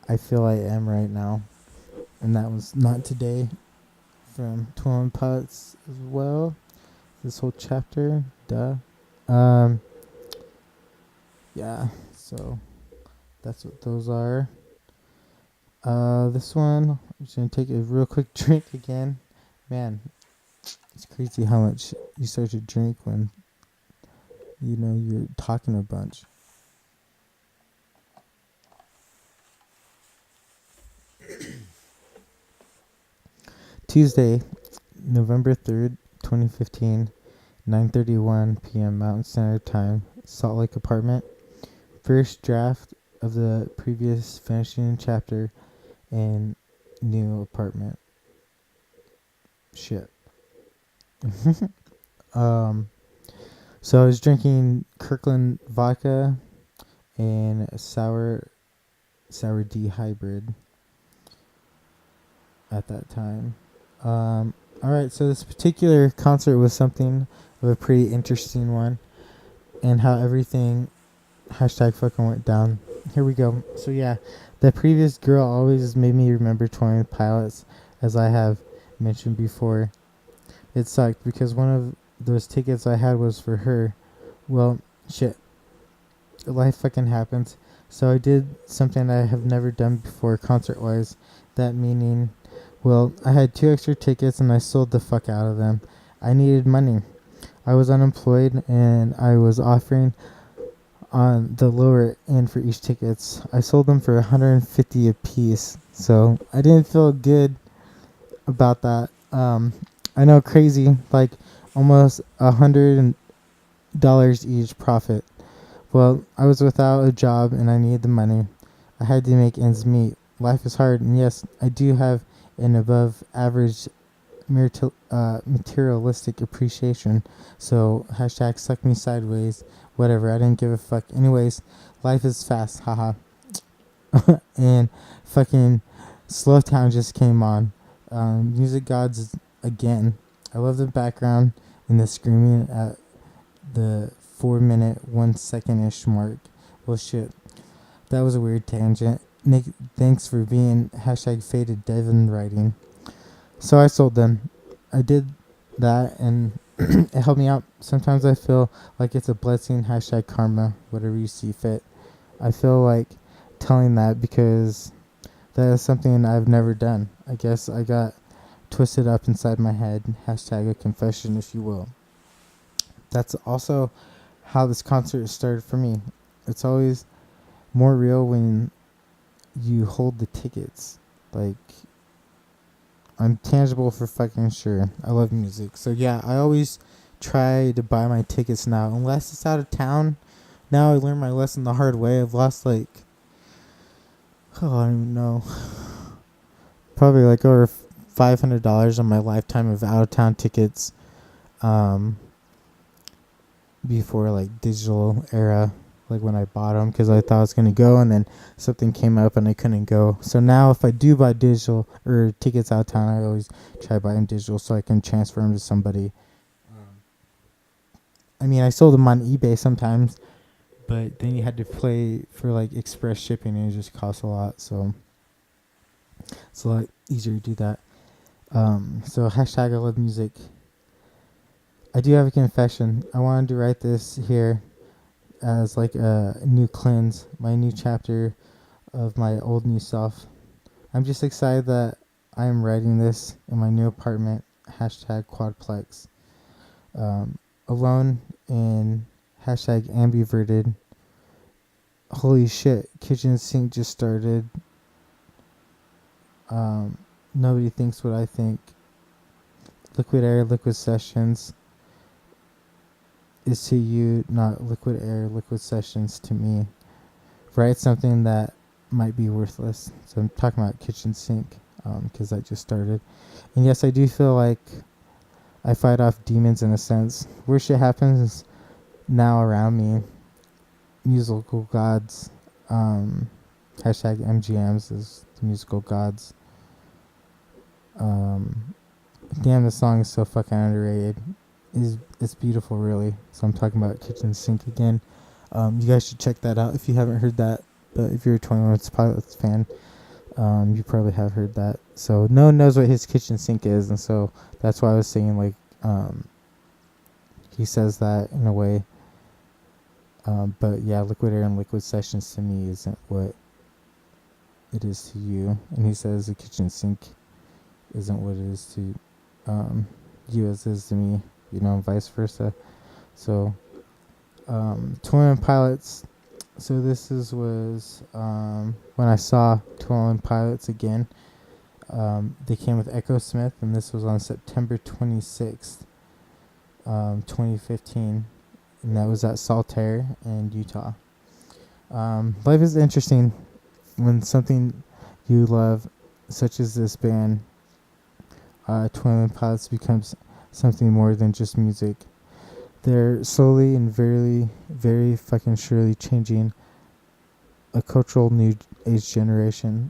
I feel I am right now. And that was Not Today from 21 Pilots as well. This whole chapter, duh. Yeah, so that's what those are. This one, I'm just gonna take a real quick drink again. Man, it's crazy how much you start to drink when you're talking a bunch. Tuesday, November 3rd, 2015, 9:31 p.m. Mountain Standard Time, Salt Lake apartment. First draft of the previous finishing chapter and new apartment. Shit. So I was drinking Kirkland vodka and a sour D hybrid at that time. Alright, so this particular concert was something of a pretty interesting one, and how everything #fucking went down. Here we go. So yeah, the previous girl always made me remember 20 Pilots, as I have mentioned before. It sucked because one of those tickets I had was for her. Well, shit. Life fucking happens. So I did something I have never done before concert-wise. That meaning, well, I had 2 extra tickets and I sold the fuck out of them. I needed money. I was unemployed and I was offering on the lower end for each tickets. I sold them for $150 a piece. So I didn't feel good about that. I know, crazy, like almost $100 each profit. Well, I was without a job and I needed the money. I had to make ends meet. Life is hard, and yes, I do have an above average materialistic appreciation. So #suck me sideways. Whatever, I didn't give a fuck. Anyways, life is fast, haha. And fucking Slowtown just came on. Music Gods again. I love the background and the screaming at the 4-minute 1 second-ish mark. Well, shit, that was a weird tangent. Nick, thanks for being #faded Devon writing. So I sold them. I did that and it helped me out. Sometimes I feel like it's a blessing, #karma, whatever you see fit. I feel like telling that because that is something I've never done. I guess I got twisted up inside my head. #a confession, if you will. That's also how this concert started for me. It's always more real when you hold the tickets. Like, I'm tangible for fucking sure. I love music. So yeah, I always try to buy my tickets now, unless it's out of town. Now I learned my lesson the hard way. I've lost I don't even know. Probably like over $500 on my lifetime of out of town tickets. Before like digital era, like when I bought them, because I thought I was going to go and then something came up and I couldn't go. So now if I do buy digital or tickets out of town, I always try to buy them digital so I can transfer them to somebody. I mean, I sold them on eBay sometimes, but then you had to pay for like express shipping and it just costs a lot. So it's a lot easier to do that. So #I love music. I do have a confession. I wanted to write this here as like a new cleanse, my new chapter of my old new self. I'm just excited that I am writing this in my new apartment, #quadplex. Alone in #ambiverted. Holy shit, kitchen sink just started. Nobody thinks what I think. Liquide Air, Liquide Sessiøns is to you, not Liquide Air, Liquide Sessiøns to me. Write something that might be worthless. So I'm talking about kitchen sink, because I just started. And yes, I do feel like I fight off demons in a sense. Worst shit happens now around me. Musical gods. #MGMs is the musical gods. Damn, this song is so fucking underrated. It's beautiful, really. So I'm talking about Kitchen Sink again. You guys should check that out if you haven't heard that. But if you're a 21 Pilots fan, you probably have heard that. So no one knows what his kitchen sink is, and so that's why I was saying, like, he says that in a way. But yeah, Liquide Air and Liquide Sessiøns to me isn't what it is to you. And he says the kitchen sink isn't what it is to you as it is to me, you know, and vice versa. So 21 Pilots. So this was when I saw 21 Pilots again. They came with Echo Smith, and this was on September 26th, 2015, and that was at Saltaire in Utah. Life is interesting when something you love, such as this band, 21 Pilots, becomes something more than just music. They're slowly and very, very fucking surely changing a cultural new age generation.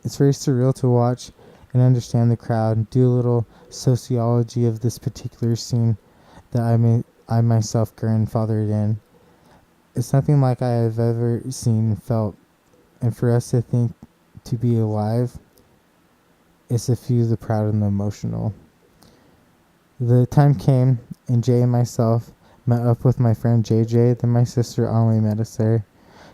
It's very surreal to watch and understand the crowd and do a little sociology of this particular scene that I myself grandfathered in. It's nothing like I have ever seen and felt, and for us to think to be alive is to feel the proud and the emotional. The time came, and Jay and myself met up with my friend JJ, then my sister Emily met us there.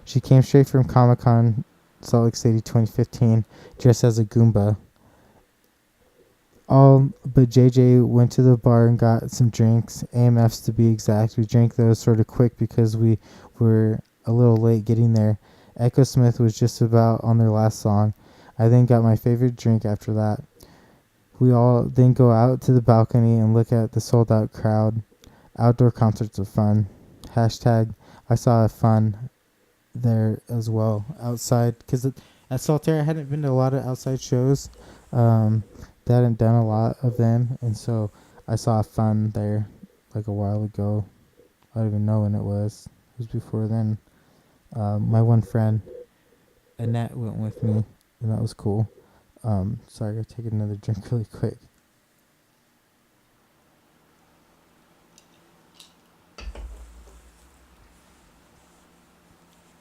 She came straight from Comic-Con Salt Lake City 2015, dressed as a Goomba. All but JJ went to the bar and got some drinks, AMFs to be exact. We drank those sort of quick because we were a little late getting there. Echo Smith was just about on their last song. I then got my favorite drink after that. We all then go out to the balcony and look at the sold out crowd. Outdoor concerts are fun. Hashtag I saw a fun there as well outside, because at Saltaire I hadn't been to a lot of outside shows. They hadn't done a lot of them, and so I saw a fun there like a while ago. I don't even know when it was. It was before then. My one friend Annette went with me, and that was cool. Sorry, I gotta take another drink really quick.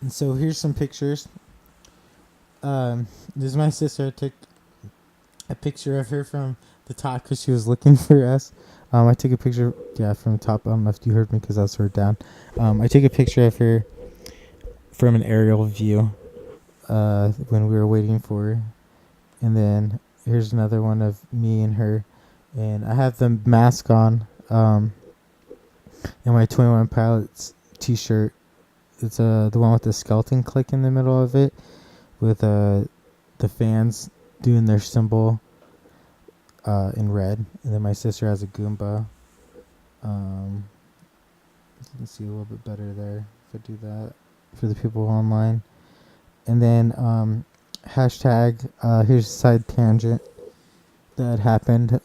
And so here's some pictures. This is my sister. I took a picture of her from the top because she was looking for us. I took a picture, from the top. I don't know if you heard me because I was sort of down. I took a picture of her from an aerial view when we were waiting for her. And then here's another one of me and her. And I have the mask on and my 21 Pilots t-shirt. It's the one with the skeleton click in the middle of it with the fans doing their symbol in red. And then my sister has a Goomba. You can see a little bit better there if I do that for the people online. And then hashtag here's a side tangent that happened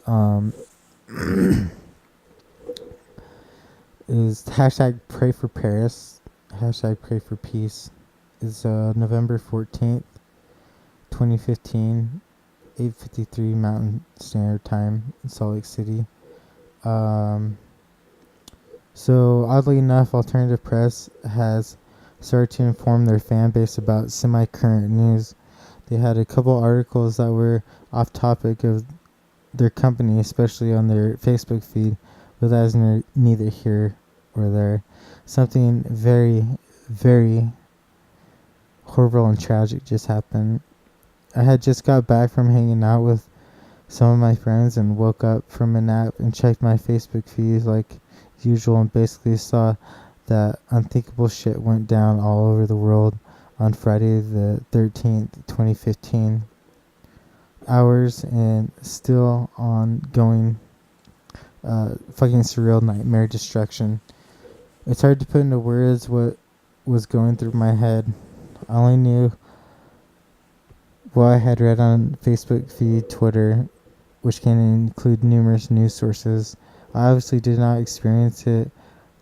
is hashtag pray for Paris, hashtag pray for peace. Is November 14th 2015, 8:53 Mountain Standard Time in Salt Lake City. So oddly enough, alternative press has started to inform their fan base about semi-current news. They had a couple articles that were off topic of their company, especially on their Facebook feed, but that is neither here or there. Something very, very horrible and tragic just happened. I had just got back from hanging out with some of my friends and woke up from a nap and checked my Facebook feed like usual and basically saw that unthinkable shit went down all over the world on Friday the 13th, 2015. Hours and still ongoing fucking surreal nightmare destruction. It's hard to put into words what was going through my head. I only knew what I had read on Facebook feed, Twitter, which can include numerous news sources. I obviously did not experience it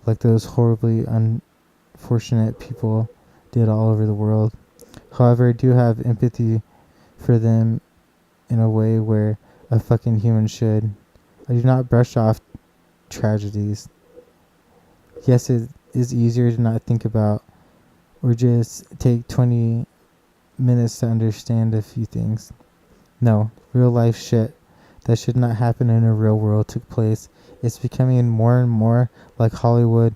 like those horribly unfortunate people did all over the world. However, I do have empathy for them in a way where a fucking human should. I do not brush off tragedies. Yes, it is easier to not think about or just take 20 minutes to understand a few things. No, real life shit that should not happen in a real world took place. It's becoming more and more like Hollywood.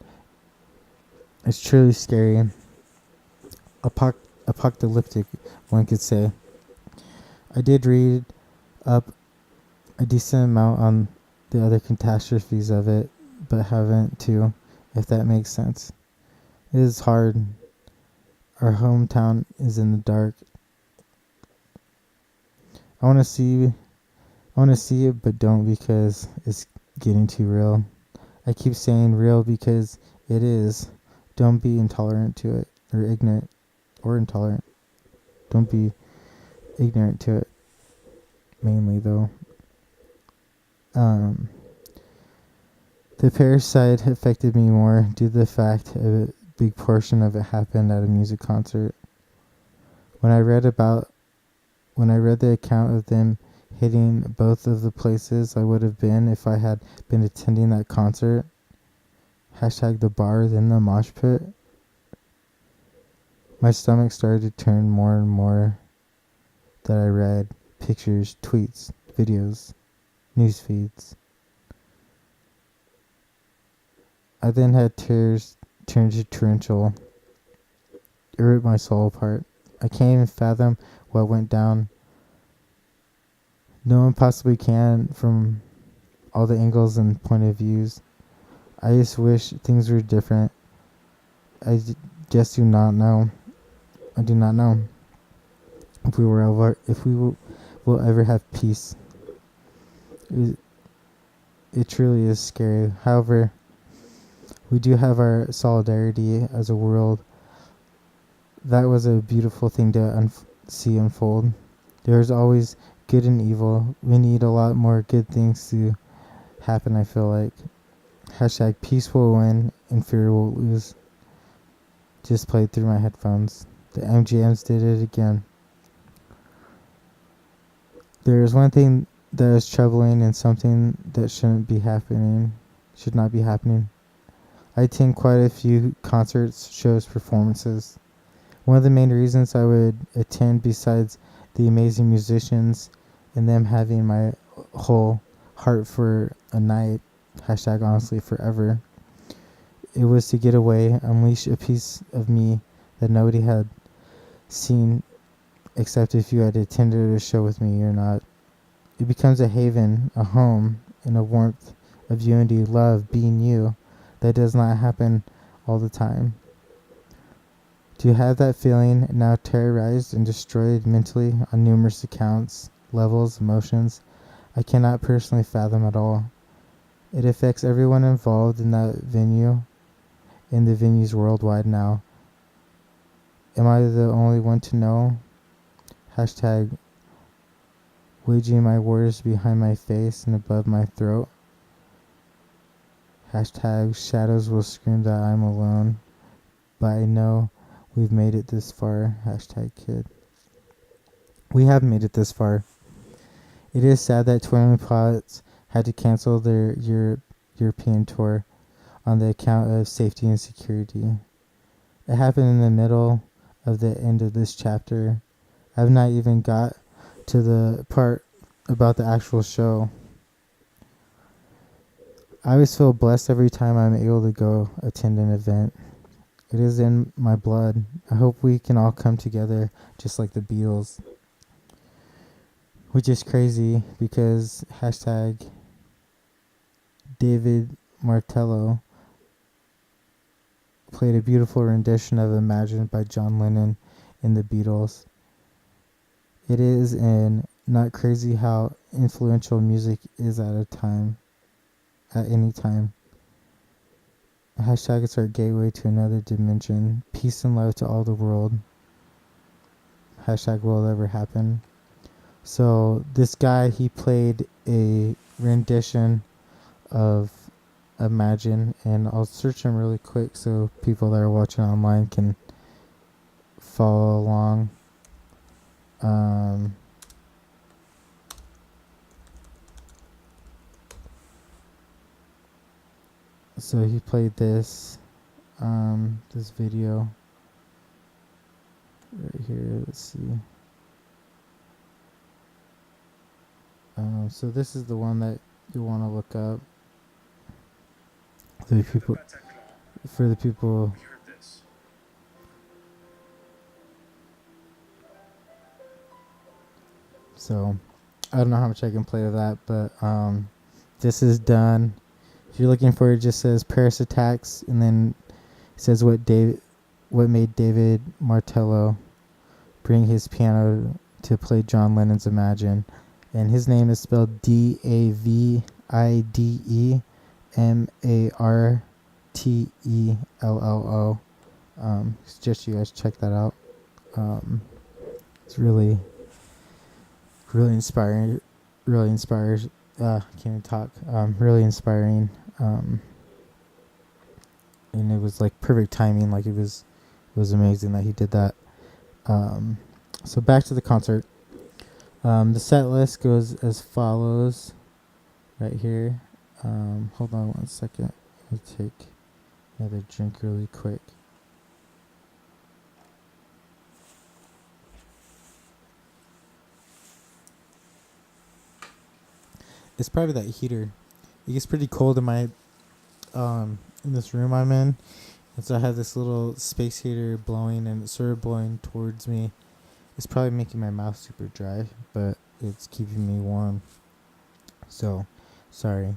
It's truly scary. Apocalyptic, one could say. I did read up a decent amount on the other catastrophes of it, but haven't too, if that makes sense. It is hard. Our hometown is in the dark. I want to see it, but don't, because it's getting too real. I keep saying real because it is. Don't be intolerant to it, or ignorant, or intolerant. Don't be ignorant to it, mainly though. The parasite affected me more due to the fact a big portion of it happened at a music concert. When I read the account of them hitting both of the places I would have been if I had been attending that concert, hashtag the bar, then the mosh pit, my stomach started to turn more and more that I read pictures, tweets, videos, news feeds. I then had tears turn to torrential. It ripped my soul apart. I can't even fathom what went down. No one possibly can from all the angles and point of views. I just wish things were different. I just do not know. I do not know if we will ever have peace. It truly is scary. However, we do have our solidarity as a world. That was a beautiful thing to see unfold. There's always good and evil. We need a lot more good things to happen, I feel like. Hashtag peace will win and fear will lose. Just played through my headphones. The MGMs did it again. There is one thing that is troubling and something that should not be happening. I attend quite a few concerts, shows, performances. One of the main reasons I would attend, besides the amazing musicians and them having my whole heart for a night, hashtag honestly forever, it was to get away, unleash a piece of me that nobody had seen except if you had attended a show with me or not. It becomes a haven, a home, and a warmth of unity, love, being you. That does not happen all the time. To have that feeling now terrorized and destroyed mentally on numerous accounts, levels, emotions, I cannot personally fathom at all. It affects everyone involved in that venue, in the venues worldwide now. Am I the only one to know? Hashtag waging my words behind my face and above my throat. Hashtag shadows will scream that I'm alone, but I know we've made it this far. Hashtag kid. We have made it this far. It is sad that touring pilots had to cancel their European tour on the account of safety and security. It happened in the middle of the end of this chapter. I've not even got to the part about the actual show. I always feel blessed every time I'm able to go attend an event. It is in my blood. I hope we can all come together just like the Beatles. Which is crazy because hashtag David Martello played a beautiful rendition of Imagine by John Lennon in the Beatles. It is and not crazy how influential music is at any time. Hashtag it's our gateway to another dimension. Peace and love to all the world. Hashtag will it ever happen. So this guy, he played a rendition of Imagine, and I'll search him really quick so people that are watching online can follow along. So he played this video right here. Let's see. So this is the one that you want to look up. For the people. So I don't know how much I can play of that, but this is done. If you're looking for it, just says Paris Attacks, and then it says what made David Martello bring his piano to play John Lennon's Imagine. And his name is spelled DavideMartello. Suggest you guys check that out. It's really inspiring. Really inspires. Can't even talk. Really inspiring. And it was like perfect timing. Like it was amazing that he did that. So back to the concert. The set list goes as follows. Right here. Hold on 1 second. I'll take another drink really quick. It's probably that heater. It gets pretty cold in my in this room I'm in, and so I have this little space heater blowing, and it's sort of blowing towards me. It's probably making my mouth super dry, but it's keeping me warm. So, sorry.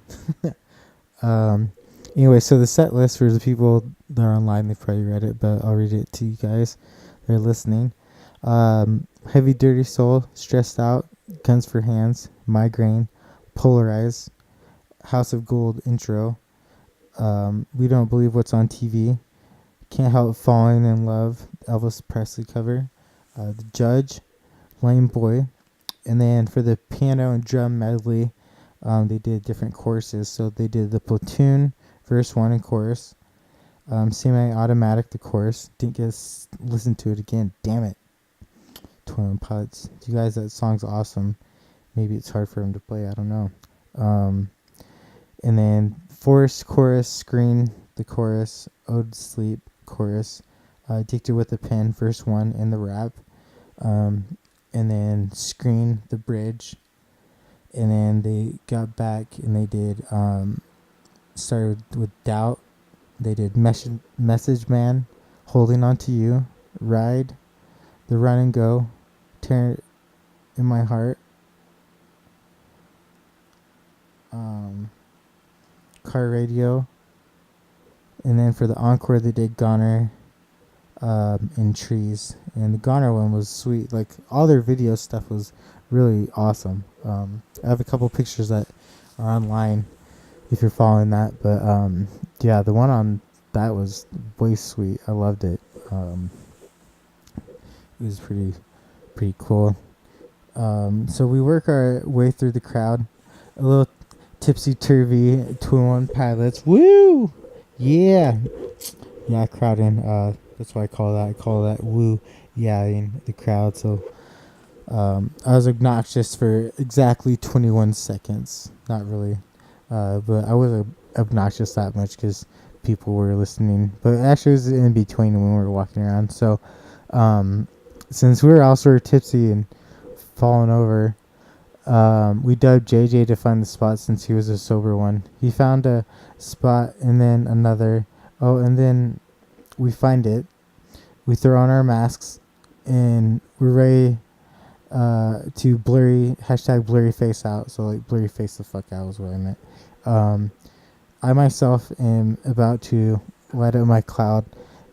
Anyway, so the set list for the people that are online, they've probably read it, but I'll read it to you guys that are listening. Heavy Dirty Soul, Stressed Out, Guns for Hands, Migraine, Polarize, House of Gold intro, We Don't Believe What's on TV, Can't Help Falling in Love, Elvis Presley cover, The Judge, Lame Boy, and then for the piano and drum medley, they did different choruses. So they did the Platoon, verse 1 and chorus, Semi-Automatic, the chorus. Didn't get to listen to it again. Damn it. 21 Pilots. You guys, that song's awesome. Maybe it's hard for him to play. I don't know. And then Force, chorus, Screen, the chorus, Ode to Sleep, chorus, Addicted with a Pen, verse 1, and the rap. And then Screen, the bridge. And then they got back and they did, started with Doubt. They did Message Man, Holding On to You, Ride, The Run and Go, Tear in My Heart, Car Radio. And then for the encore they did Goner, and Trees. And the Goner one was sweet. Like all their video stuff was really awesome. I have a couple pictures that are online if you're following that, but yeah, the one on that was way sweet. I loved it. It was pretty cool. So we work our way through the crowd, a little tipsy-turvy, 21 Pilots. Woo! Yeah, crowding. That's what I call that. I call that woo. Yeah, in the crowd. So I was obnoxious for exactly 21 seconds. Not really, but I was obnoxious that much because people were listening. But actually, it was in between when we were walking around. So since we were all sort of tipsy and falling over, we dubbed JJ to find the spot since he was a sober one. He found a spot and then another. Oh, and then we find it. We throw on our masks and we're ready to blurry face out. So like blurry face the fuck out was what I meant. I myself am about to light up my cloud,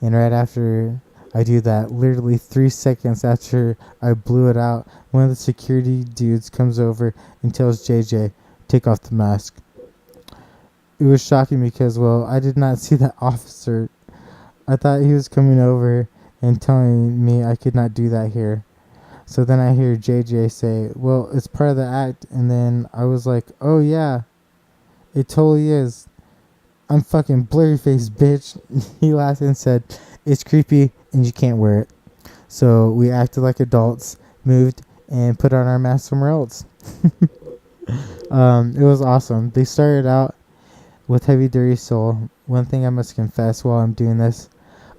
and right after I do that, literally 3 seconds after I blew it out, one of the security dudes comes over and tells JJ, take off the mask. It was shocking because, well, I did not see that officer. I thought he was coming over and telling me I could not do that here. So then I hear JJ say, well, it's part of the act. And then I was like, oh yeah, it totally is. I'm fucking blurry face, bitch. He laughed and said, it's creepy and you can't wear it. So we acted like adults, moved, and put on our masks somewhere else. It was awesome. They started out with heavy dirty soul, one thing I must confess while I'm doing this,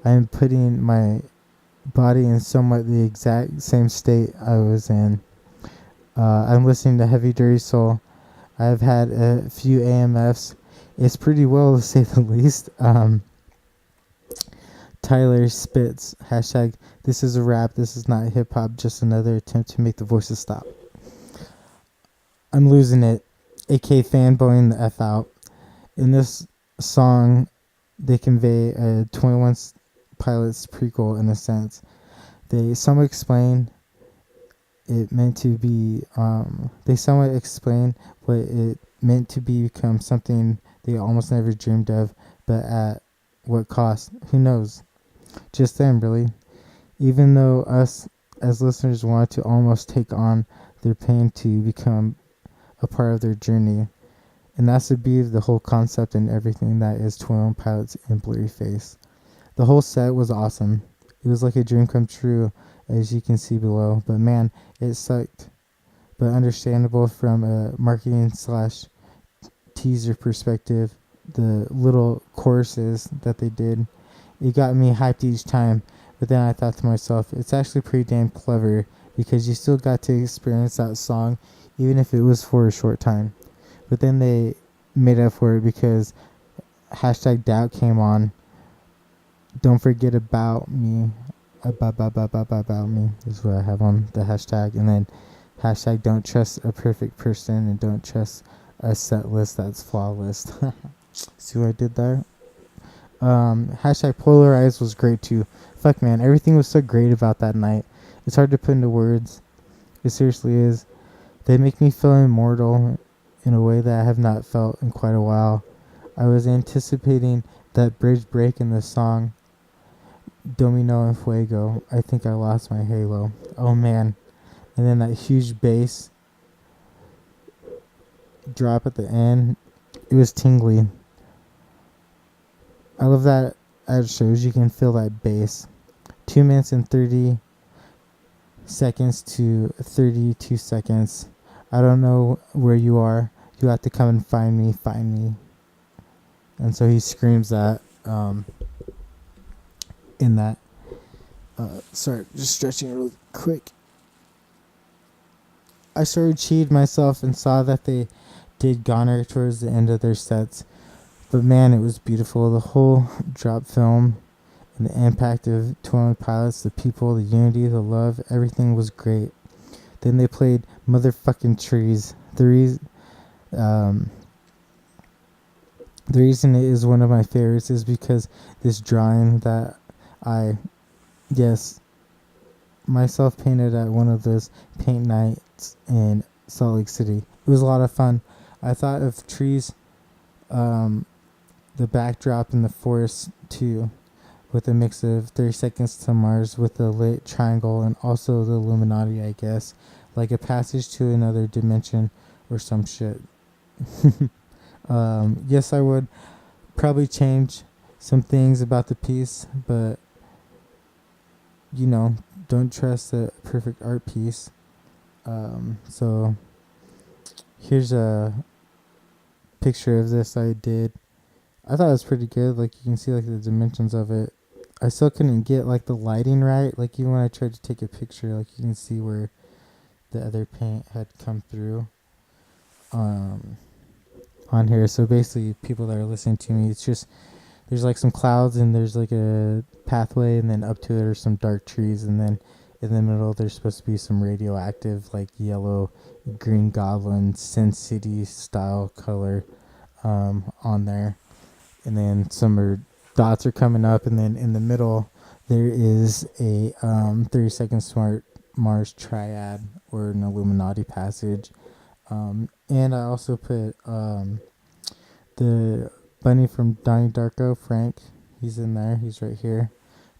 I am putting my body in somewhat the exact same state I was in. I'm listening to Heavy Dirty Soul. I've had a few AMFs. It's pretty well, to say the least. Tyler spits. Hashtag, this is a rap. This is not hip hop. Just another attempt to make the voices stop. I'm losing it. AK fanboying the F out. In this song, they convey a 21 Pilots prequel in a sense. They somewhat explain it meant to be, they somewhat explain what it meant to become something they almost never dreamed of, but at what cost? Who knows? Just them, really. Even though us as listeners want to almost take on their pain to become a part of their journey. And that's the beauty of the whole concept and everything that is 21 Pilots and Blurry Face. The whole set was awesome. It was like a dream come true, as you can see below. But man, it sucked. But understandable from a marketing / teaser perspective. The little choruses that they did, it got me hyped each time. But then I thought to myself, it's actually pretty damn clever, because you still got to experience that song, even if it was for a short time. But then they made up for it because hashtag doubt came on. Don't forget about me. About me is what I have on the hashtag. And then hashtag don't trust a perfect person and don't trust a set list that's flawless. See what I did there? Hashtag polarized was great too. Fuck man, everything was so great about that night. It's hard to put into words. It seriously is. They make me feel immortal in a way that I have not felt in quite a while. I was anticipating that bridge break in the song Domino and Fuego. I think I lost my halo. Oh man. And then that huge bass drop at the end. It was tingly. I love that at shows you can feel that bass. 2 minutes and 30 seconds to 32 seconds. I don't know where you are. You have to come and find me, find me. And so he screams that in that. Sorry, just stretching real quick. I sort of cheated myself and saw that they did Goner towards the end of their sets. But man, it was beautiful. The whole drop film and the impact of 21 Pilots, the people, the unity, the love, everything was great. Then they played motherfucking Trees. The reason it is one of my favorites is because this drawing that I, myself painted at one of those paint nights in Salt Lake City. It was a lot of fun. I thought of Trees, the backdrop in the forest too, with a mix of 30 Seconds to Mars with the lit triangle and also the Illuminati, I guess, like a passage to another dimension or some shit. Yes, I would probably change some things about the piece, but you know, don't trust a perfect art piece. So here's a picture of this I did. I thought it was pretty good. Like, you can see like the dimensions of it. I still couldn't get like the lighting right. Like, even when I tried to take a picture, like, you can see where the other paint had come through on here. So basically, people that are listening to me, it's just there's like some clouds and there's like a pathway, and then up to it are some dark trees, and then in the middle there's supposed to be some radioactive, like yellow green goblin Sin City style color on there. And then some dots are coming up, and then in the middle there is a 30 Seconds to Mars triad or an Illuminati passage. And I also put the bunny from Donnie Darko, Frank. He's in there. He's right here.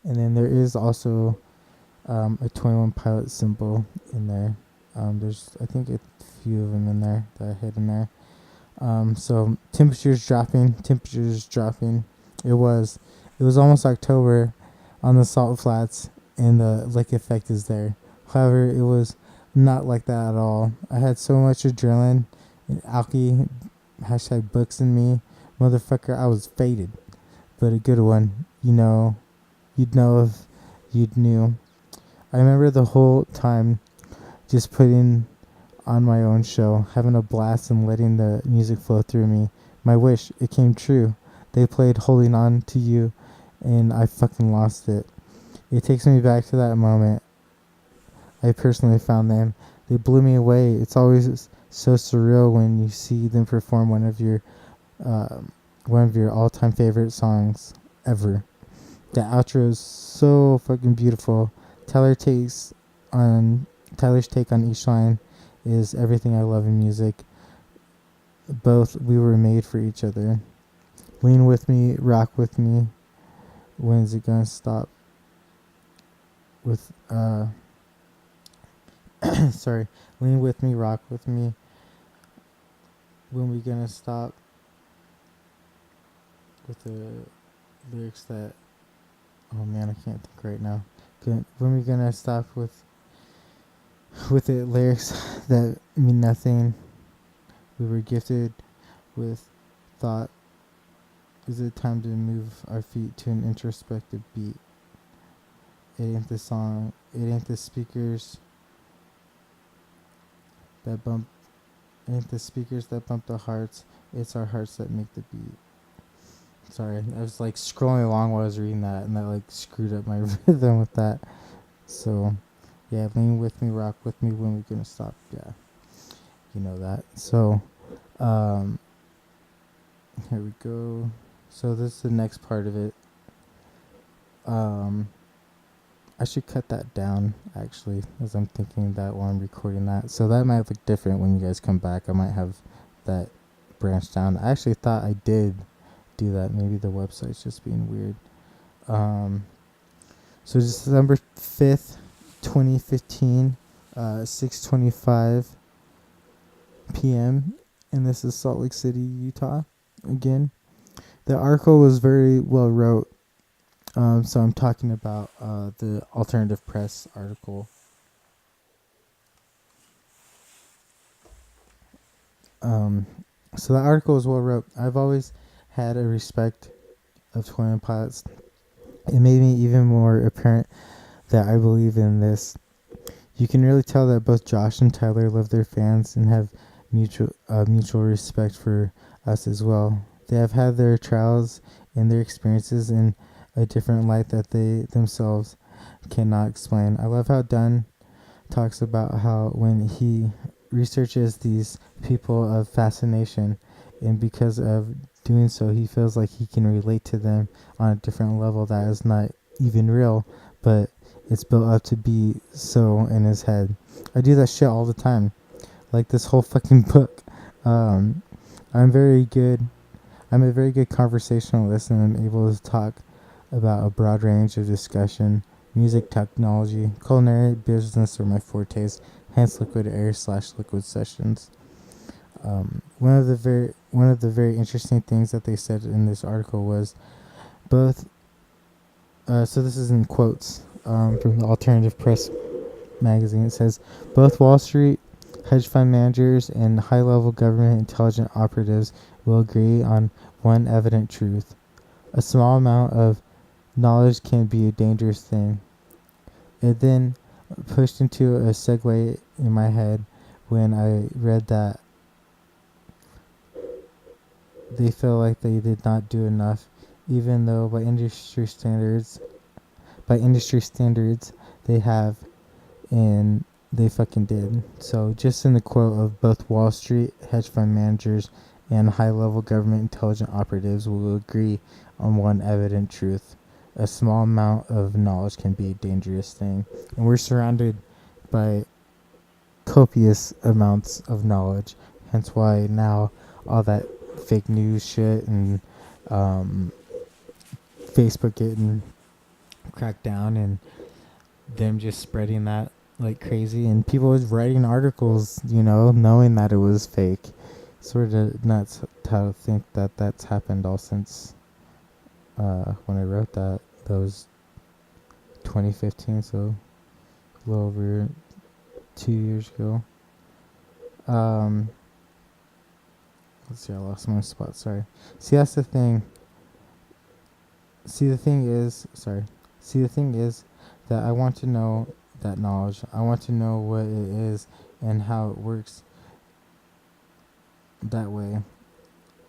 And then there is also a 21 Pilot symbol in there. There's, I think, a few of them in there that I hid in there. So temperatures dropping. It was almost October on the Salt Flats, and the lake effect is there. However, it was not like that at all. I had so much adrenaline and alky, hashtag books in me, Motherfucker, I was faded. But a good one. You'd know if you'd knew. I remember the whole time just putting on my own show, having a blast and letting the music flow through me. My wish, it came true. They played Holding On to You, and I fucking lost it. It takes me back to that moment. I personally found them. They blew me away. It's always so surreal when you see them perform one of your all-time favorite songs ever. The outro is so fucking beautiful. Tyler's take on each line is everything I love in music. Both we were made for each other. Lean with me, rock with me. When's it gonna stop? With sorry. Lean with me, rock with me. When we gonna stop? With the lyrics that, oh man, I can't think right now. When we gonna stop with the lyrics that mean nothing? We were gifted with thought. Is it time to move our feet to an introspective beat? It ain't the song, it ain't the speakers that bump, it ain't the speakers that bump the hearts, it's our hearts that make the beat. Sorry, I was like scrolling along while I was reading that, and that like screwed up my rhythm with that. So, yeah, lean with me, rock with me, when we gonna stop? Yeah, you know that. So, here we go. So this is the next part of it. I should cut that down, actually, as I'm thinking that while I'm recording that. So that might look different when you guys come back. I might have that branched down. I actually thought I did do that. Maybe the website's just being weird. So December 5th, 2015, 6:25 p.m. And this is Salt Lake City, Utah. Again, the article was very well wrote. So I'm talking about the alternative press article. So the article is well wrote. I've always had a respect of twin pilots. It made me even more apparent that I believe in this. You can really tell that both Josh and Tyler love their fans and have mutual respect for us as well. They have had their trials and their experiences in a different light that they themselves cannot explain. I love how Dunn talks about how when he researches these people of fascination, and because of doing so, he feels like he can relate to them on a different level that is not even real, but it's built up to be so in his head. I do that shit all the time, like this whole fucking book. I'm a very good conversationalist, and I'm able to talk about a broad range of discussion. Music, technology, culinary, business are my fortes, hence Liquide Air / Liquide Sessions. One of the very interesting things that they said in this article was both. So this is in quotes from the Alternative Press magazine. It says both Wall Street hedge fund managers and high-level government intelligence operatives will agree on one evident truth: a small amount of knowledge can be a dangerous thing. It then pushed into a segue in my head when I read that they feel like they did not do enough, even though by industry standards they have, and they fucking did. So just in the quote of both Wall Street hedge fund managers and high-level government intelligence operatives will agree on one evident truth: a small amount of knowledge can be a dangerous thing. And we're surrounded by copious amounts of knowledge, hence why now all that fake news shit and Facebook getting cracked down and them just spreading that like crazy, and people was writing articles, knowing that it was fake. Sort of nuts to think that that's happened all since when I wrote that. That was 2015, so a little over 2 years ago. Let's see, I lost my spot. Sorry. See, that's the thing. See, the thing is that I want to know that knowledge. I want to know what it is and how it works that way.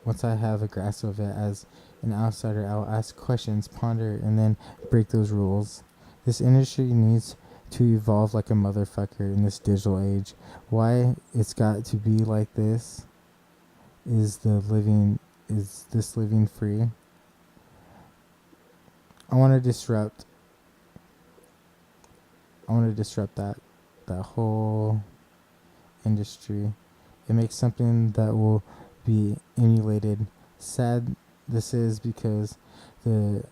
Once I have a grasp of it as an outsider, I'll ask questions, ponder, and then break those rules. This industry needs to evolve like a motherfucker in this digital age. Why it's got to be like this? Is this living free? I want to disrupt that whole industry. It makes something that will be emulated. Sad this is because the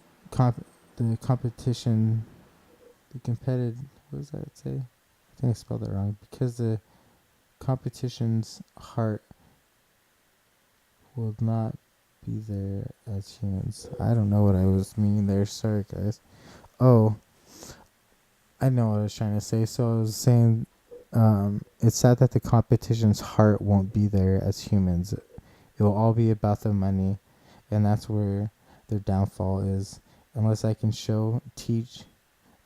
competition, the competitive, what does that say? I think I spelled that wrong. Because the competition's heart will not be there as humans. I don't know what I was meaning there. Sorry, guys. Oh, I know what I was trying to say. So I was saying, it's sad that the competition's heart won't be there as humans. It will all be about the money, and that's where their downfall is. Unless I can teach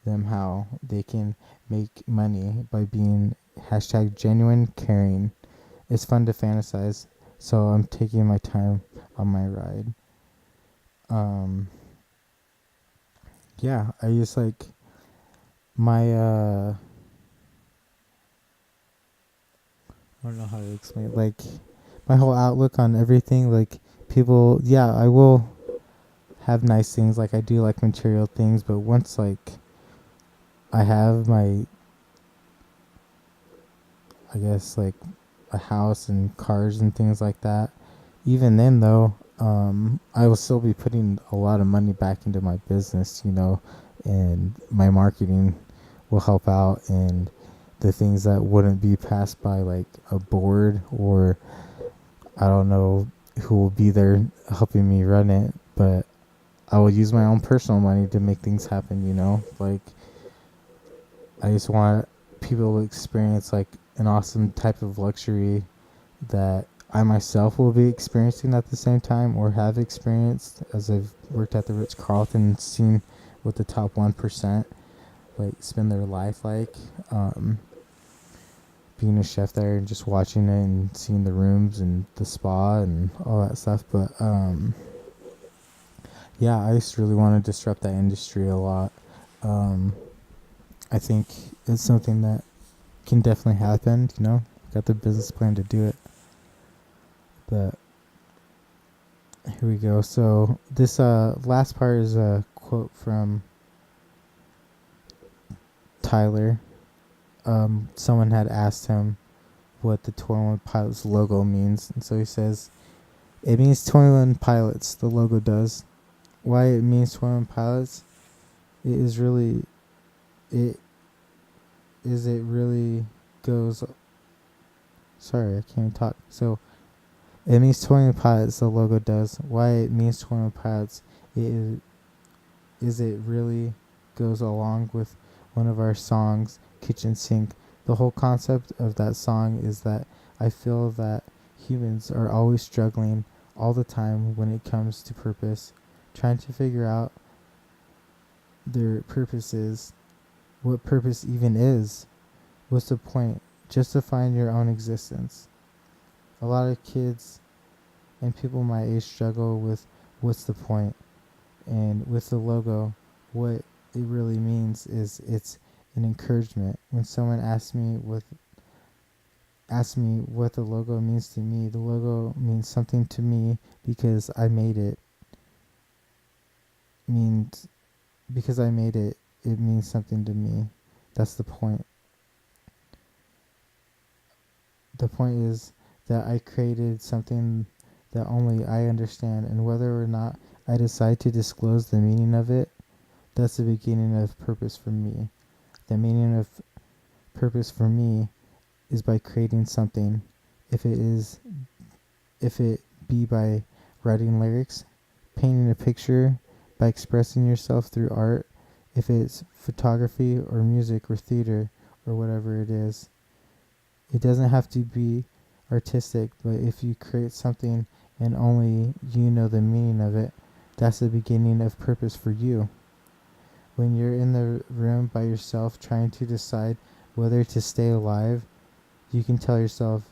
them how they can make money by being #genuine caring. It's fun to fantasize, so I'm taking my time on my ride. Yeah, I just like my I don't know how to explain it. Like my whole outlook on everything, like people, yeah, I will have nice things, like I do like material things, but once like I have my, I guess like a house and cars and things like that, even then though, I will still be putting a lot of money back into my business, and my marketing will help out, and the things that wouldn't be passed by like a board, or I don't know who will be there helping me run it, but I will use my own personal money to make things happen, like I just want people to experience like an awesome type of luxury that I myself will be experiencing at the same time, or have experienced, as I've worked at the Ritz-Carlton and seen what the top 1% like spend their life like, being a chef there and just watching it and seeing the rooms and the spa and all that stuff. But yeah, I just really want to disrupt that industry a lot. I think it's something that can definitely happen, got the business plan to do it. But here we go. So this last part is a quote from Tyler. Someone had asked him what the 21 Pilots logo means, and so he says, "It means 21 pilots, the logo does. Why it means 21 pilots? It really goes... Sorry, I can't even talk. So, it means 21 pilots, the logo does. Why it means 21 pilots, it really goes along with one of our songs, Kitchen Sink. The whole concept of that song is that I feel that humans are always struggling all the time when it comes to purpose, trying to figure out their purposes, what purpose even is. What's the point? Justifying your own existence. A lot of kids and people my age struggle with what's the point. And with the logo, what it really means is it's an encouragement. When someone asks me what the logo means to me, the logo means something to me because I made it. It means something to me. That's the point. The point is that I created something that only I understand, and whether or not I decide to disclose the meaning of it, that's the beginning of purpose for me. The meaning of purpose for me is by creating something. If it be by writing lyrics, painting a picture, by expressing yourself through art, if it's photography or music or theater or whatever it is. It doesn't have to be artistic, but if you create something and only you know the meaning of it. That's the beginning of purpose for you. When you're in the room by yourself trying to decide whether to stay alive, you can tell yourself,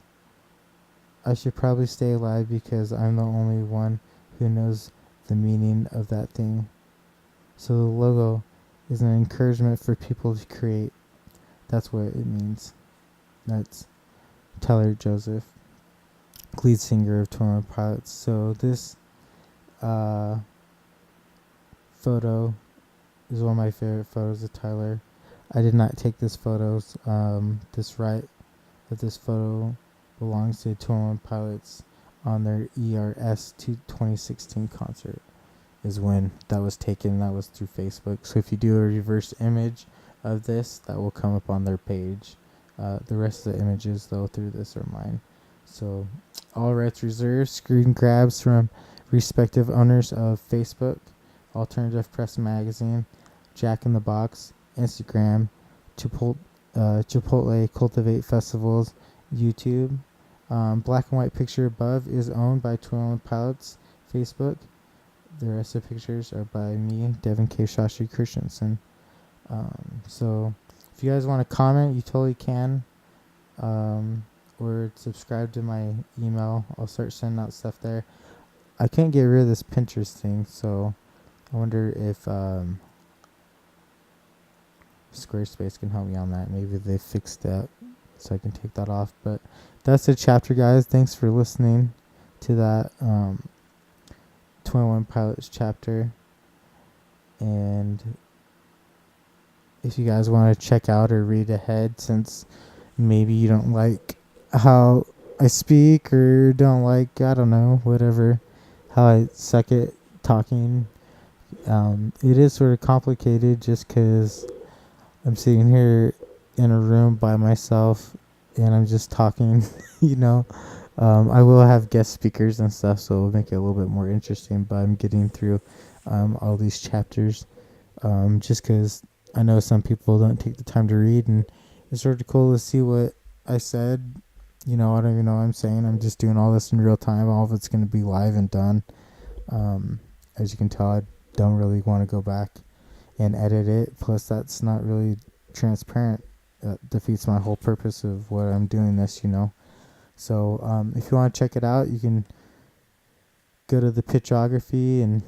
I should probably stay alive because I'm the only one who knows the meaning of that thing. So the logo is an encouragement for people to create. That's what it means. That's Tyler Joseph, lead singer of 21 Pilots. So this photo is one of my favorite photos of Tyler. I did not take this photos. This photo belongs to 21 Pilots on their ERS 2016 concert is when that was taken. That was through Facebook. So if you do a reverse image of this, that will come up on their page. The rest of the images though through this are mine. So all rights reserved. Screen grabs from respective owners of Facebook, Alternative Press Magazine, Jack in the Box, Instagram, Chipotle, Cultivate Festivals, YouTube. Black and white picture above is owned by 21 Pilots Facebook. The rest of the pictures are by me, Devin K. Shashi Christensen. So if you guys want to comment, you totally can. Or subscribe to my email. I'll start sending out stuff there. I can't get rid of this Pinterest thing, so I wonder if Squarespace can help me on that. Maybe they fixed that so I can take that off. But that's the chapter, guys. Thanks for listening to that 21 Pilots chapter. And if you guys want to check out or read ahead, since maybe you don't like how I speak or don't like, I don't know, whatever, how I suck at talking, it is sort of complicated just because I'm sitting here in a room by myself and I'm just talking, you know. I will have guest speakers and stuff, so it'll make it a little bit more interesting, but I'm getting through all these chapters just because I know some people don't take the time to read, and it's sort of cool to see what I said. You know, I don't even know what I'm saying. I'm just doing all this in real time. All of it's going to be live and done. As you can tell, I don't really want to go back and edit it. Plus, that's not really transparent. That defeats my whole purpose of what I'm doing this, you know. So, if you want to check it out, you can go to the Pitchography and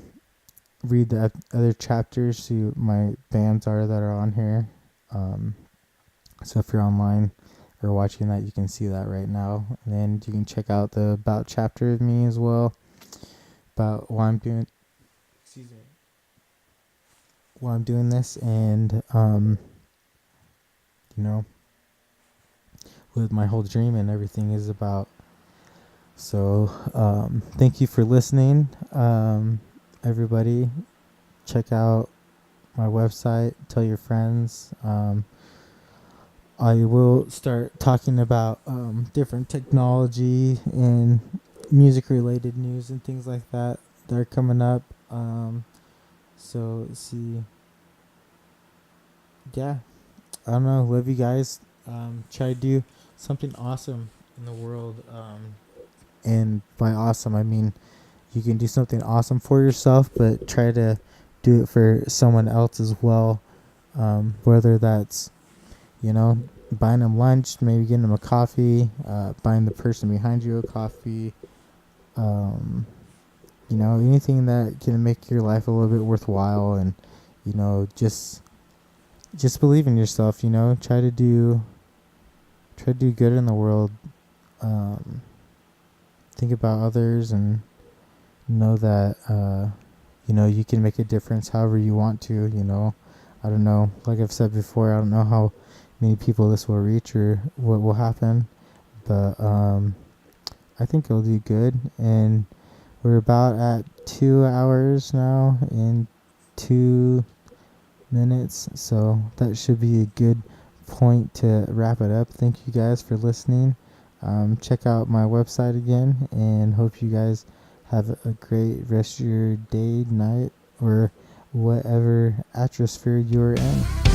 read the other chapters, see what my bands are that are on here. So if you're online or watching that, you can see that right now. And then you can check out the About chapter of me as well, about why I'm doing this, and you know, what my whole dream and everything is about. So thank you for listening, everybody. Check out my website, tell your friends. I will start talking about different technology and music related news and things like that are coming up. So let's see. Yeah, I don't know. Love you guys. Try to do something awesome in the world. And by awesome, I mean you can do something awesome for yourself, but try to do it for someone else as well. Whether that's, you know, buying them lunch, maybe getting them a coffee, buying the person behind you a coffee, you know, anything that can make your life a little bit worthwhile, and, you know, just believe in yourself, you know, try to do good in the world, think about others, and know that, you know, you can make a difference however you want to, you know. I don't know, like I've said before, I don't know how many people this will reach or what will happen, but I think it'll do good. And we're about at 2 hours now and 2 minutes, so that should be a good point to wrap it up. Thank you guys for listening. Check out my website again, and hope you guys have a great rest of your day, night, or whatever atmosphere you're in.